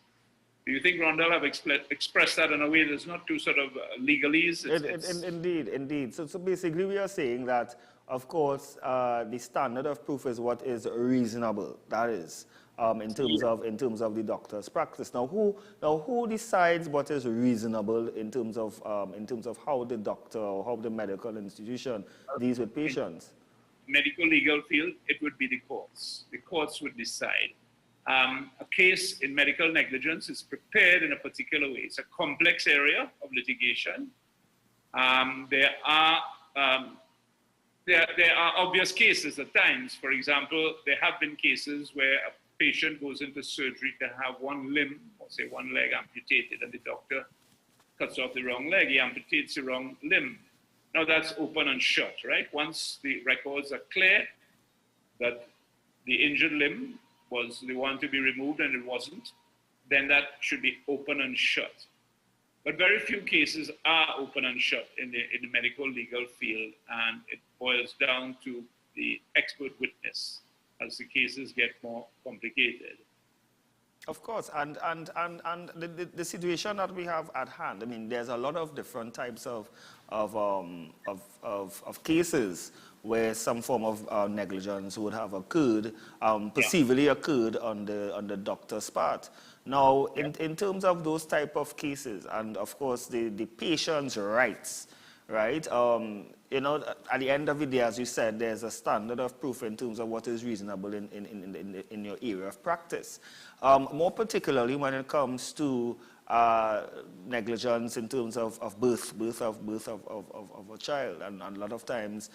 Do you think, Rondell, I've expressed that in a way that's not too sort of legalese?
Indeed. So basically we are saying that, of course, the standard of proof is what is reasonable. That is, in terms of the doctor's practice. Now, who decides what is reasonable in terms of how the doctor or how the medical institution deals with patients?
Medical legal field, it would be the courts. The courts would decide. A case in medical negligence is prepared in a particular way. It's a complex area of litigation. There are obvious cases at times. For example, there have been cases where a patient goes into surgery to have one limb, or say one leg amputated, and the doctor cuts off the wrong leg, he amputates the wrong limb. Now that's open and shut, right? Once the records are clear that the injured limb was the one to be removed and it wasn't, then that should be open and shut. But very few cases are open and shut in the medical legal field, and it boils down to the expert witness as the cases get more complicated.
Of course, and the situation that we have at hand, I mean, there's a lot of different types of cases where some form of negligence would have occurred, perceivably occurred on the doctor's part. Now, in terms of those type of cases, and of course the patient's rights, right? You know, at the end of the day, as you said, there's a standard of proof in terms of what is reasonable in your area of practice. More particularly when it comes to negligence in terms of birth of a child, and a lot of times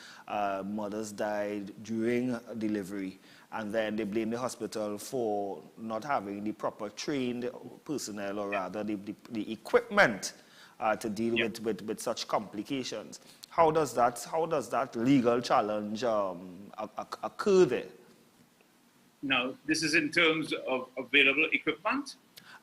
mothers died during delivery, and then they blame the hospital for not having the proper trained personnel, or rather the equipment to deal with such complications. How does that legal challenge occur there?
Now, this is in terms of available equipment?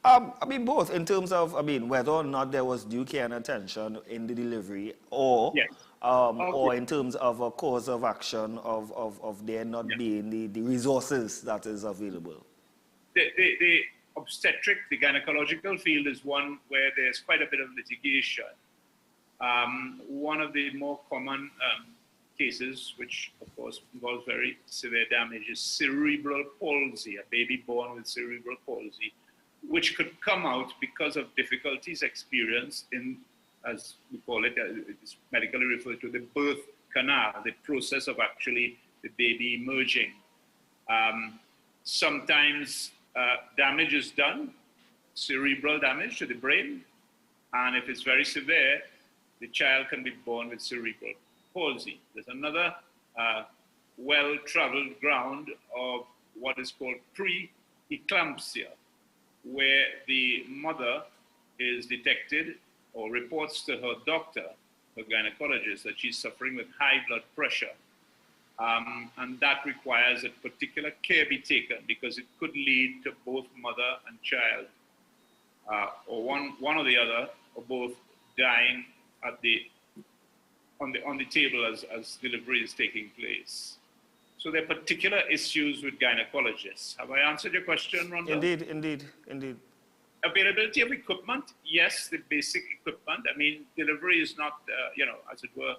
I mean, both in terms of, I mean, whether or not there was due care and attention in the delivery, or or in terms of a cause of action of there not being the resources that is available.
The obstetric, the gynecological field is one where there's quite a bit of litigation. One of the more common cases, which of course involves very severe damage, is cerebral palsy, a baby born with cerebral palsy, which could come out because of difficulties experienced in, as we call it, it's medically referred to the birth canal, the process of actually the baby emerging. Sometimes damage is done, cerebral damage to the brain, and if it's very severe, the child can be born with cerebral palsy. There's another well-traveled ground of what is called pre-eclampsia, where the mother is detected or reports to her doctor, her gynecologist, that she's suffering with high blood pressure. And that requires that particular care be taken, because it could lead to both mother and child, or one or the other, or both dying at on the table as delivery is taking place. So there are particular issues with gynecologists. Have I answered your question, Rhonda?
Indeed.
Availability of equipment, yes, the basic equipment. I mean, delivery is not, you know, as it were,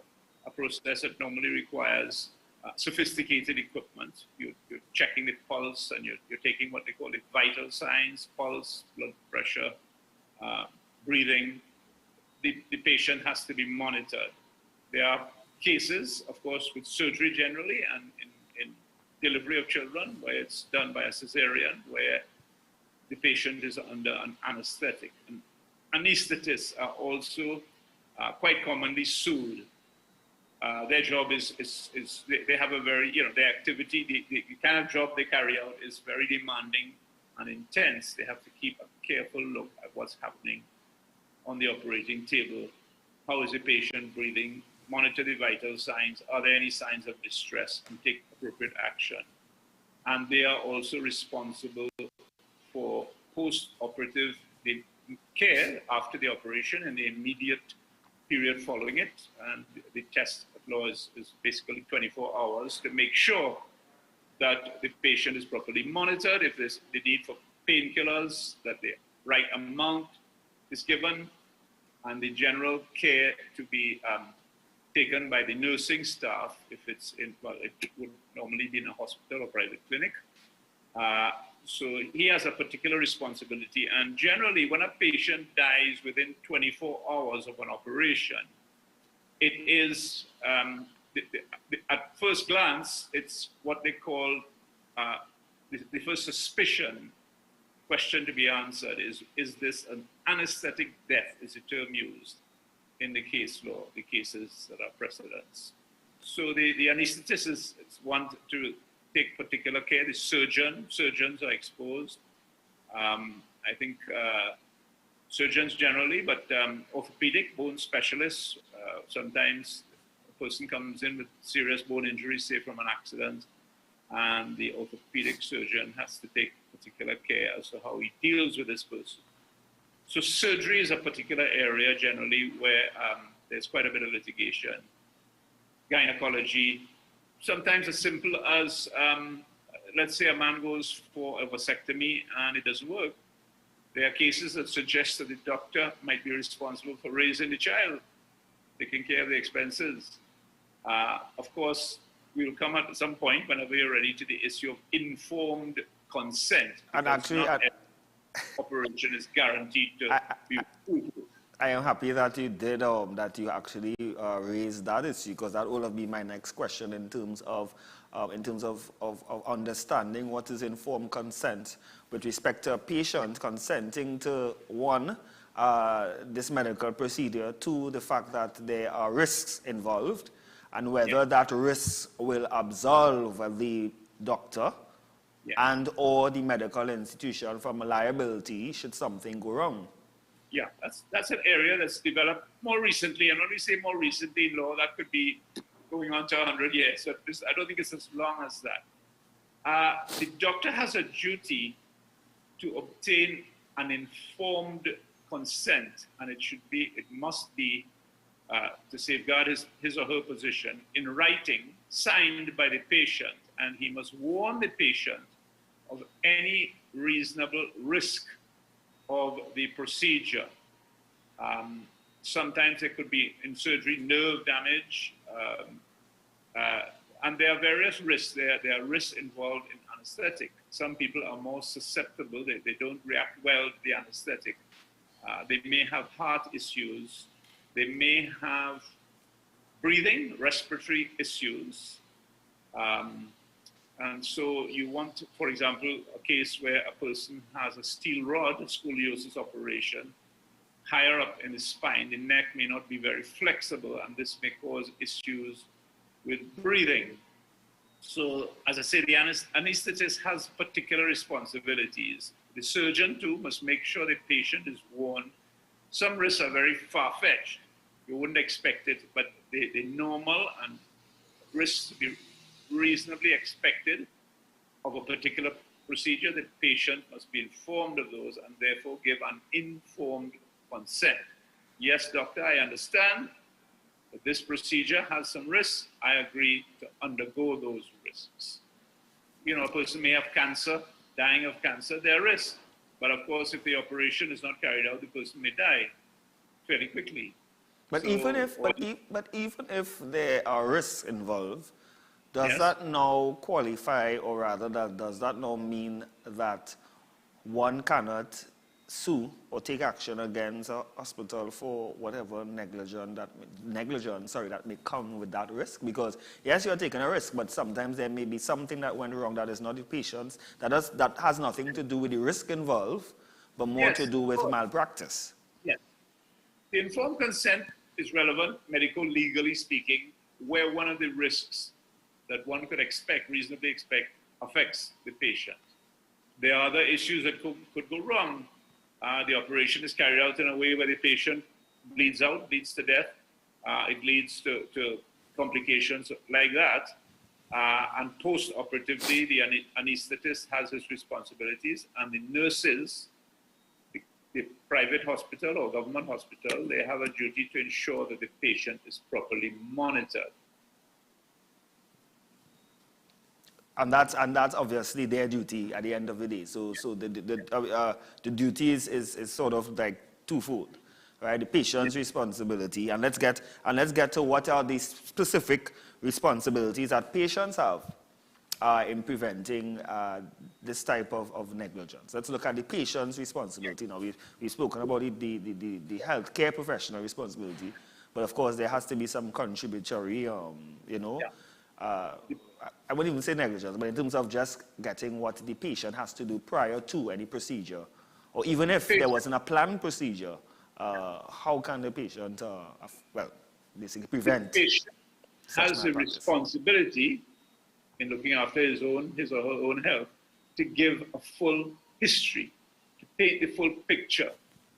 a process that normally requires sophisticated equipment. You're checking the pulse, and you're taking what they call the vital signs: pulse, blood pressure, breathing. The patient has to be monitored. There are cases, of course, with surgery generally, and in delivery of children, where it's done by a cesarean, where the patient is under an anesthetic. And anesthetists are also quite commonly sued. Their job is they have a very, you know, their activity, the kind of job they carry out is very demanding and intense. They have to keep a careful look at what's happening on the operating table. How is the patient breathing? Monitor the vital signs. Are there any signs of distress? And take appropriate action. And they are also responsible for post-operative care after the operation and the immediate period following it. And the test law is basically 24 hours to make sure that the patient is properly monitored. If there's the need for painkillers, that the right amount is given, and the general care to be taken by the nursing staff, if it's in, well, it would normally be in a hospital or private clinic. So he has a particular responsibility. And generally, when a patient dies within 24 hours of an operation, it is, at first glance, it's what they call the first suspicion question to be answered is this an anesthetic death, is the term used in the case law, the cases that are precedents. So the anesthetist is one to take particular care. The surgeons are exposed. I think surgeons generally, but orthopedic, bone specialists, sometimes person comes in with serious bone injury, say from an accident, and the orthopedic surgeon has to take particular care as to how he deals with this person. So surgery is a particular area generally where there's quite a bit of litigation. Gynecology, sometimes as simple as, let's say a man goes for a vasectomy and it doesn't work. There are cases that suggest that the doctor might be responsible for raising the child, taking care of the expenses. Of course, we'll come at some point whenever you're ready to the issue of informed consent.
And actually,
operation is guaranteed to be fruitful.
I am happy that you did, that you actually raised that issue, because that will be my next question in terms of understanding what is informed consent with respect to a patient consenting to, one, this medical procedure, two, the fact that there are risks involved, and whether that risk will absolve the doctor and or the medical institution from a liability should something go wrong.
Yeah, that's an area that's developed more recently, and when we say more recently in law, that could be going on to 100 years. So I don't think it's as long as that. The doctor has a duty to obtain an informed consent, and it must be to safeguard his or her position in writing, signed by the patient, and he must warn the patient of any reasonable risk of the procedure. Sometimes there could be, in surgery, nerve damage, and there are various risks. There are risks involved in anesthetic. Some people are more susceptible. They don't react well to the anesthetic. They may have heart issues. They may have breathing, respiratory issues. And so you want, for example, a case where a person has a steel rod, a scoliosis operation, higher up in the spine. The neck may not be very flexible, and this may cause issues with breathing. So, as I say, the anesthetist has particular responsibilities. The surgeon, too, must make sure the patient is warned. Some risks are very far-fetched. You wouldn't expect it, but the normal and risks to be reasonably expected of a particular procedure. The patient must be informed of those and therefore give an informed consent. Yes, doctor, I understand that this procedure has some risks. I agree to undergo those risks. You know, a person may have cancer, dying of cancer, there are risks. But of course, if the operation is not carried out, the person may die fairly quickly.
But, so, even if there are risks involved, does that now qualify, or rather, does that now mean that one cannot sue or take action against a hospital for whatever negligence that may come with that risk? Because yes, you're taking a risk, but sometimes there may be something that went wrong that is not the patient's, that has nothing to do with the risk involved, but more to do with malpractice.
Yes. The informed consent is relevant, medical, legally speaking, where one of the risks that one could reasonably expect, affects the patient. There are other issues that could go wrong. The operation is carried out in a way where the patient bleeds out, bleeds to death. It leads to complications like that. And post-operatively, the anesthetist has his responsibilities, and the nurses, the private hospital or government hospital, they have a duty to ensure that the patient is properly monitored.
And that's obviously their duty at the end of the day. So the duty is sort of like twofold, right? The patient's responsibility, and let's get to what are the specific responsibilities that patients have in preventing this type of negligence. Let's look at the patient's responsibility. Now we've spoken about the healthcare professional responsibility, but of course there has to be some contributory, I wouldn't even say negligence, but in terms of just getting what the patient has to do prior to any procedure, or even if there wasn't a planned procedure, how can the patient, basically prevent?
The patient has the responsibility in looking after his or her own health to give a full history, to paint the full picture,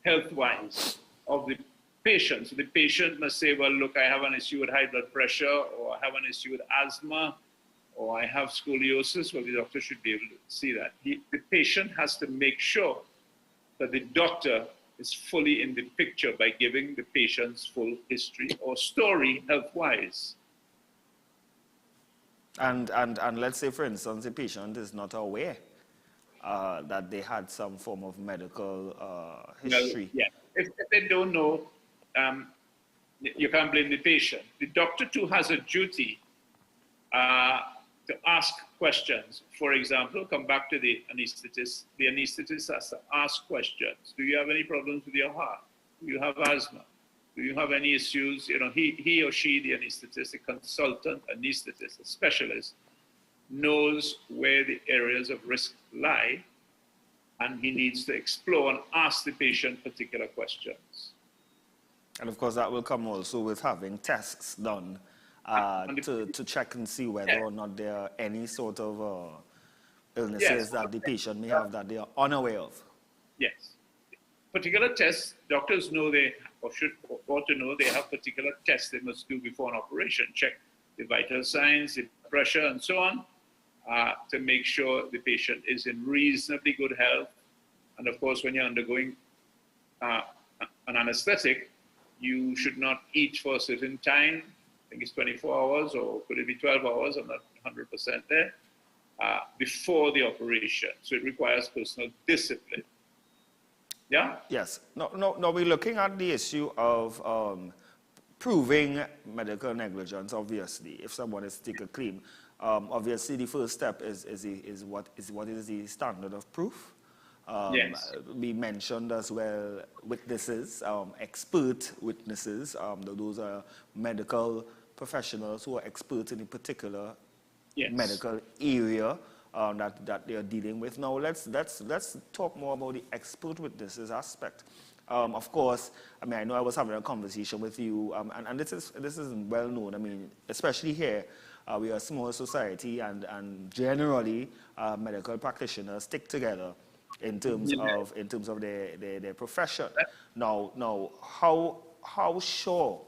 health-wise, of the patient. So the patient must say, well, look, I have an issue with high blood pressure, or I have an issue with asthma, or I have scoliosis. Well, the doctor should be able to see that. The patient has to make sure that the doctor is fully in the picture by giving the patient's full history or story health-wise.
And let's say, for instance, the patient is not aware that they had some form of medical history.
Well, yeah, if they don't know, you can't blame the patient. The doctor too has a duty to ask questions. For example, come back to the anesthetist. The anesthetist has to ask questions. Do you have any problems with your heart? Do you have asthma? Do you have any issues? You know, he or she, the anesthetist, the consultant anesthetist, the specialist, knows where the areas of risk lie, and he needs to explore and ask the patient particular questions.
And of course, that will come also with having tests done to check and see whether or not there are any sort of illnesses that the patient may have that they are unaware of.
Yes. Particular tests, doctors know they, or should ought to know they have particular tests they must do before an operation. Check the vital signs, the pressure, and so on, to make sure the patient is in reasonably good health. And of course, when you're undergoing an anesthetic, you should not eat for a certain time. I think it's 24 hours, or could it be 12 hours? I'm not 100% there, before the operation. So it requires personal discipline. Yeah?
Yes. No, we're looking at the issue of proving medical negligence, obviously. If someone is to take a claim, obviously the first step is what is the standard of proof.
Yes.
We mentioned as well witnesses, expert witnesses. Those are medical professionals who are experts in a particular medical area that they are dealing with. Now let's talk more about the expert witnesses aspect. Of course, I mean, I know I was having a conversation with you, and this is well known. I mean, especially here, we are a small society, and generally medical practitioners stick together in terms of their profession. Now, how sure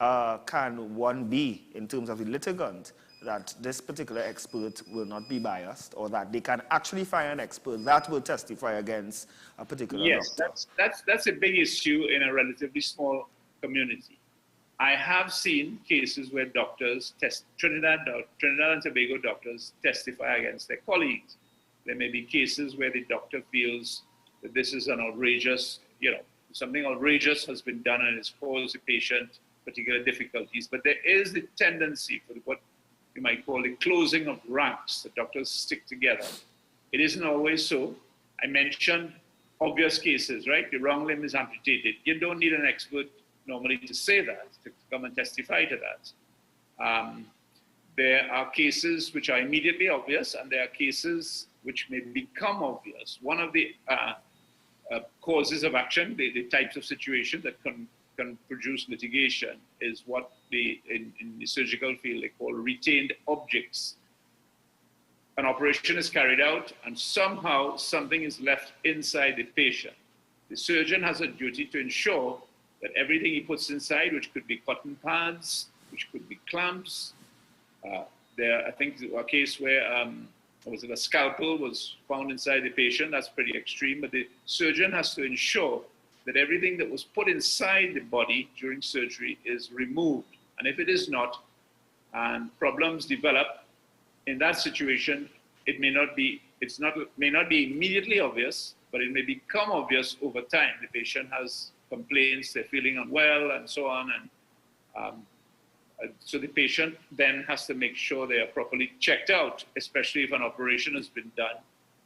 can one be in terms of the litigant that this particular expert will not be biased, or that they can actually find an expert that will testify against a particular doctor?
That's a big issue in a relatively small community. I have seen cases where doctors Trinidad and Tobago doctors testify against their colleagues. There may be cases where the doctor feels that this is an outrageous, something outrageous has been done and it's caused the patient particular difficulties. But there is the tendency for what you might call the closing of ranks. The doctors stick together. It isn't always so. I mentioned obvious cases, right? The wrong limb is amputated. You don't need an expert normally to say that, to come and testify to that. There are cases which are immediately obvious, and there are cases which may become obvious. One of the causes of action, the types of situations that can produce litigation, is what in the surgical field they call retained objects. An operation is carried out and somehow something is left inside the patient. The surgeon has a duty to ensure that everything he puts inside, which could be cotton pads, which could be clamps. I think a case where a scalpel was found inside the patient. That's pretty extreme, but the surgeon has to ensure that everything that was put inside the body during surgery is removed. And if it is not, and problems develop, in that situation, it may not be immediately obvious, but it may become obvious over time. The patient has complaints, they're feeling unwell, and so on. And so the patient then has to make sure they are properly checked out, especially if an operation has been done.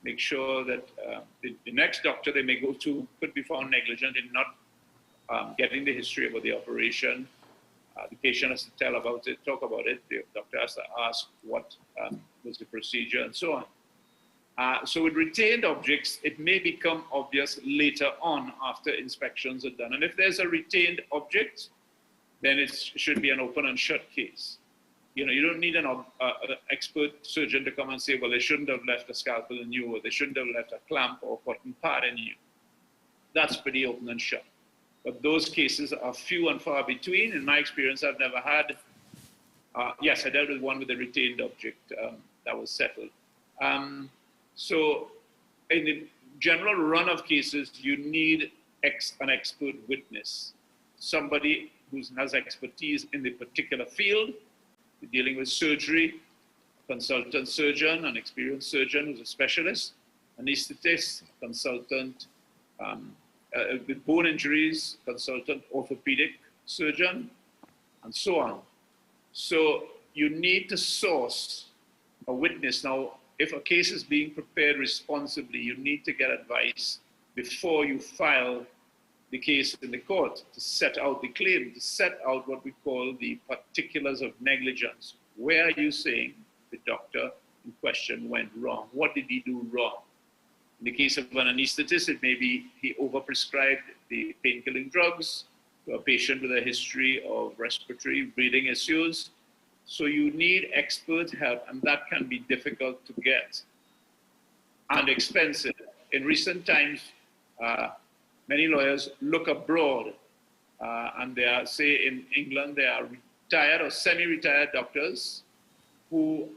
Make sure that the next doctor they may go to could be found negligent in not getting the history about the operation. The patient has to tell about it, talk about it. The doctor has to ask what was the procedure and so on. So with retained objects, it may become obvious later on after inspections are done. And if there's a retained object, then it should be an open and shut case. You don't need an expert surgeon to come and say, well, they shouldn't have left a scalpel in you, or they shouldn't have left a clamp or cotton pad in you. That's pretty open and shut. but those cases are few and far between. In my experience, I've never had, yes, I dealt with one with a retained object that was settled. So in the general run of cases, you need an expert witness, somebody who has expertise in the particular field, dealing with surgery, a consultant surgeon, an experienced surgeon who's a specialist, anesthetist, consultant with bone injuries, consultant orthopedic surgeon, and so on. So you need to source a witness. Now, if a case is being prepared responsibly, you need to get advice before you file the case in the court to set out the claim, to set out what we call the particulars of negligence. Where are you saying the doctor in question went wrong? What did he do wrong? In the case of an anesthetist, it may be he overprescribed the pain-killing drugs to a patient with a history of respiratory breathing issues. So you need expert help, and that can be difficult to get and expensive. In recent times, many lawyers look abroad, and they are, say in England, they are retired or semi-retired doctors who,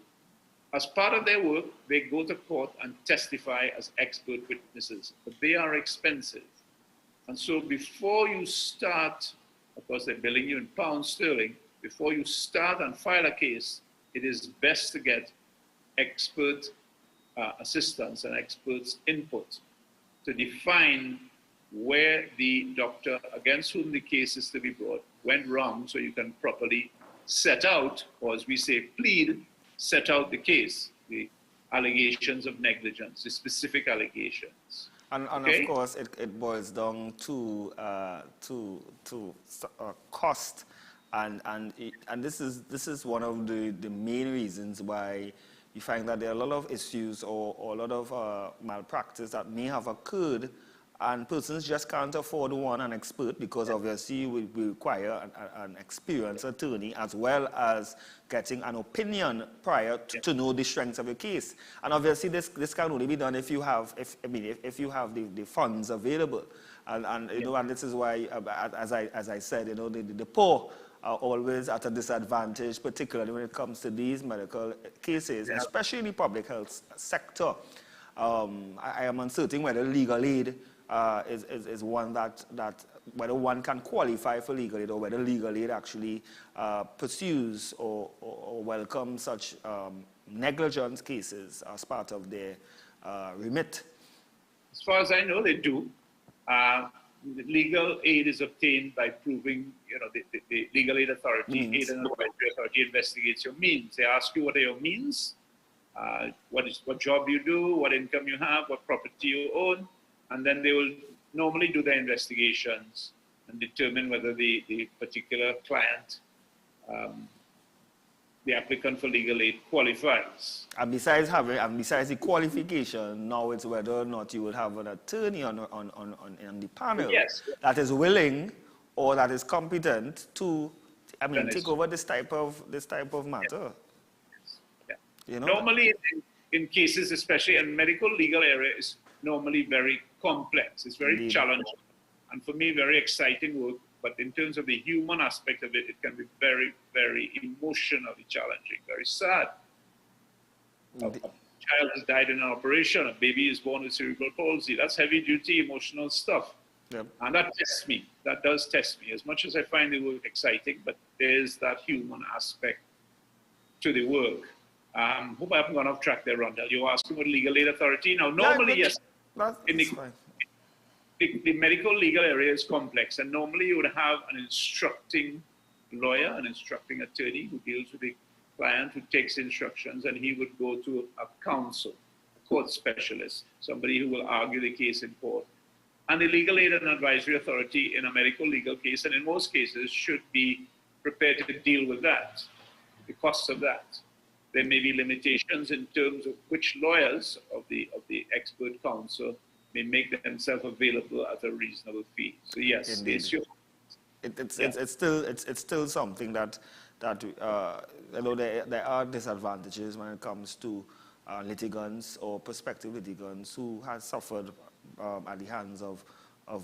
as part of their work, they go to court and testify as expert witnesses, but they are expensive. And so before you start, of course, they're billing you in pounds sterling, before you start and file a case, it is best to get expert assistance and experts' input to define where the doctor against whom the case is to be brought went wrong, so you can properly set out, or as we say, plead, set out the case, the allegations of negligence, the specific allegations.
And
okay?
Of course, it boils down to cost, and this is one of the main reasons why you find that there are a lot of issues or a lot of malpractice that may have occurred, and persons just can't afford an expert, because obviously we require an experienced attorney, as well as getting an opinion prior to know the strengths of your case. And obviously this can only be done if you have the funds available. And you know, and this is why, as I said, you know, the poor are always at a disadvantage, particularly when it comes to these medical cases, especially in the public health sector. I am uncertain whether legal aid is one that whether one can qualify for legal aid, or whether legal aid actually pursues or welcomes such negligence cases as part of their remit.
As far as I know, they do. Legal aid is obtained by proving, you know, the legal aid authority, aid and advisory authority investigates your means. They ask you what are your means, what job you do, what income you have, what property you own, and then they will normally do their investigations and determine whether the particular client, the applicant for legal aid, qualifies.
And besides the qualification, now it's whether or not you will have an attorney on the panel that is willing or that is competent to, take over this type of matter.
Yeah.
You know?
Normally, in cases, especially in medical legal area, is normally very complex. It's very challenging, and for me, very exciting work. But in terms of the human aspect of it, it can be very, very emotionally challenging, very sad. A child has died in an operation, a baby is born with cerebral palsy. That's heavy-duty emotional stuff.
Yep.
And that tests me. That does test me. As much as I find the work exciting, but there's that human aspect to the work. Hope I haven't gone off track there, Rondell. You're asking about legal aid authority. Now, normally, yes, the medical legal area is complex, and normally you would have an instructing lawyer, an instructing attorney who deals with the client, who takes instructions, and he would go to a counsel, a court specialist, somebody who will argue the case in court. And the legal aid and advisory authority in a medical legal case, and in most cases, should be prepared to deal with that, the costs of that. There may be limitations in terms of which lawyers of the expert counsel may make themselves available at a reasonable fee. So yes,
it's still something that you know, there are disadvantages when it comes to litigants or prospective litigants who have suffered at the hands of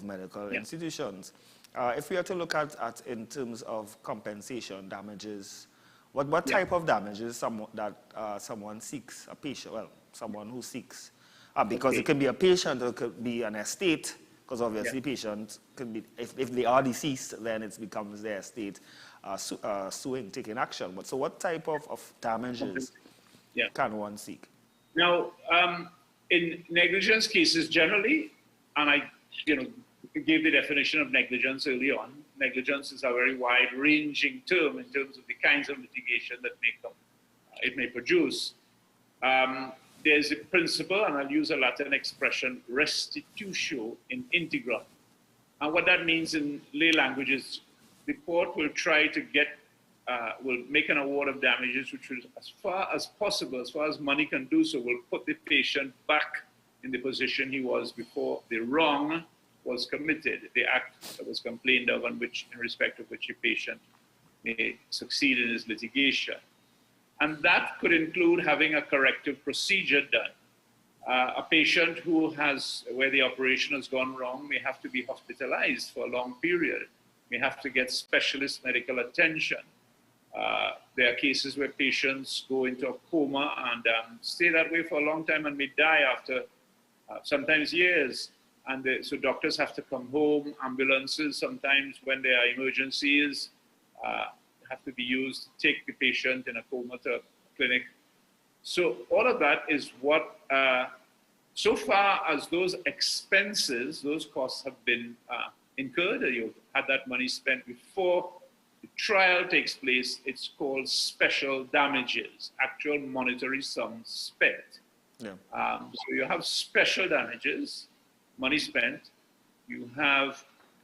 medical institutions. If we are to look at in terms of compensation damages, what type of damages someone seeks, a patient, well, someone who seeks, because it can be a patient or it could be an estate, because obviously patients could be, if they are deceased, then it becomes their estate suing, taking action. But so what type of damages can one seek?
Now, in negligence cases generally, and I gave the definition of negligence early on. Negligence is a very wide-ranging term in terms of the kinds of litigation that it may produce. There's a principle, and I'll use a Latin expression, restitutio in integra. And what that means in lay language is the court will try to will make an award of damages, which will, as far as possible, as far as money can do so, will put the patient back in the position he was before the wrong was committed, the act that was complained of, and in respect of which the patient may succeed in his litigation. And that could include having a corrective procedure done. A patient where the operation has gone wrong may have to be hospitalized for a long period, may have to get specialist medical attention. There are cases where patients go into a coma and stay that way for a long time and may die after sometimes years. And so doctors have to come home, ambulances sometimes when there are emergencies have to be used to take the patient in a coma to a clinic. So all of that is what, so far as those expenses, those costs have been incurred, you've had that money spent before the trial takes place, it's called special damages, actual monetary sums spent.
Yeah.
So you have special damages, money spent. You have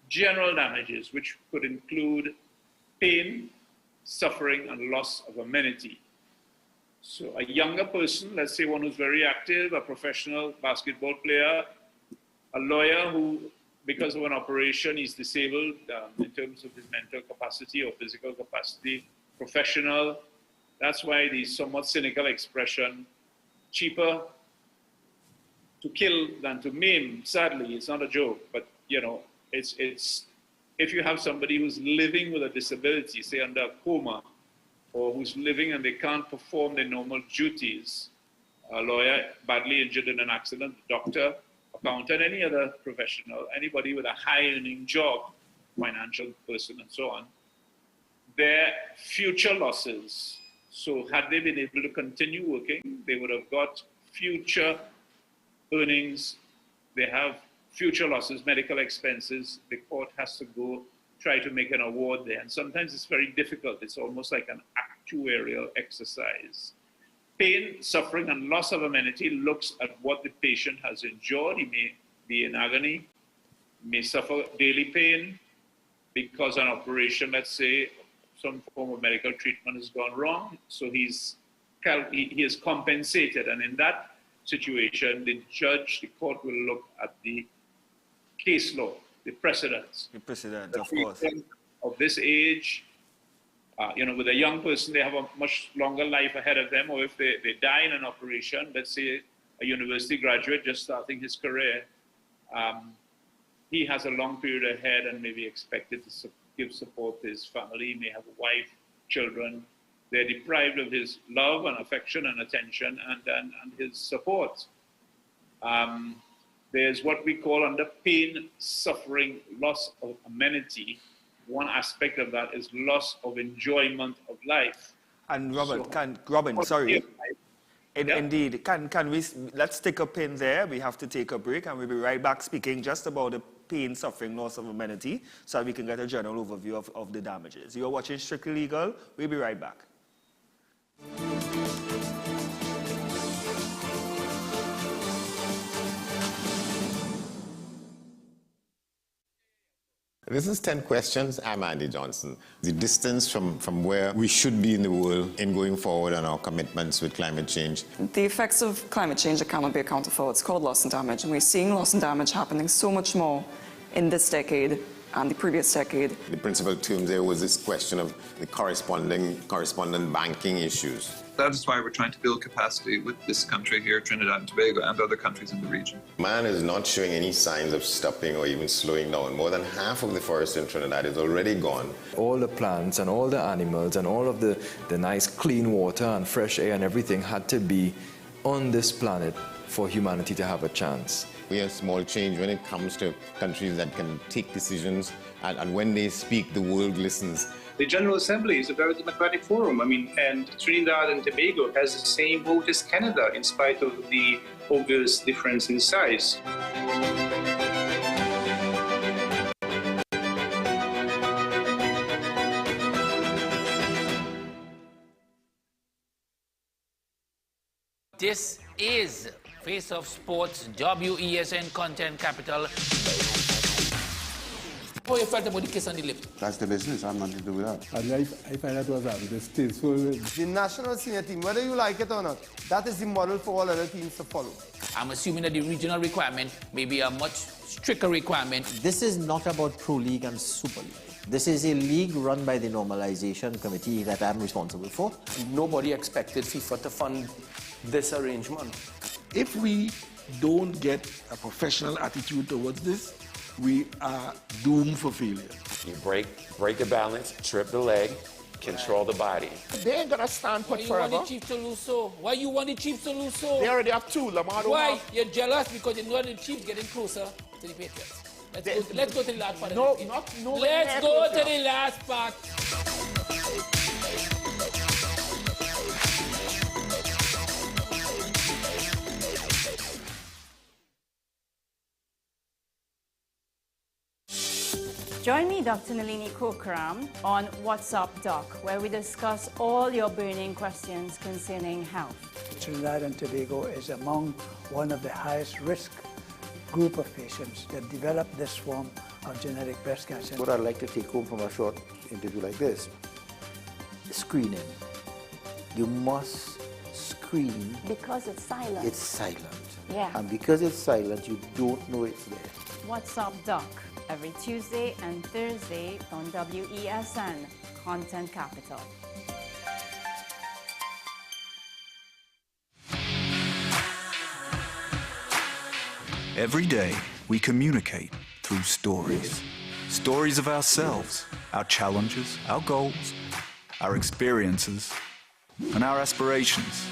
general damages, which could include pain, suffering, and loss of amenity. So a younger person, let's say one who's very active, a professional basketball player, a lawyer who, because of an operation, is disabled in terms of his mental capacity or physical capacity, professional. That's why the somewhat cynical expression, cheaper to kill than to maim. Sadly, it's not a joke, but it's if you have somebody who's living with a disability, say under a coma, or who's living and they can't perform their normal duties, a lawyer badly injured in an accident, doctor, accountant, any other professional, anybody with a high-earning job, financial person and so on, their future losses. So had they been able to continue working, they would have got future earnings, they have future losses, medical expenses. The court has to go try to make an award there. And sometimes it's very difficult. It's almost like an actuarial exercise. Pain, suffering, and loss of amenity looks at what the patient has endured. He may be in agony, may suffer daily pain because an operation, let's say, some form of medical treatment has gone wrong. So he is compensated. And in that situation, the court will look at the case law, the precedents.
The precedent, of course.
Of this age, with a young person, they have a much longer life ahead of them, or if they die in an operation, let's say a university graduate just starting his career, he has a long period ahead and may be expected to give support to his family, he may have a wife, children. They're deprived of his love and affection and attention and his support. There's what we call under pain, suffering, loss of amenity. One aspect of that is loss of enjoyment of life.
And Robert,
Yeah.
Indeed, can we, let's take a pin there. We have to take a break and we'll be right back speaking just about the pain, suffering, loss of amenity so we can get a general overview of the damages. You're watching Strictly Legal. We'll be right back.
This is 10 Questions. I'm Andy Johnson. The distance from where we should be in the world in going forward on our commitments with climate change.
The effects of climate change that cannot be accounted for, it's called loss and damage. And we're seeing loss and damage happening so much more in this decade the previous decade.
The principal term there was this question of the correspondent banking issues.
That is why we're trying to build capacity with this country here, Trinidad and Tobago, and other countries in the region.
Man is not showing any signs of stopping or even slowing down. More than half of the forest in Trinidad is already gone.
All the plants and all the animals and all of the nice clean water and fresh air and everything had to be on this planet for humanity to have a chance.
We have small change when it comes to countries that can take decisions, and when they speak, the world listens.
The General Assembly is a very democratic forum. And Trinidad and Tobago has the same vote as Canada, in spite of the obvious difference in size.
This is Face of Sports, WESN Content Capital. How you felt about the kiss on the lip?
That's the business. I'm nothing to do with that.
I find that was distasteful.
The national senior team, whether you like it or not, that is the model for all other teams to follow.
I'm assuming that the regional requirement may be a much stricter requirement.
This is not about Pro League and Super League. This is a league run by the Normalization Committee that I'm responsible for.
Nobody expected FIFA to fund this arrangement.
If we don't get a professional attitude towards this, we are doomed for failure.
You break the balance, trip the leg, control the body.
They ain't gonna stand put forever.
Why you want the Chiefs to lose so? Why you want the Chiefs to lose so?
They already have two. Lamar don't
Why?
have.
You're jealous because you know the Chiefs getting closer to the Patriots. Let's go to the last part.
No,
of the
not no.
Let's go to the last part.
Join me, Dr. Nalini Kokram, on What's Up Doc, where we discuss all your burning questions concerning health.
Trinidad and Tobago is among one of the highest risk group of patients that develop this form of genetic breast cancer.
What I'd like to take home from a short interview like this,
Screening. You must screen.
Because it's silent.
It's silent.
Yeah.
And because it's silent, you don't know it's there.
What's Up Doc, every Tuesday and Thursday on WESN, Content Capital.
Every day, we communicate through stories. Stories of ourselves, our challenges, our goals, our experiences, and our aspirations.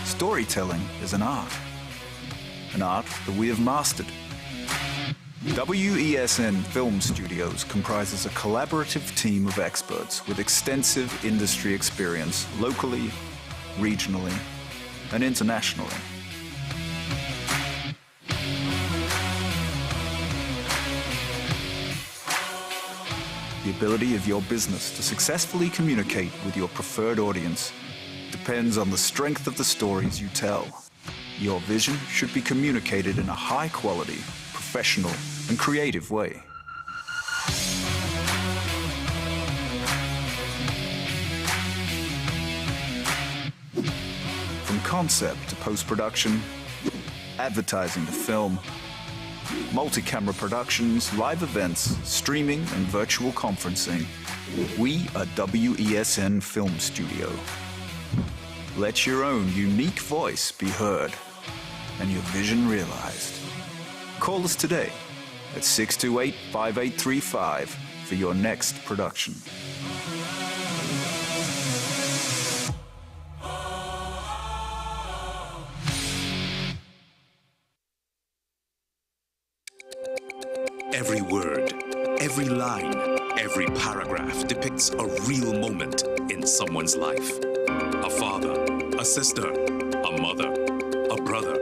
Storytelling is an art that we have mastered. WESN Film Studios comprises a collaborative team of experts with extensive industry experience locally, regionally, and internationally. The ability of your business to successfully communicate with your preferred audience depends on the strength of the stories you tell. Your vision should be communicated in a high-quality, professional, and creative way. From concept to post-production, advertising to film, multi-camera productions, live events, streaming, and virtual conferencing, we are WESN Film Studio. Let your own unique voice be heard and your vision realized. Call us today at 628-5835 for your next production.
Every word, every line, every paragraph depicts a real moment in someone's life. A father, a sister, a mother, a brother.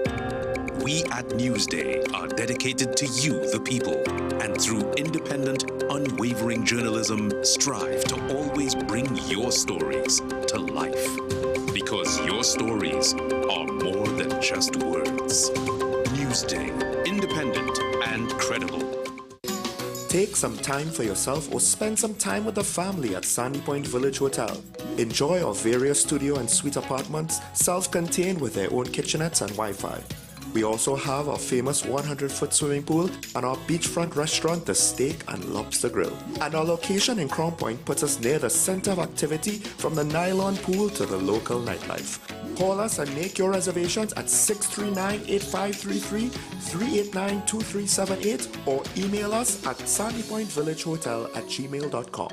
We at Newsday are dedicated to you, the people, and through independent, unwavering journalism, strive to always bring your stories to life. Because your stories are more than just words. Newsday, independent and credible.
Take some time for yourself or spend some time with the family at Sandy Point Village Hotel. Enjoy our various studio and suite apartments, self-contained with their own kitchenettes and Wi-Fi. We also have our famous 100-foot swimming pool and our beachfront restaurant, the Steak and Lobster Grill. And our location in Crown Point puts us near the center of activity from the nylon pool to the local nightlife. Call us and make your reservations at 639-8533, 389-2378, or email us at sandypointvillagehotel@gmail.com.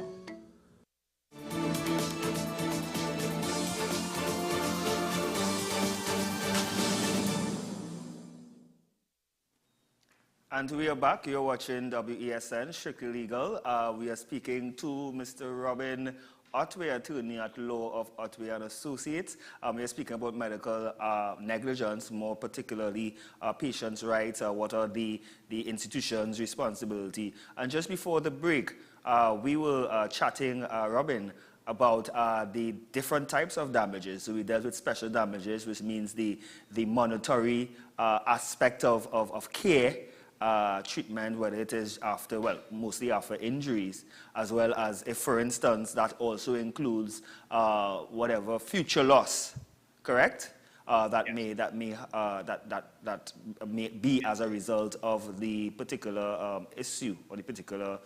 And we are back. You're watching WESN, Strictly Legal. We are speaking to Mr. Robin Otway, attorney at law of Otway and Associates. We are speaking about medical negligence, more particularly patients' rights. What are the institution's responsibility? And just before the break, we were chatting, Robin, about the different types of damages. So we dealt with special damages, which means the monetary aspect of care. Treatment, whether it is after, well, mostly after injuries, as well as if, for instance, that also includes whatever future loss, correct? That may be as a result of the particular issue or the particular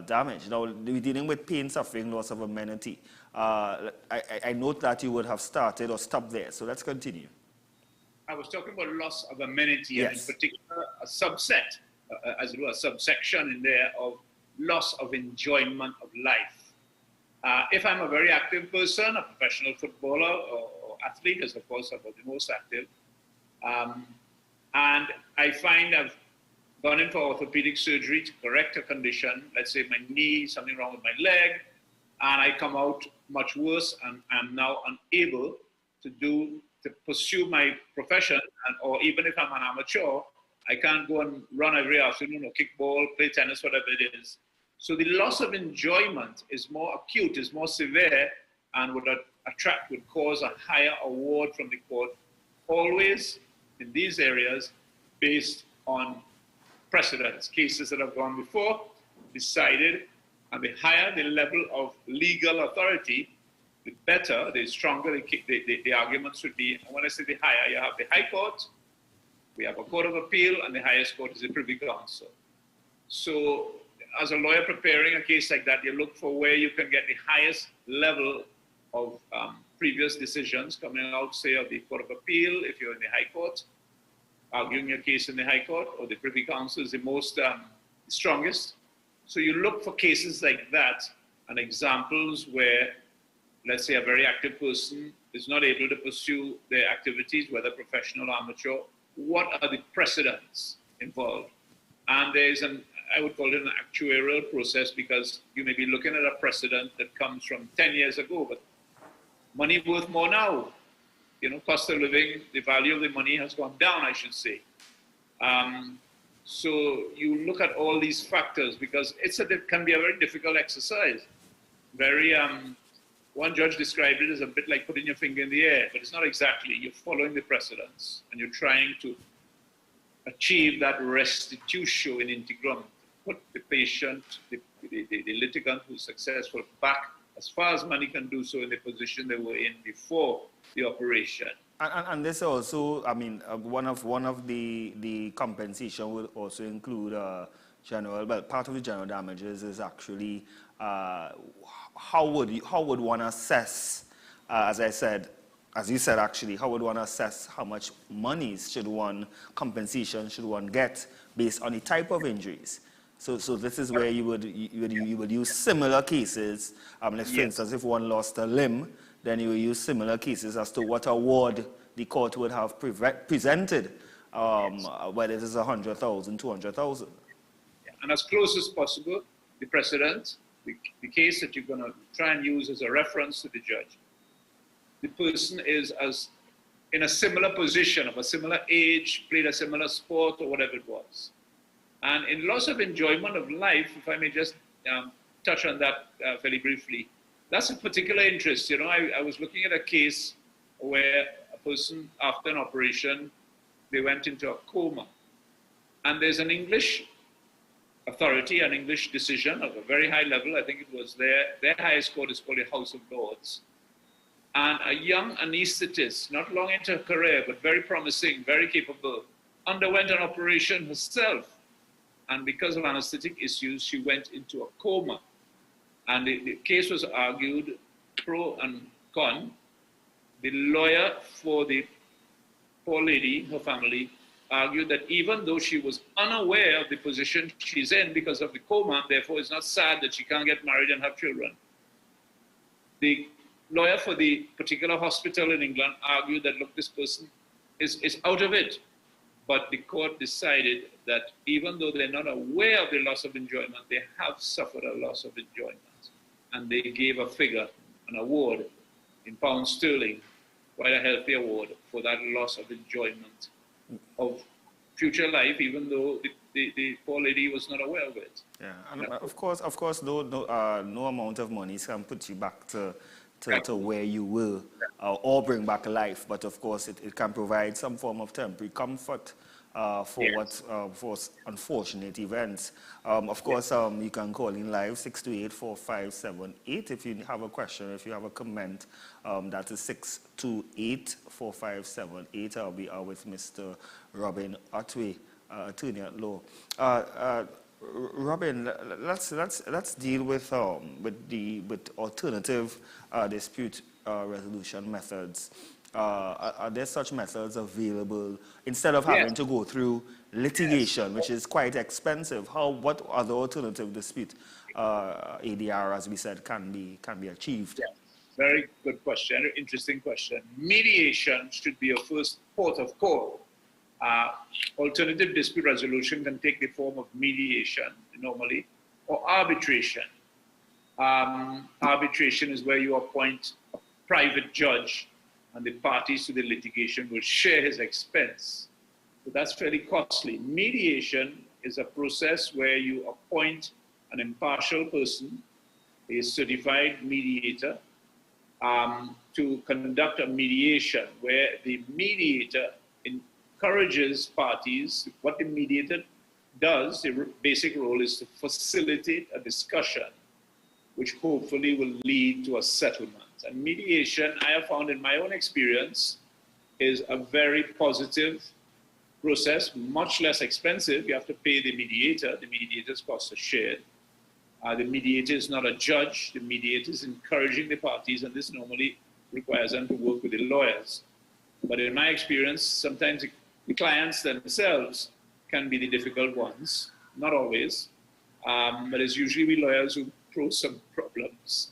damage. Now, we're dealing with pain, suffering, loss of amenity. I note that you would have started or stopped there, so let's continue.
I was talking about loss of amenity,
yes.
And in particular a subset, as it were, a subsection in there of loss of enjoyment of life. If I'm a very active person, a professional footballer or athlete, as of course I'm the most active, and I find I've gone in for orthopedic surgery to correct a condition, let's say my knee, something wrong with my leg, and I come out much worse and I'm now unable to pursue my profession, or even if I'm an amateur, I can't go and run every afternoon or kick ball, play tennis, whatever it is. So the loss of enjoyment is more acute, is more severe, and would cause a higher award from the court, always in these areas based on precedents, cases that have gone before, decided, and the higher the level of legal authority, the better, the stronger the arguments would be. And when I say the higher, you have the High Court, we have a Court of Appeal, and the highest court is the Privy Council. So as a lawyer preparing a case like that, you look for where you can get the highest level of previous decisions coming out, say, of the Court of Appeal, if you're in the High Court, arguing your case in the High Court, or the Privy Council is the most strongest. So you look for cases like that and examples where, let's say, a very active person is not able to pursue their activities, whether professional or amateur. What are the precedents involved? And there's I would call it an actuarial process, because you may be looking at a precedent that comes from 10 years ago, but money worth more now. You know, cost of living, the value of the money has gone down, I should say. So you look at all these factors, because it can be a very difficult exercise. One judge described it as a bit like putting your finger in the air, but it's not exactly. You're following the precedents, and you're trying to achieve that restitutio in integrum, put the patient, the litigant who's successful, back as far as money can do so in the position they were in before the operation.
And this also, I mean, one of the compensation will also include general. Well, part of the general damages is actually how would one assess, as you said, actually, how would one assess how much money compensation should one get based on the type of injuries? So this is where you would use similar cases. Like for instance, if one lost a limb, then you will use similar cases as to what award the court would have presented, whether it is 100,000, 200,000.
And as close as possible, the precedent, the case that you're going to try and use as a reference to the judge. The person is in a similar position, of a similar age, played a similar sport, or whatever it was. And in loss of enjoyment of life, if I may just touch on that very briefly, that's a particular interest. You know, I was looking at a case where a person, after an operation, they went into a coma. And there's an English authority, an English decision of a very high level. I think it was their highest court is called the House of Lords. And a young anesthetist, not long into her career, but very promising, very capable, underwent an operation herself. And because of anesthetic issues, she went into a coma. And the case was argued pro and con. The lawyer for the poor lady, her family, argued that even though she was unaware of the position she's in because of the coma, therefore it's not sad that she can't get married and have children. The lawyer for the particular hospital in England argued that, look, this person is out of it. But the court decided that even though they're not aware of the loss of enjoyment, they have suffered a loss of enjoyment. And they gave a figure, an award in pounds sterling, quite a healthy award for that loss of enjoyment of future life, even though the poor lady was not aware of it.
Yeah, and of course, no amount of money can put you back to where you were or bring back life, but of course it can provide some form of temporary comfort for unfortunate events. Of course, you can call in live 628-4578 if you have a question, if you have a comment. That is 628-4578. I'll be with Mr. Robin Otway, attorney at law. Robin, let's deal with alternative dispute resolution methods. Are there such methods available instead of having to go through litigation, which is quite expensive? What other alternative dispute ADR, as we said, can be achieved?
Yeah. Very good question. Very interesting question. Mediation should be your first port of call. Alternative dispute resolution can take the form of mediation normally, or arbitration. Arbitration is where you appoint a private judge and the parties to the litigation will share his expense. So that's fairly costly. Mediation is a process where you appoint an impartial person, a certified mediator, to conduct a mediation where the mediator encourages parties. What the mediator does, the basic role is to facilitate a discussion which hopefully will lead to a settlement. And mediation, I have found in my own experience, is a very positive process, much less expensive. You have to pay the mediator. The mediator's costs are shared. The mediator is not a judge. The mediator is encouraging the parties, and this normally requires them to work with the lawyers. But in my experience, sometimes the clients themselves can be the difficult ones, not always, but it's usually we lawyers who pose some problems.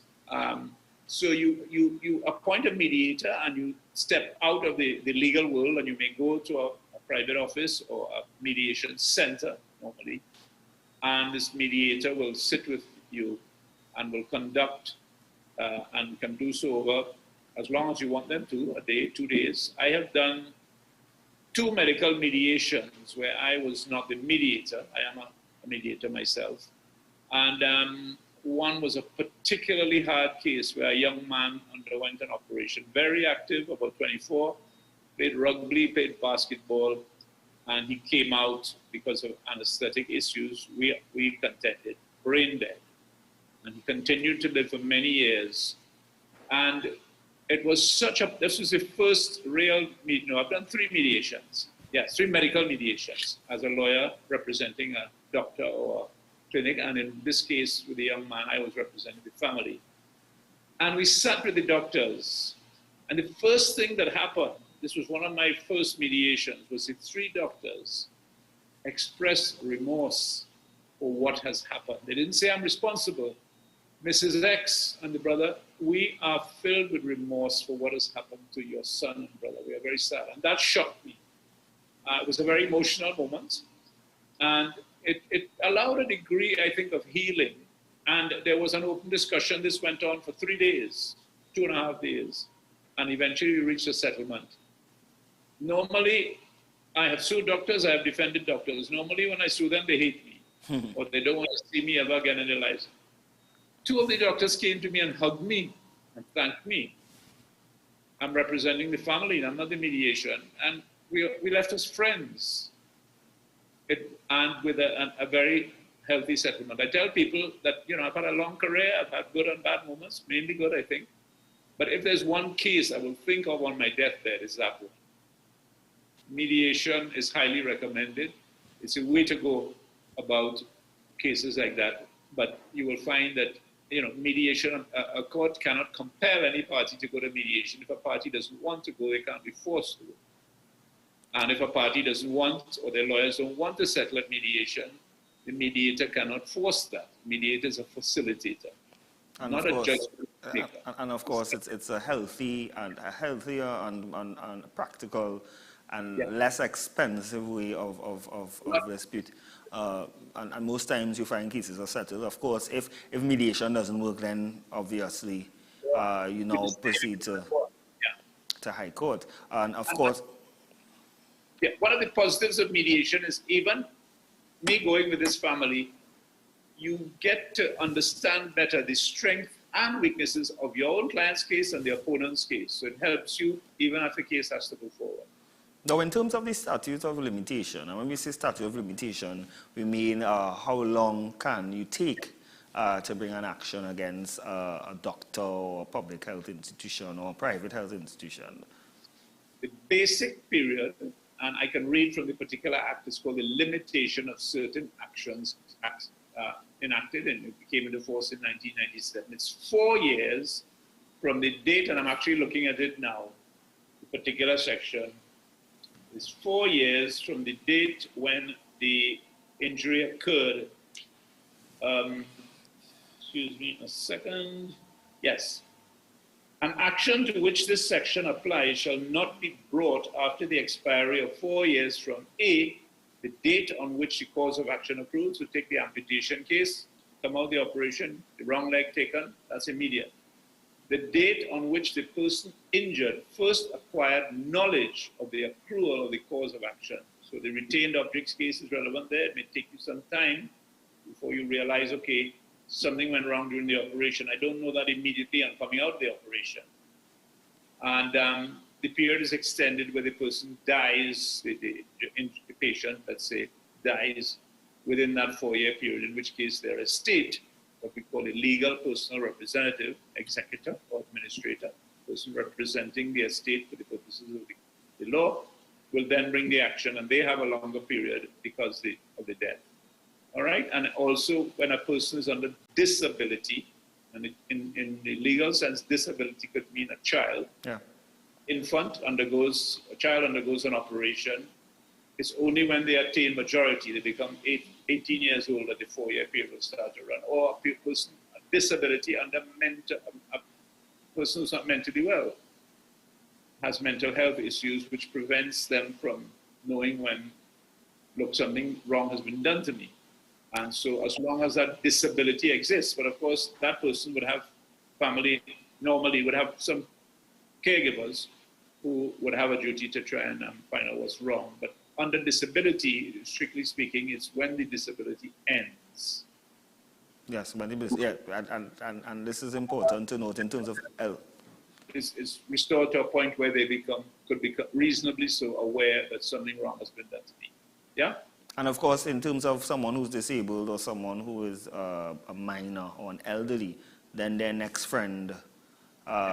So you appoint a mediator and you step out of the legal world and you may go to a private office or a mediation center normally, and this mediator will sit with you and will conduct and can do so over as long as you want them to, a day, 2 days. I have done 2 medical mediations where I was not the mediator. I am a mediator myself. And one was a particularly hard case where a young man underwent an operation, very active, about 24, played rugby, played basketball, and he came out because of anesthetic issues. We contended, brain dead. And he continued to live for many years. And it was this was the first real, I've done 3 mediations. Yes, 3 medical mediations as a lawyer representing a doctor or a clinic. And in this case, with the young man, I was representing the family. And we sat with the doctors. And the first thing that happened, this was one of my first mediations, was the 3 doctors expressed remorse for what has happened. They didn't say, I'm responsible. Mrs. X and the brother, we are filled with remorse for what has happened to your son and brother. We are very sad. And that shocked me. It was a very emotional moment. And it allowed a degree, I think, of healing. And there was an open discussion. This went on for 3 days, 2.5 days. And eventually we reached a settlement. Normally, I have sued doctors, I have defended doctors. Normally, when I sue them, they hate me. Or they don't want to see me ever again in their lives. 2 of the doctors came to me and hugged me and thanked me. I'm representing the family, I'm not the mediation. And we left as friends. And with a very healthy settlement. I tell people that, I've had a long career, I've had good and bad moments, mainly good, I think. But if there's one case I will think of on my deathbed, it's that one. mediation is highly recommended. It's a way to go about cases like that. But you will find that, mediation, a court cannot compel any party to go to mediation. If a party doesn't want to go, they can't be forced to go. And if a party doesn't want, or their lawyers don't want to settle at mediation, the mediator cannot force that. Mediator is a facilitator,
and
not a judgment maker.
And of course, it's a healthier and practical and less expensive way of dispute. And most times you find cases are settled. Of course, if mediation doesn't work, then obviously you now proceed to High Court. And of course...
Yeah, one of the positives of mediation is even me going with this family, you get to understand better the strength and weaknesses of your own client's case and the opponent's case. So it helps you even if the case has to go forward.
Now, in terms of the statute of limitation, and when we say statute of limitation, we mean how long can you take to bring an action against a doctor or a public health institution or a private health institution?
The basic period, and I can read from the particular act, is called the Limitation of Certain Actions Act, enacted, and it came into force in 1997. It's 4 years from the date, and I'm actually looking at it now, the particular section. It's 4 years from the date when the injury occurred. Excuse me a second. Yes. An action to which this section applies shall not be brought after the expiry of 4 years from A, the date on which the cause of action accrues. So take the amputation case, come out the operation, the wrong leg taken, that's immediate. The date on which the person injured first acquired knowledge of the accrual of the cause of action. So the retained objects case is relevant there. It may take you some time before you realize, okay, something went wrong during the operation. I don't know that immediately I'm coming out of the operation. And the period is extended where the person dies, the patient, let's say, dies within that 4-year period, in which case their estate, what we call a legal personal representative, executor or administrator, person representing the estate for the purposes of the law, will then bring the action, and they have a longer period because of the death. All right, and also when a person is under disability, and in the legal sense, disability could mean a child.
Yeah.
A child undergoes an operation. It's only when they attain majority, they become 18 years old, that the 4-year period will start to run. Or a person, a disability under a person who's not mentally well, has mental health issues, which prevents them from knowing when, look, something wrong has been done to me. And so as long as that disability exists, but of course that person would have family, normally would have some caregivers who would have a duty to try and find out what's wrong. But under disability, strictly speaking, it's when the disability ends.
Yes, and this is important to note in terms of health.
It's restored to a point where they could become reasonably so aware that something wrong has been done to me. Yeah?
And of course, in terms of someone who's disabled or someone who is a minor or an elderly, then their next friend,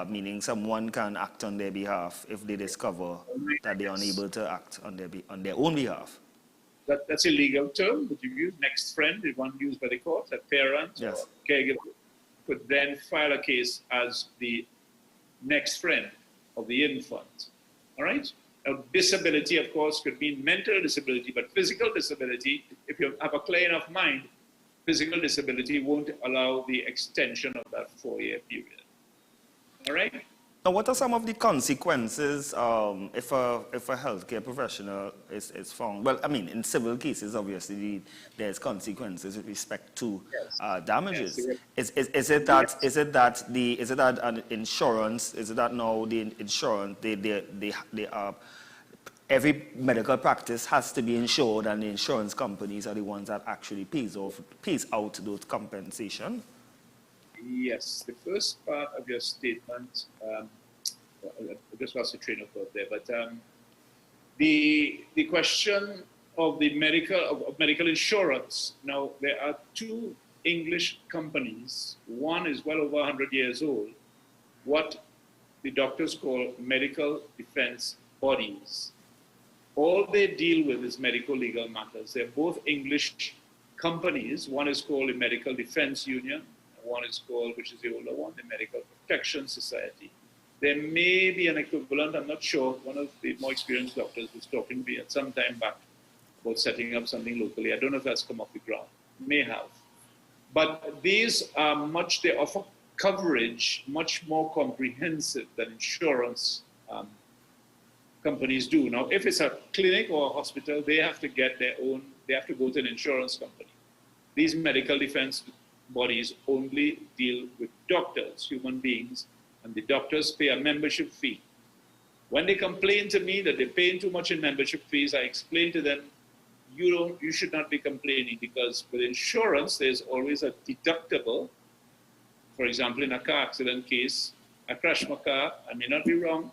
meaning someone can act on their behalf if they discover that they are unable to act on their own behalf.
That's a legal term that you use. Next friend, the one used by the court, a parent or caregiver could then file a case as the next friend of the infant. All right? Now, disability, of course, could mean mental disability, but physical disability, if you have a clear enough mind, physical disability won't allow the extension of that 4-year period. All right?
Now, what are some of the consequences if a healthcare professional is found? Well, I mean, in civil cases, obviously, there's consequences with respect to damages. Is it that an insurance? Is it that now the insurance they are every medical practice has to be insured, and the insurance companies are the ones that actually pays out those compensation?
Yes, the first part of your statement, I just lost the train of thought there, but the question of the medical insurance. Now, there are 2 English companies. One is well over 100 years old, what the doctors call medical defense bodies. All they deal with is medical legal matters. They're both English companies. One is called the Medical Defense Union. One is called, which is the older one, the Medical Protection Society. There may be an equivalent, I'm not sure. One of the more experienced doctors was talking to me at some time back about setting up something locally. I don't know if that's come off the ground. May have. But these are they offer coverage much more comprehensive than insurance companies do. Now, if it's a clinic or a hospital, they have to get their own, they have to go to an insurance company. These medical defense bodies only deal with doctors, human beings, and the doctors pay a membership fee. When they complain to me that they're paying too much in membership fees, I explain to them, you should not be complaining, because with insurance, there's always a deductible. For example, in a car accident case, I crash my car, I may not be wrong,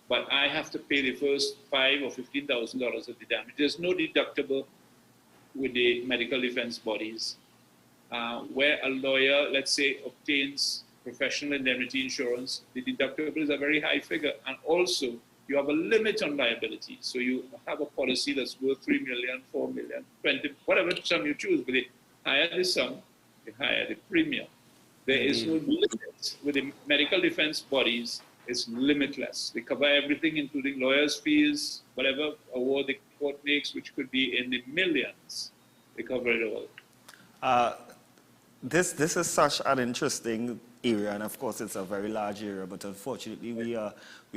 but I have to pay the first $5,000 or $15,000 of the damage. There's no deductible with the medical defense bodies. Where a lawyer, let's say, obtains professional indemnity insurance, the deductible is a very high figure. And also, you have a limit on liability. So you have a policy that's worth $3 million, $4 million, 20, whatever sum you choose. But the higher the sum, the higher the premium. There is no limit. With the medical defense bodies, it's limitless. They cover everything, including lawyers' fees, whatever award the court makes, which could be in the millions. They cover it all.
This is such an interesting area, and of course it's a very large area, but unfortunately we are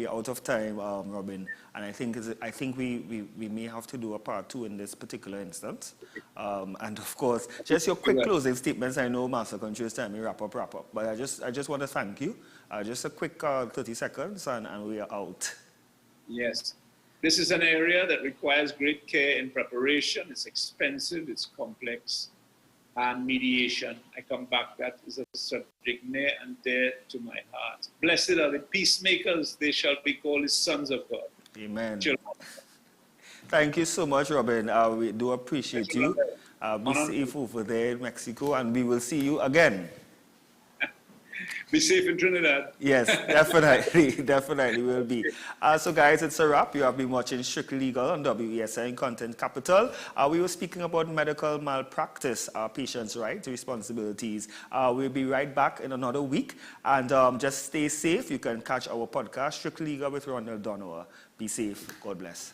out of time, Robin, and I think we may have to do a part 2 in this particular instance. And of course, just your quick closing statements. I know Master Control is time to wrap up, but I just want to thank you. Just a quick 30 seconds and we are out.
Yes. This is an area that requires great care in preparation. It's expensive, it's complex. And mediation, I come back, that is a subject near and dear to my heart. Blessed are the peacemakers, they shall be called the sons of God.
Amen. Thank you so much, Robin. We do appreciate you. Be safe over there in Mexico, and we will see you again.
Be safe in Trinidad.
Yes, definitely, definitely will be. So guys, it's a wrap. You have been watching Strictly Legal on WESN Content Capital. We were speaking about medical malpractice, patients' rights, responsibilities. We'll be right back in another week. And just stay safe. You can catch our podcast, Strictly Legal with Ronald Donowa. Be safe. God bless.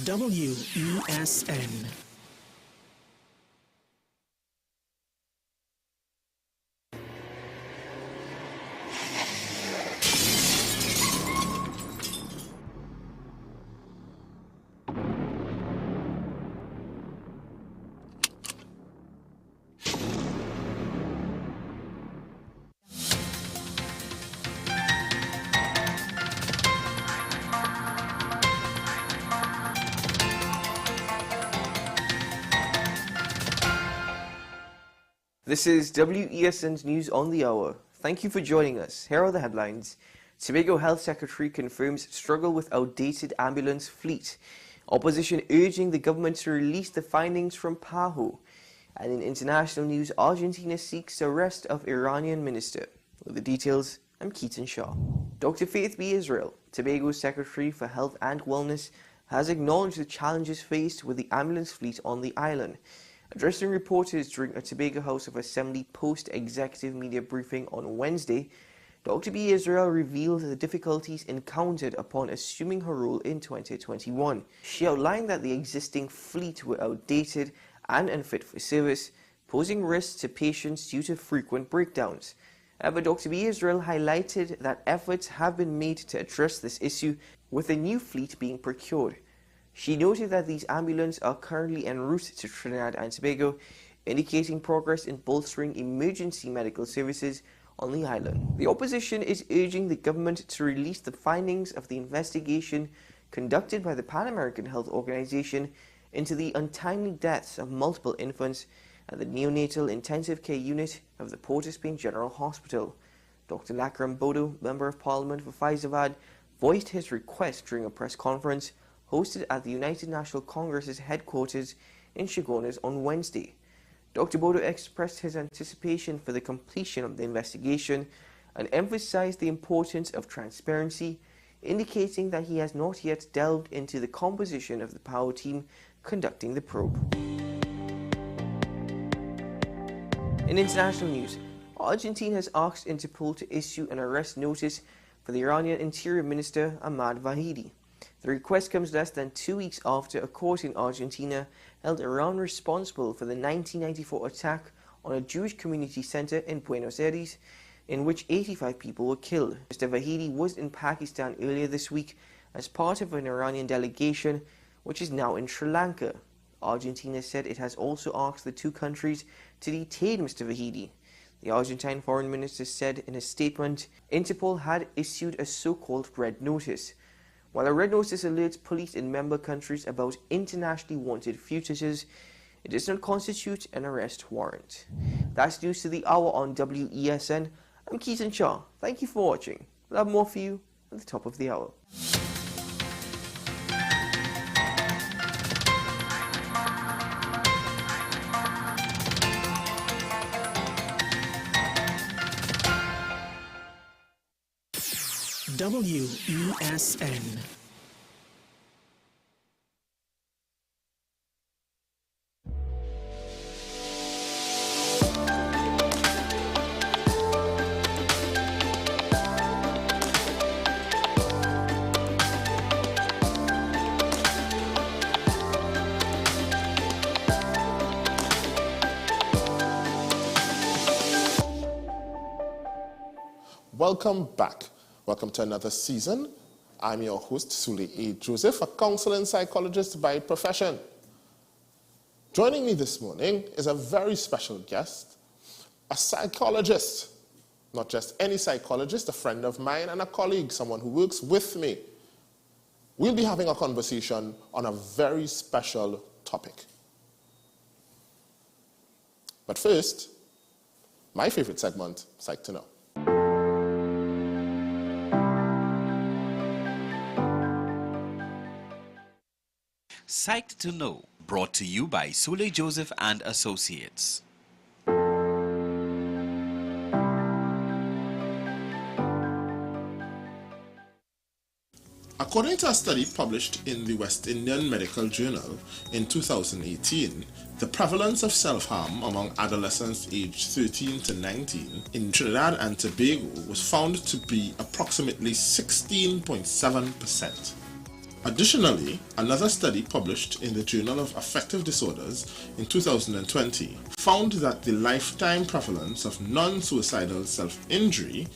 WESN.
This is WESN's News on the Hour.
Thank you for joining us. Here are the headlines. Tobago Health Secretary confirms struggle with outdated ambulance fleet. Opposition urging the government to release the findings from PAHO. And in international news, Argentina seeks arrest of Iranian minister. With the details, I'm Keaton Shaw. Dr. Faith B. Israel, Tobago's Secretary for Health and Wellness, has acknowledged the challenges faced with the ambulance fleet on the island. Addressing reporters during a Tobago House of Assembly post-executive media briefing on Wednesday, Dr. B. Israel revealed the difficulties encountered upon assuming her role in 2021. She outlined that the existing fleet were outdated and unfit for service, posing risks to patients due to frequent breakdowns. However, Dr. B. Israel highlighted that efforts have been made to address this issue, with a new fleet being procured. She noted that these ambulances are currently en route to Trinidad and Tobago, indicating progress in bolstering emergency medical services on the island. The opposition is urging the government to release the findings of the investigation conducted by the Pan American Health Organization into the untimely deaths of multiple infants at the neonatal intensive care unit of the Port of Spain General Hospital. Dr. Lakram Bodo, Member of Parliament for Faizabad, voiced his request during a press conference hosted at the United National Congress's headquarters in Chaguanas on Wednesday. Dr. Bodo expressed his anticipation for the completion of the investigation and emphasized the importance of transparency, indicating that he has not yet delved into the composition of the PAHO team conducting the probe. In international news, Argentina has asked Interpol to issue an arrest notice for the Iranian Interior Minister Ahmad Vahidi. The request comes less than 2 weeks after a court in Argentina held Iran responsible for the 1994 attack on a Jewish community center in Buenos Aires, in which 85 people were killed. Mr. Vahidi was in Pakistan earlier this week as part of an Iranian delegation, which is now in Sri Lanka. Argentina said it has also asked the two countries to detain Mr. Vahidi. The Argentine foreign minister said in a statement, Interpol had issued a so-called red notice. While a red notice alerts police in member countries about internationally wanted fugitives, it does not constitute an arrest warrant. That's news to the hour on WESN. I'm Keaton Shaw. Thank you for watching. We'll have more for you at the top of the hour.
WESN.
Welcome back. Welcome to another season. I'm your host, Sule A. Joseph, a counselor and psychologist by profession. Joining me this morning is a very special guest, a psychologist. Not just any psychologist, a friend of mine and a colleague, someone who works with me. We'll be having a conversation on a very special topic. But first, my favorite segment, Psych to Know.
Psyched to Know, brought to you by Sule Joseph and Associates.
According to a study published in the West Indian Medical Journal in 2018, the prevalence of self-harm among adolescents aged 13 to 19 in Trinidad and Tobago was found to be approximately 16.7%. Additionally, another study published in the Journal of Affective Disorders in 2020 found that the lifetime prevalence of non-suicidal self-injury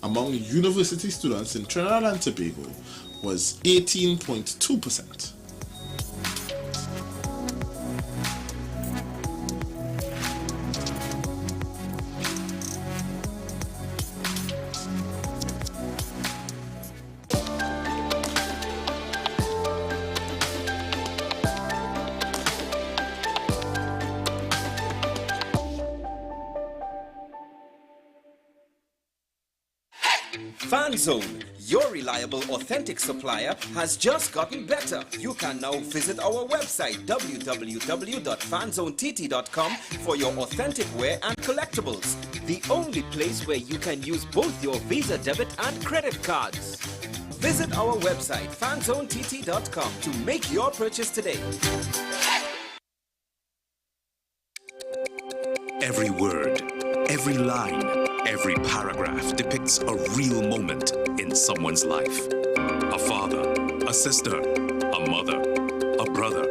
among university students in Trinidad and Tobago was 18.2%.
FanZone, your reliable, authentic supplier, has just gotten better. You can now visit our website www.fanzonett.com for your authentic wear and collectibles. The only place where you can use both your Visa debit and credit cards. Visit our website fanzonett.com to make your purchase today.
Every word, every line, every paragraph depicts a real moment in someone's life. A father, a sister, a mother, a brother.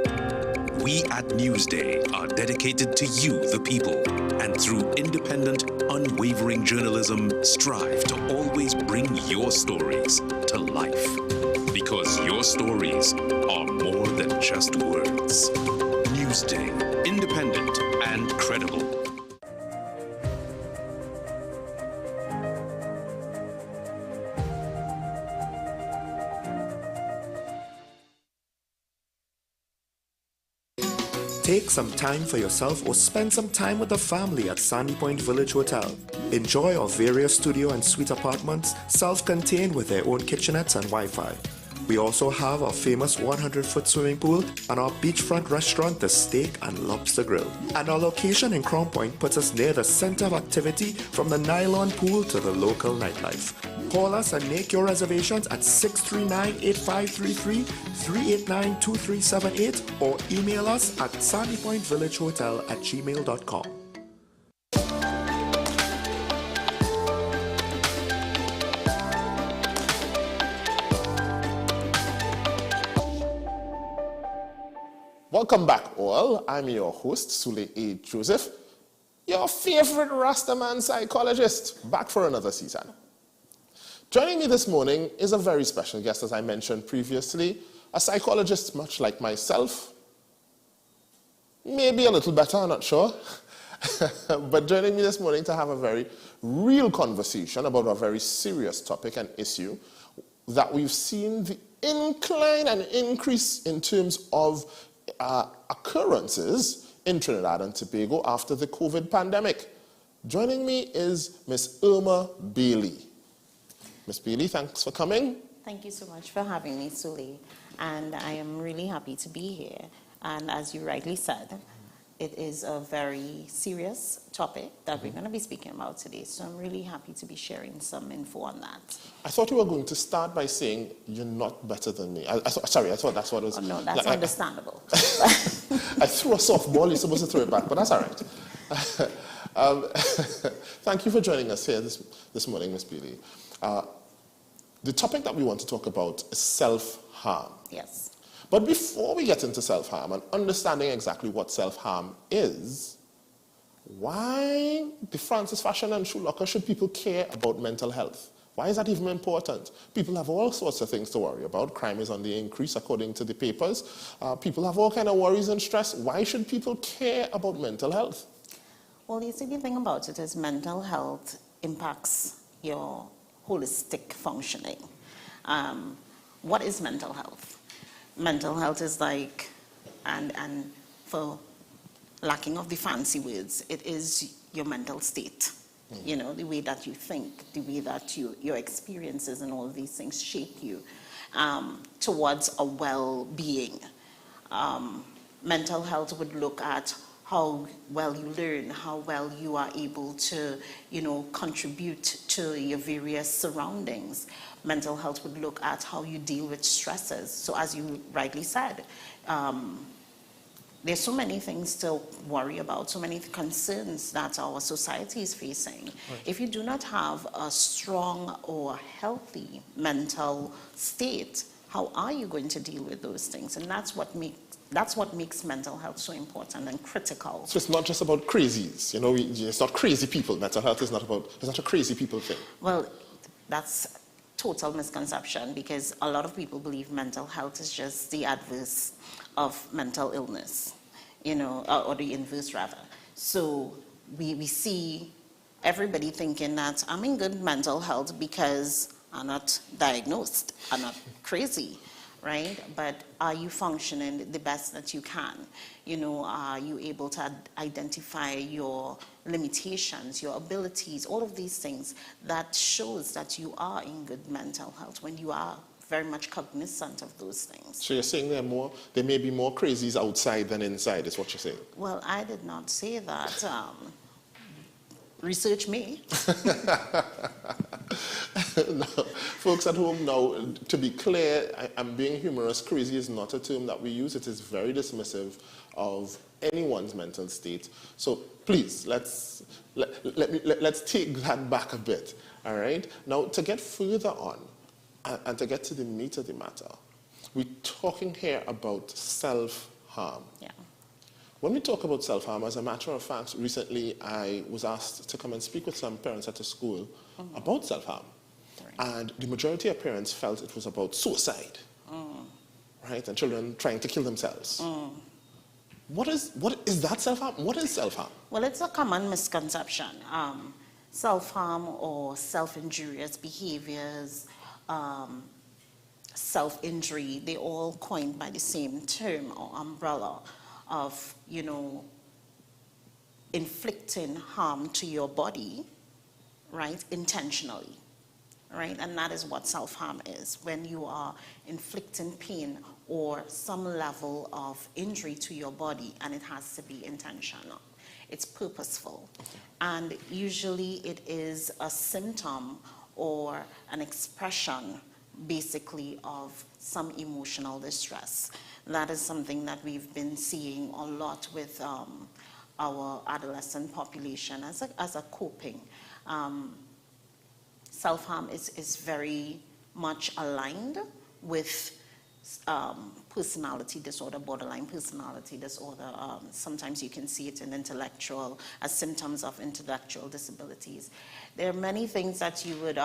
We at Newsday are dedicated to you, the people, and through independent, unwavering journalism, strive to always bring your stories to life. Because your stories are more than just words. Newsday, independent and credible.
Take some time for yourself or spend some time with the family at Sandy Point Village Hotel. Enjoy our various studio and suite apartments, self-contained with their own kitchenettes and Wi-Fi. We also have our famous 100-foot swimming pool and our beachfront restaurant, the Steak and Lobster Grill. And our location in Crown Point puts us near the center of activity from the nylon pool to the local nightlife. Call us and make your reservations at 639-8533, 389-2378 or email us at sandypointvillagehotel@gmail.com.
Welcome back all. I'm your host, Sule A. Joseph, your favorite Rastaman psychologist, back for another season. Joining me this morning is a very special guest, as I mentioned previously, a psychologist much like myself, maybe a little better, I'm not sure, but joining me this morning to have a very real conversation about a very serious topic and issue that we've seen the incline and increase in terms of occurrences in Trinidad and Tobago after the COVID pandemic. Joining me is Miss Irma Bailey. Ms. Bailey, thanks for coming.
Thank you so much for having me, Sule. And I am really happy to be here. And as you rightly said, it is a very serious topic that we're going to be speaking about today. So I'm really happy to be sharing some info on that.
I thought you were going to start by saying you're not better than me. Sorry, I thought that's what it was.
Oh, no, that's understandable.
I threw a softball, you're supposed to throw it back, but that's all right. Thank you for joining us here this morning, Ms. Bailey. The topic that we want to talk about is self-harm.
Yes.
But before we get into self-harm and understanding exactly what self-harm is, why the Francis Fashion and Shoe Locker should people care about mental health? Why is that even important? People have all sorts of things to worry about. Crime is on the increase according to the papers. People have all kinds of worries and stress. Why should people care about mental health?
Well, you see, the thing about it is mental health impacts your holistic functioning. What is mental health? Mental health is like, and for lacking of the fancy words, it is your mental state. You know, the way that you think, the way that your experiences and all of these things shape you towards a well-being. Mental health would look at how well you learn, how well you are able to, contribute to your various surroundings. Mental health would look at how you deal with stresses. So as you rightly said, there's so many things to worry about, so many concerns that our society is facing. Right. If you do not have a strong or healthy mental state, how are you going to deal with those things? And that's what makes mental health so important and critical.
So it's not just about crazies, it's not crazy people. Mental health is not a crazy people thing.
Well, that's total misconception, because a lot of people believe mental health is just the adverse of mental illness, or the inverse rather. So we see everybody thinking that I'm in good mental health because I'm not diagnosed, I'm not crazy. right? But are you functioning the best that you can? You know, are you able to identify your limitations, your abilities, all of these things that shows that you are in good mental health when you are very much cognizant of those things.
So you're saying there may be more crazies outside than inside, is what you're saying?
Well, I did not say that. Research me.
No, folks at home now, to be clear, I'm being humorous. Crazy is not a term that we use. It is very dismissive of anyone's mental state. So please, let's take that back a bit, all right? Now, to get further on, and to get to the meat of the matter, we're talking here about self-harm.
Yeah.
When we talk about self-harm, as a matter of fact, recently I was asked to come and speak with some parents at a school about self-harm. And the majority of parents felt it was about suicide, right? And children trying to kill themselves. What is that self-harm? What is self-harm?
Well, it's a common misconception. Self-harm or self-injurious behaviors, self-injury, they all coined by the same term or umbrella of, you know, inflicting harm to your body, right, intentionally, right? And that is what self-harm is, when you are inflicting pain or some level of injury to your body, and it has to be intentional. It's purposeful. And usually it is a symptom or an expression, basically, of some emotional distress. That is something that we've been seeing a lot with our adolescent population as a coping. Self-harm is very much aligned with personality disorder, borderline personality disorder. Sometimes you can see it in intellectual, as symptoms of intellectual disabilities. There are many things that you would,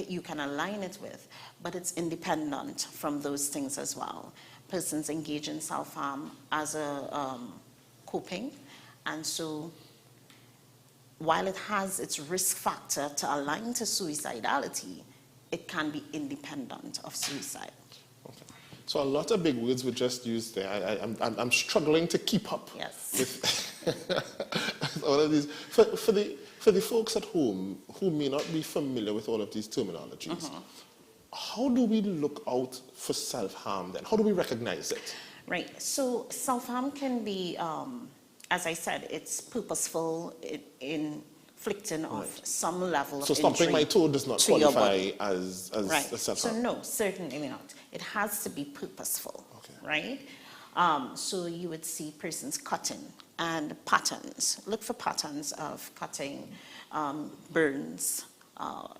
you can align it with, but it's independent from those things as well. Persons engage in self-harm as a coping, and so while it has its risk factor to align to suicidality, it can be independent of suicide.
Okay. So a lot of big words were just used there. I'm struggling to keep up with all of these. For the folks at home who may not be familiar with all of these terminologies, how do we look out for self-harm then? How do we recognize it?
Right. So self-harm can be, as I said, it's purposeful in inflicting of some level of injury.
So stomping my toe does not qualify as
right.
a self-harm?
So no, certainly not. It has to be purposeful, right? So you would see persons cutting and patterns. Look for patterns of cutting, burns.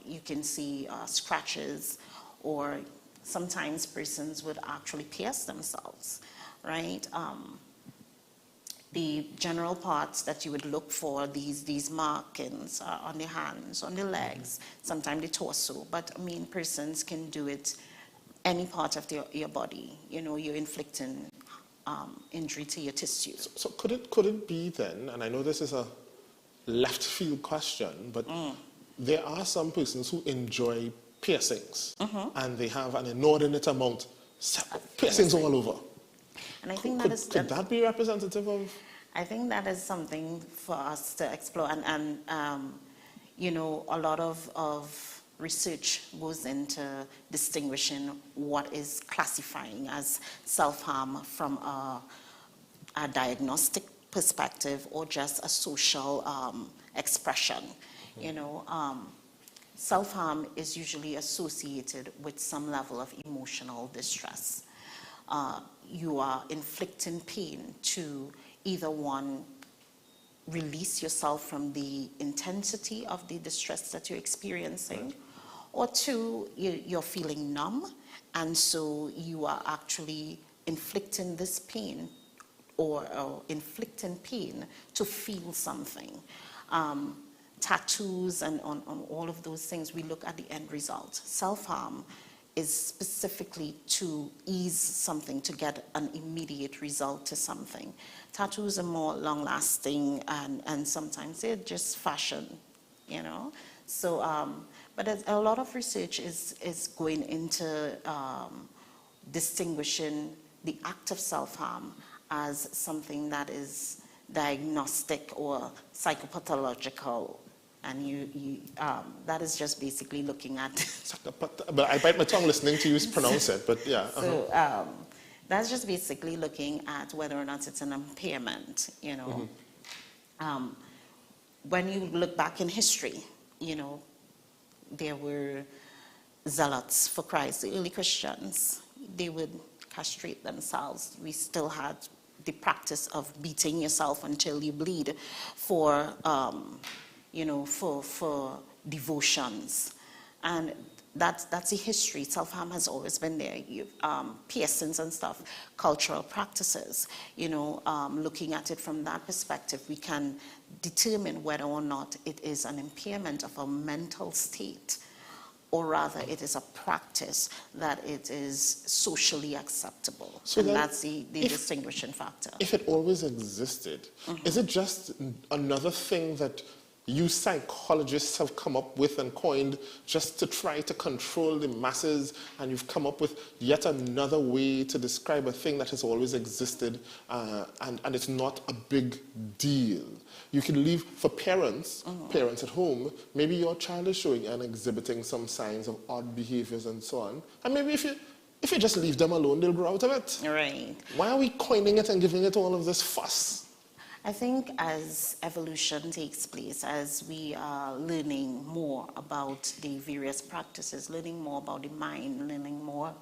You can see scratches, or sometimes persons would actually pierce themselves, right? The general parts that you would look for, these markings on the hands, on the legs, sometimes the torso, but I mean, persons can do it any part of your body. You know, you're inflicting injury to your tissue.
So could it be then, and I know this is a left field question, but there are some persons who enjoy piercings, and they have an inordinate amount of piercings all over.
And I think
could that be representative of?
I think that is something for us to explore, and you know, a lot of research goes into distinguishing what is classifying as self-harm from a diagnostic perspective or just a social expression. You know, self-harm is usually associated with some level of emotional distress. You are inflicting pain to either one, release yourself from the intensity of the distress that you're experiencing, or two, you're feeling numb, and so you are actually inflicting this pain or inflicting pain to feel something. Tattoos and on all of those things, we look at the end result. Self-harm is specifically to ease something, to get an immediate result to something. Tattoos are more long-lasting, and sometimes they're just fashion, you know. So, but a lot of research is going into distinguishing the act of self-harm as something that is diagnostic or psychopathological. And that is just basically looking at...
But I bite my tongue listening to you pronounce it, but yeah.
So that's just basically looking at whether or not it's an impairment, you know. When you look back in history, you know, there were zealots for Christ, the early Christians. They would castrate themselves. We still had the practice of beating yourself until you bleed for, you know, for devotions. And that's the history. Self-harm has always been there. Piercings and stuff, cultural practices, you know, looking at it from that perspective, we can determine whether or not it is an impairment of a mental state, or rather it is a practice that it is socially acceptable.
So
and that's the distinguishing factor.
If it always existed, is it just another thing that you psychologists have come up with and coined just to try to control the masses, and you've come up with yet another way to describe a thing that has always existed, and it's not a big deal? You can leave for parents, parents at home, maybe your child is showing and exhibiting some signs of odd behaviors and so on, and maybe if you just leave them alone, they'll grow out of it.
Right.
Why are we coining it and giving it all of this fuss?
I think as evolution takes place, as we are learning more about the various practices, learning more about the mind, learning more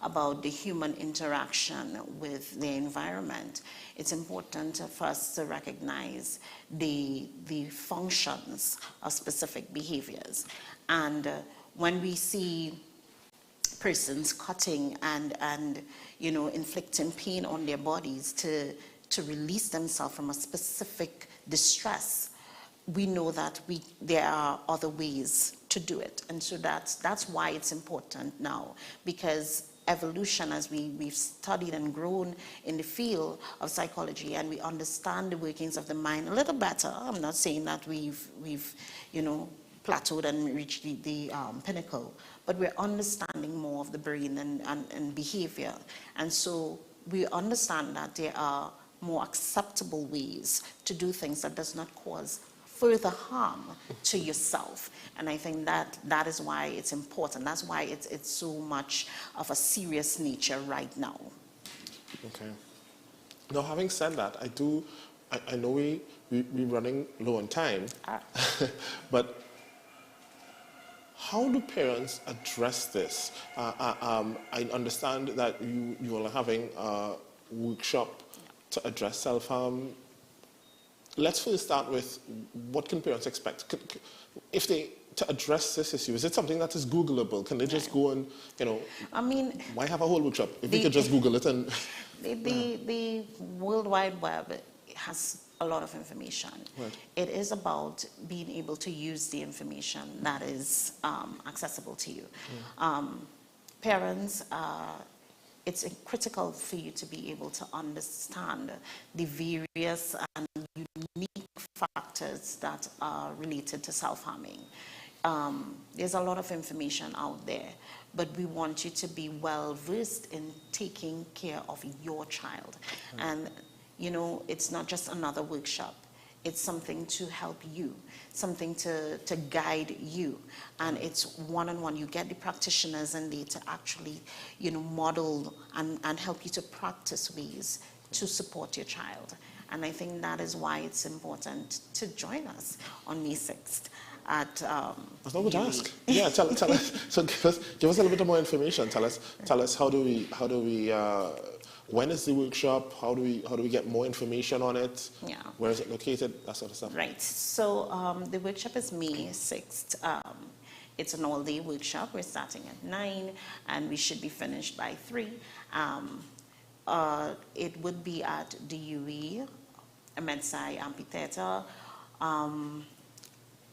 about the human interaction with the environment, it's important for us to recognize the functions of specific behaviors. And when we see persons cutting and you know, inflicting pain on their bodies to release themselves from a specific distress, we know that there are other ways to do it. And so that's why it's important now, because evolution, as we've studied and grown in the field of psychology, and we understand the workings of the mind a little better. I'm not saying that we've you know, plateaued and reached the pinnacle, but we're understanding more of the brain and behavior. And so we understand that there are more acceptable ways to do things that does not cause further harm to yourself. And I think that is why it's important. That's why it's so much of a serious nature right now.
Okay. Now, having said that, I know we're running low on time, but how do parents address this? I understand that you all are having a workshop to address self-harm. Let's first start with, what can parents expect? To address this issue, is it something that is Googleable? Can they just go and, you know,
I mean,
why have a whole workshop if we could just Google it and...
The World Wide Web has a lot of information.
Right.
It is about being able to use the information that is accessible to you. Parents, it's critical for you to be able to understand the various and unique factors that are related to self-harming. There's a lot of information out there, but we want you to be well versed in taking care of your child. And you know, it's not just another workshop. It's something to help you, something to guide you. And it's one-on-one. You get the practitioners in there to actually, you know, model and help you to practice ways to support your child. And I think that is why it's important to join us on May 6th. That's
not what to ask. Yeah, tell us. So give us a little bit more information. Tell us how do we when is the workshop? How do we get more information on it?
Yeah.
Where is it located? That sort of stuff.
Right. So the workshop is May 6th. It's an all-day workshop. We're starting at 9, and we should be finished by 3. It would be at the UE, Medsci Amphitheater.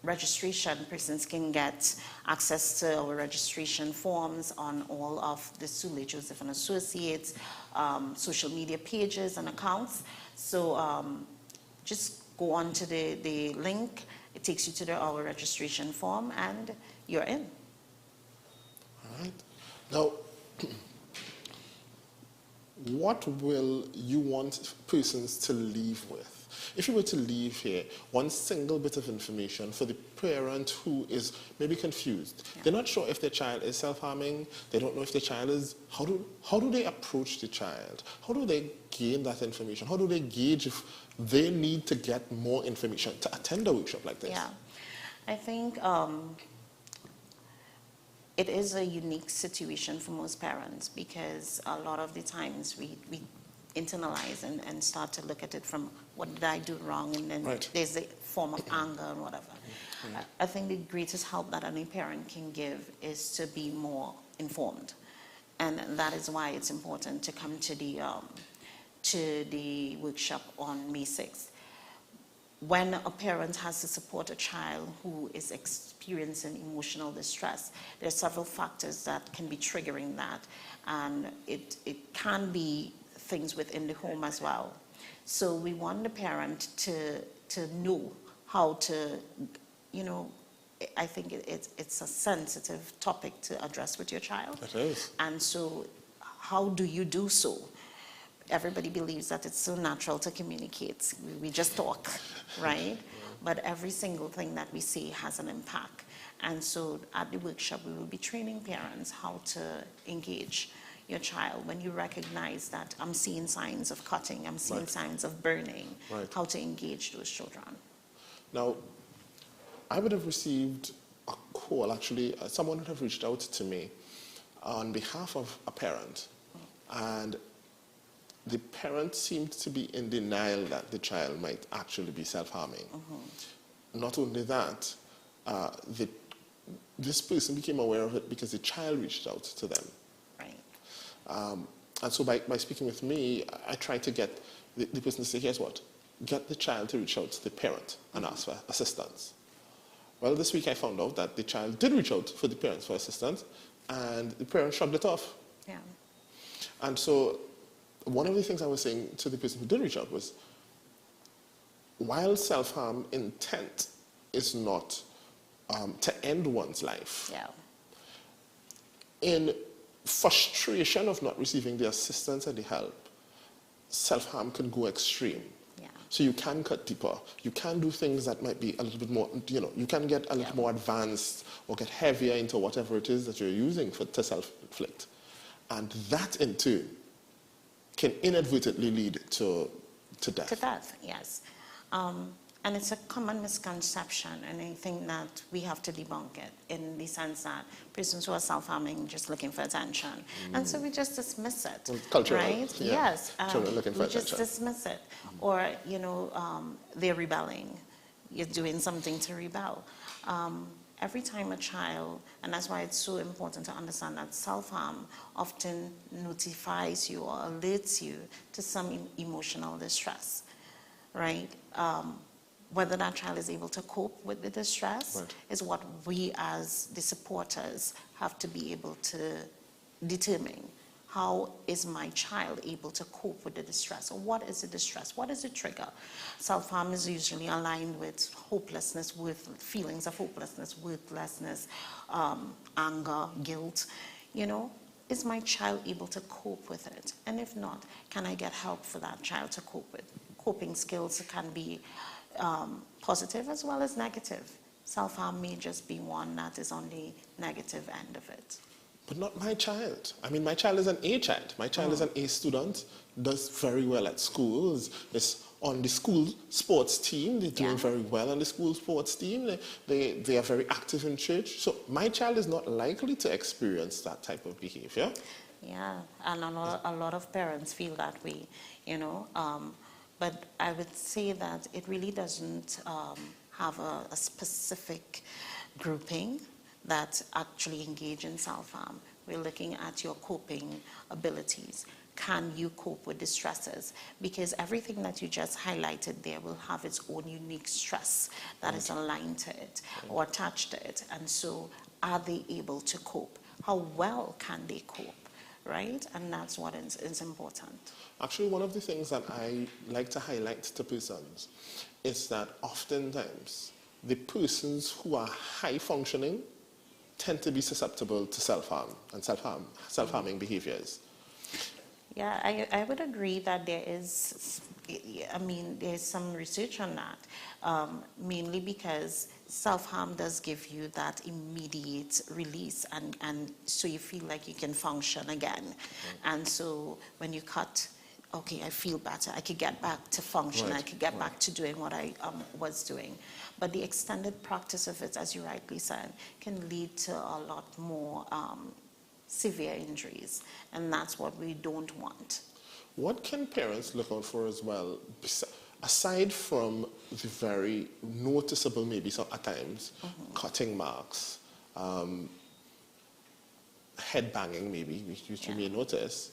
Registration, persons can get access to our registration forms on all of the Sule Joseph and Associates social media pages and accounts. So just go on to the link. It takes you to our registration form, and you're in.
All right. Now, what will you want persons to leave with? If you were to leave here one single bit of information for the parent who is maybe confused, they're not sure if their child is self-harming, they don't know if their child is, how do they approach the child? How do they gain that information? How do they gauge if they need to get more information to attend a workshop like this?
Yeah, I think it is a unique situation for most parents because a lot of the times we internalize and start to look at it from what did I do wrong, and then there's a form of anger and whatever. I think the greatest help that any parent can give is to be more informed, and that is why it's important to come to the workshop on May 6th. When a parent has to support a child who is experiencing emotional distress, there are several factors that can be triggering that, and it can be things within the home as well. So we want the parent to know how to, I think it's a sensitive topic to address with your child.
It is.
And so how do you do so? Everybody believes that it's so natural to communicate. We just talk, right? But every single thing that we say has an impact. And so at the workshop, we will be training parents how to engage your child when you recognize that I'm seeing signs of cutting, I'm seeing signs of burning, how to engage those children.
Now, I would have received a call, actually, someone would have reached out to me on behalf of a parent, and the parent seemed to be in denial that the child might actually be self-harming. Not only that, this person became aware of it because the child reached out to them. And so by speaking with me, I tried to get the person to say, here's what, get the child to reach out to the parent and ask for assistance. Well, this week I found out that the child did reach out for the parents for assistance, and the parent shrugged it off.
Yeah.
And so one of the things I was saying to the person who did reach out was, while self-harm intent is not to end one's life, in frustration of not receiving the assistance and the help, self-harm can go extreme. So you can cut deeper. You can do things that might be a little bit more, you can get a little more advanced or get heavier into whatever it is that you're using to self-inflict. And that in turn can inadvertently lead to death.
To death, yes. And it's a common misconception, and I think that we have to debunk it in the sense that persons who are self-harming just looking for attention. And so we just dismiss it,
cultural,
right? Yes,
children looking for
we just dismiss it. Or, they're rebelling. You're doing something to rebel. Every time a child, and that's why it's so important to understand that self-harm often notifies you or alerts you to some emotional distress, right? Whether that child is able to cope with the distress is what we as the supporters have to be able to determine. How is my child able to cope with the distress? Or what is the distress? What is the trigger? Self-harm is usually aligned with hopelessness, with feelings of hopelessness, worthlessness, anger, guilt. Is my child able to cope with it? And if not, can I get help for that child to cope with? Coping skills can be positive as well as negative. Self-harm may just be one that is on the negative end of it.
But not my child. I mean, my child is an A child. My child is an A student, does very well at school, is on the school sports team. They're doing very well on the school sports team. They are very active in church. So my child is not likely to experience that type of behavior.
Yeah, and a lot of parents feel that way, But I would say that it really doesn't have a specific grouping that actually engage in self-harm. We're looking at your coping abilities. Can you cope with the stresses? Because everything that you just highlighted there will have its own unique stress that is aligned to it or attached to it. And so are they able to cope? How well can they cope, right? And that's what is important.
Actually, one of the things that I like to highlight to persons is that oftentimes the persons who are high functioning tend to be susceptible to self-harm and self-harming behaviors.
Yeah, I would agree that there is, I mean, there's some research on that, mainly because self-harm does give you that immediate release, and so you feel like you can function again. And so when you cut, okay, I feel better, I could get back to function, I could get back to doing what I was doing. But the extended practice of it, as you rightly said, can lead to a lot more severe injuries, and that's what we don't want.
What can parents look out for as well, aside from the very noticeable, maybe some at times, cutting marks, head banging maybe, which you may notice?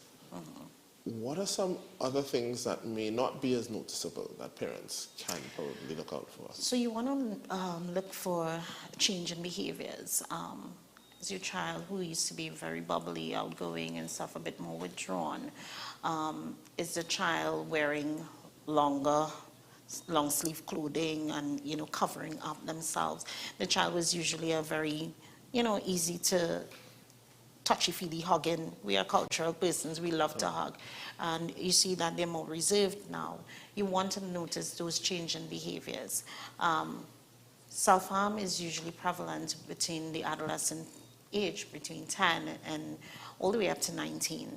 What are some other things that may not be as noticeable that parents can probably look out for?
So you want to look for change in behaviors. Is your child, who used to be very bubbly, outgoing and stuff, a bit more withdrawn? Is the child wearing long sleeve clothing and, you know, covering up themselves? The child was usually a very, you know, easy to touchy-feely hugging. We are cultural persons, we love to hug. And you see that they're more reserved now. You want to notice those change in behaviors. Self-harm is usually prevalent between the adolescent age, between 10 and all the way up to 19,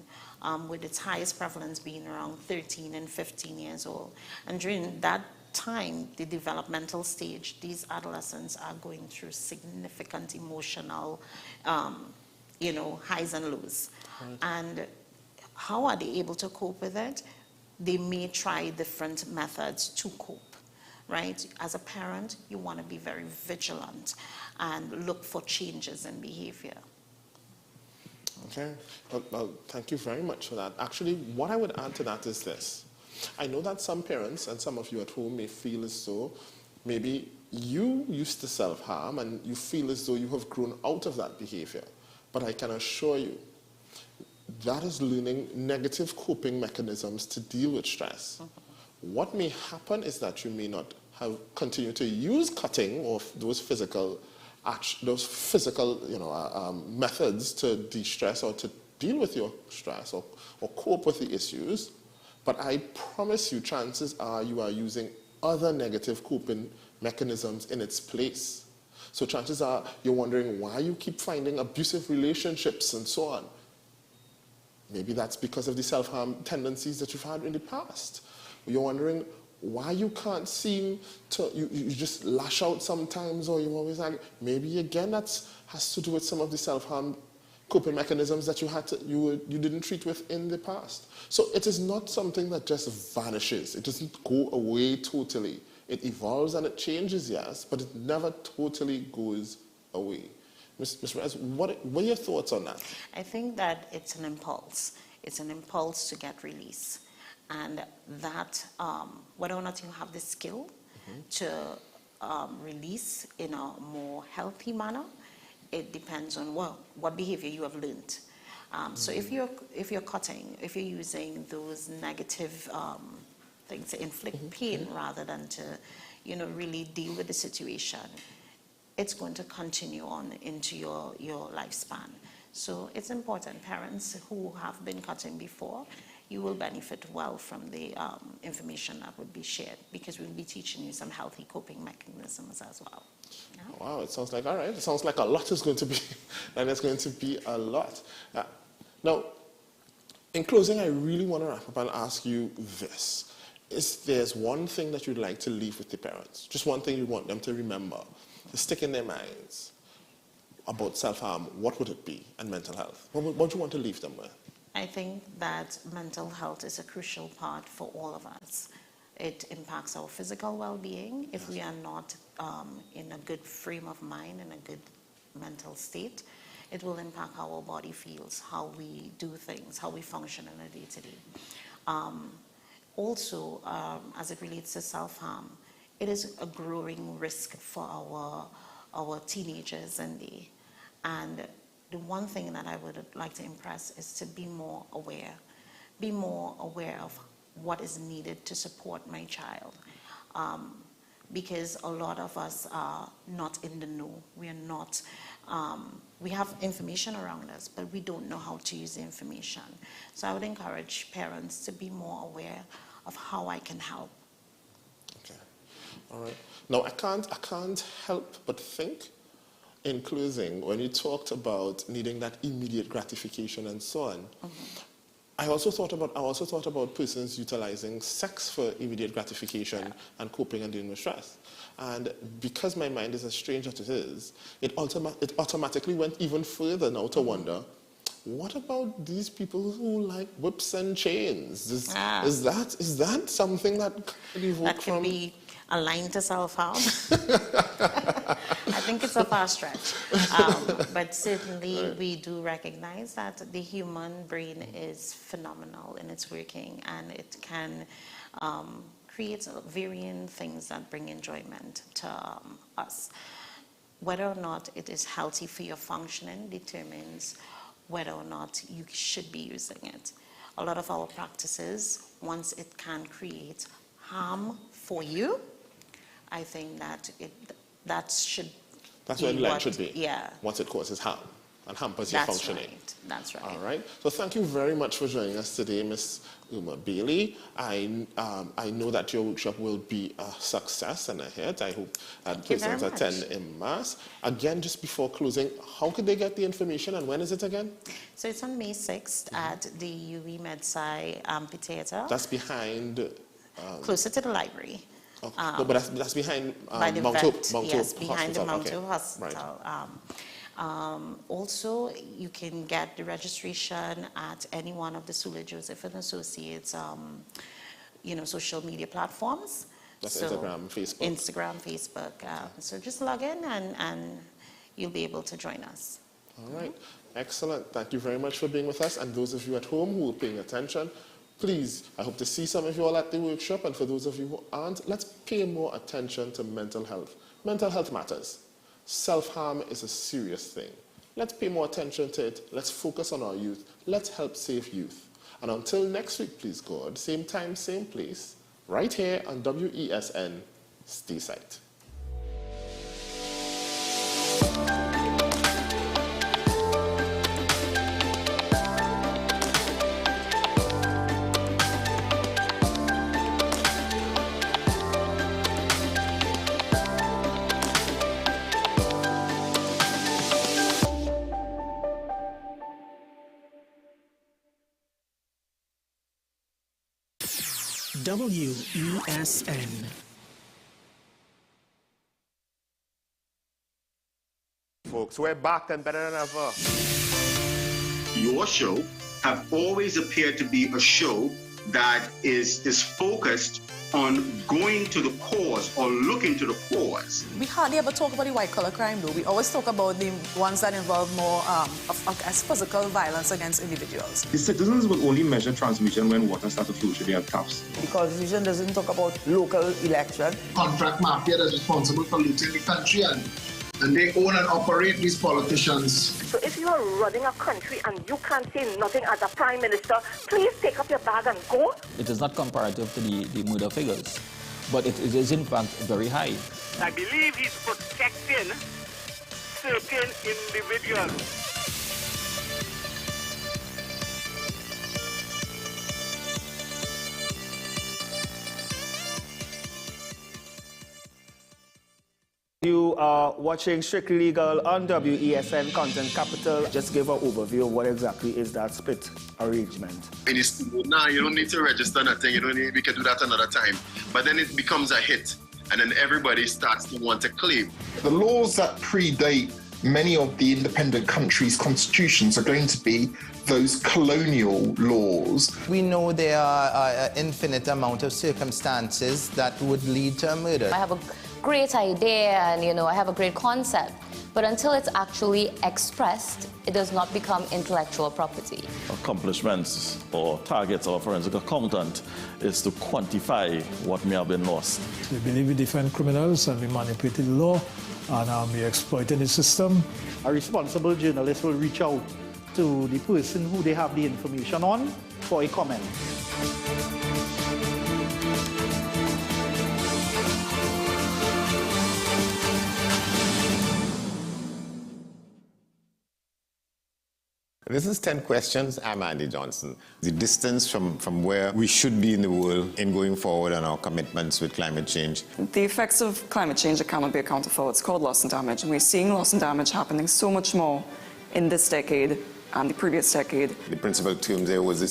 with its highest prevalence being around 13 and 15 years old. And during that time, the developmental stage, these adolescents are going through significant emotional, you know, highs and lows. And how are they able to cope with it? They may try different methods to cope. Right? As a parent, you want to be very vigilant and look for changes in behavior.
Okay, well, thank you very much for that. Actually, what I would add to that is this. I know that some parents and some of you at home may feel as though maybe you used to self-harm and you feel as though you have grown out of that behavior. But I can assure you, that is learning negative coping mechanisms to deal with stress. What may happen is that you may not continue to use cutting or those physical methods to de-stress or to deal with your stress or cope with the issues. But I promise you, chances are you are using other negative coping mechanisms in its place. So chances are you're wondering why you keep finding abusive relationships and so on. Maybe that's because of the self-harm tendencies that you've had in the past. You're wondering why you can't seem to, you just lash out sometimes, or you always like, maybe again that has to do with some of the self-harm coping mechanisms that you didn't treat with in the past. So it is not something that just vanishes. It doesn't go away totally. It evolves and it changes, yes, but it never totally goes away. Ms. Rez, what are your thoughts on that?
I think that it's an impulse. It's an impulse to get release. And that, whether or not you have the skill to release in a more healthy manner, it depends on what behavior you have learned. So if you're cutting, if you're using those negative things to inflict pain rather than to, you know, really deal with the situation, it's going to continue on into your lifespan. So it's important, parents who have been cutting before, you will benefit well from the information that would be shared, because we'll be teaching you some healthy coping mechanisms as well. Yeah?
Wow, it sounds like, all right, it sounds like a lot is going to be, and it's going to be a lot. Now, in closing, I really want to wrap up and ask you this. There's one thing that you'd like to leave with the parents, just one thing you want them to remember, to stick in their minds about self-harm, what would it be, and mental health? What do you want to leave them with?
I think that mental health is a crucial part for all of us. It impacts our physical well-being. If we are not in a good frame of mind, in a good mental state, it will impact how our body feels, how we do things, how we function in a day-to-day. Also, as it relates to self-harm, it is a growing risk for our teenagers and the one thing that I would like to impress is to be more aware. Be more aware of what is needed to support my child. Because a lot of us are not in the know. We are not we have information around us, but we don't know how to use the information. So I would encourage parents to be more aware of how I can help.
Okay, all right. Now I can't help but think, in closing, when you talked about needing that immediate gratification and so on, I also thought about persons utilizing sex for immediate gratification and coping and dealing with stress. And because my mind is as strange as it is, it automatically went even further now to wonder, what about these people who like whips and chains? Is that something that could evoke
that could be aligned to self-harm? I think it's a far stretch. But certainly we do recognize that the human brain is phenomenal in its working, and it can create varying things that bring enjoyment to us. Whether or not it is healthy for your functioning determines whether or not you should be using it. A lot of our practices, once it can create harm for you, I think that that's
where the line should be.
Yeah.
Once it causes harm and hampers your functioning.
That's right.
All right. So thank you very much for joining us today, Ms. Uma Bailey. I know that your workshop will be a success and a hit. I hope that persons attend en masse. Again, just before closing, how could they get the information and when is it again?
So it's on May 6th at the UE MedSci Amphitheater.
That's behind...
closer to the library.
No, but that's behind
Mount Hope Yes, behind the Mount Hope Hospital.
Right.
Also, you can get the registration at any one of the Sule Joseph and Associates, social media platforms.
That's Instagram, Facebook.
Instagram, Facebook. So just log in and you'll be able to join us.
All right. Excellent. Thank you very much for being with us. And those of you at home who are paying attention, please, I hope to see some of you all at the workshop, and for those of you who aren't, let's pay more attention to mental health. Mental health matters. Self-harm is a serious thing. Let's pay more attention to it. Let's focus on our youth. Let's help save youth. And until next week, please God, same time, same place, right here on WESN, stay sight.
WESN.
Folks, we're back and better than ever.
Your show have always appeared to be a show that is focused on going to the cause or looking to the cause.
We hardly ever talk about the white-collar crime, though. We always talk about the ones that involve more as physical violence against individuals.
The citizens will only measure transmission when water starts to flow through their taps.
The Constitution doesn't talk about local election.
Contract mafia that's responsible for looting the country, and they own and operate these politicians.
So if you are running a country and you can't say nothing as a prime minister, please take up your bag and go.
It is not comparative to the murder figures, but it is in fact very high.
I believe he's protecting certain individuals.
You are watching Strictly Legal on WESN Content Capital. Just give an overview of what exactly is that split arrangement.
It is, now you don't need to register nothing, we can do that another time. But then it becomes a hit, and then everybody starts to want to claim.
The laws that predate many of the independent countries' constitutions are going to be those colonial laws.
We know there are an infinite amount of circumstances that would lead to a murder.
I have a great idea and I have a great concept, but until it's actually expressed, it does not become intellectual property.
Accomplishments or targets of a forensic accountant is to quantify what may have been lost.
We believe we defend criminals and we manipulated the law and we exploited the system.
A responsible journalist will reach out to the person who they have the information on for a comment.
This is 10 questions. I'm Andy Johnson. The distance from where we should be in the world in going forward on our commitments with climate change.
The effects of climate change that cannot be accounted for. It's called loss and damage. And we're seeing loss and damage happening so much more in this decade and the previous decade.
The principal term there was this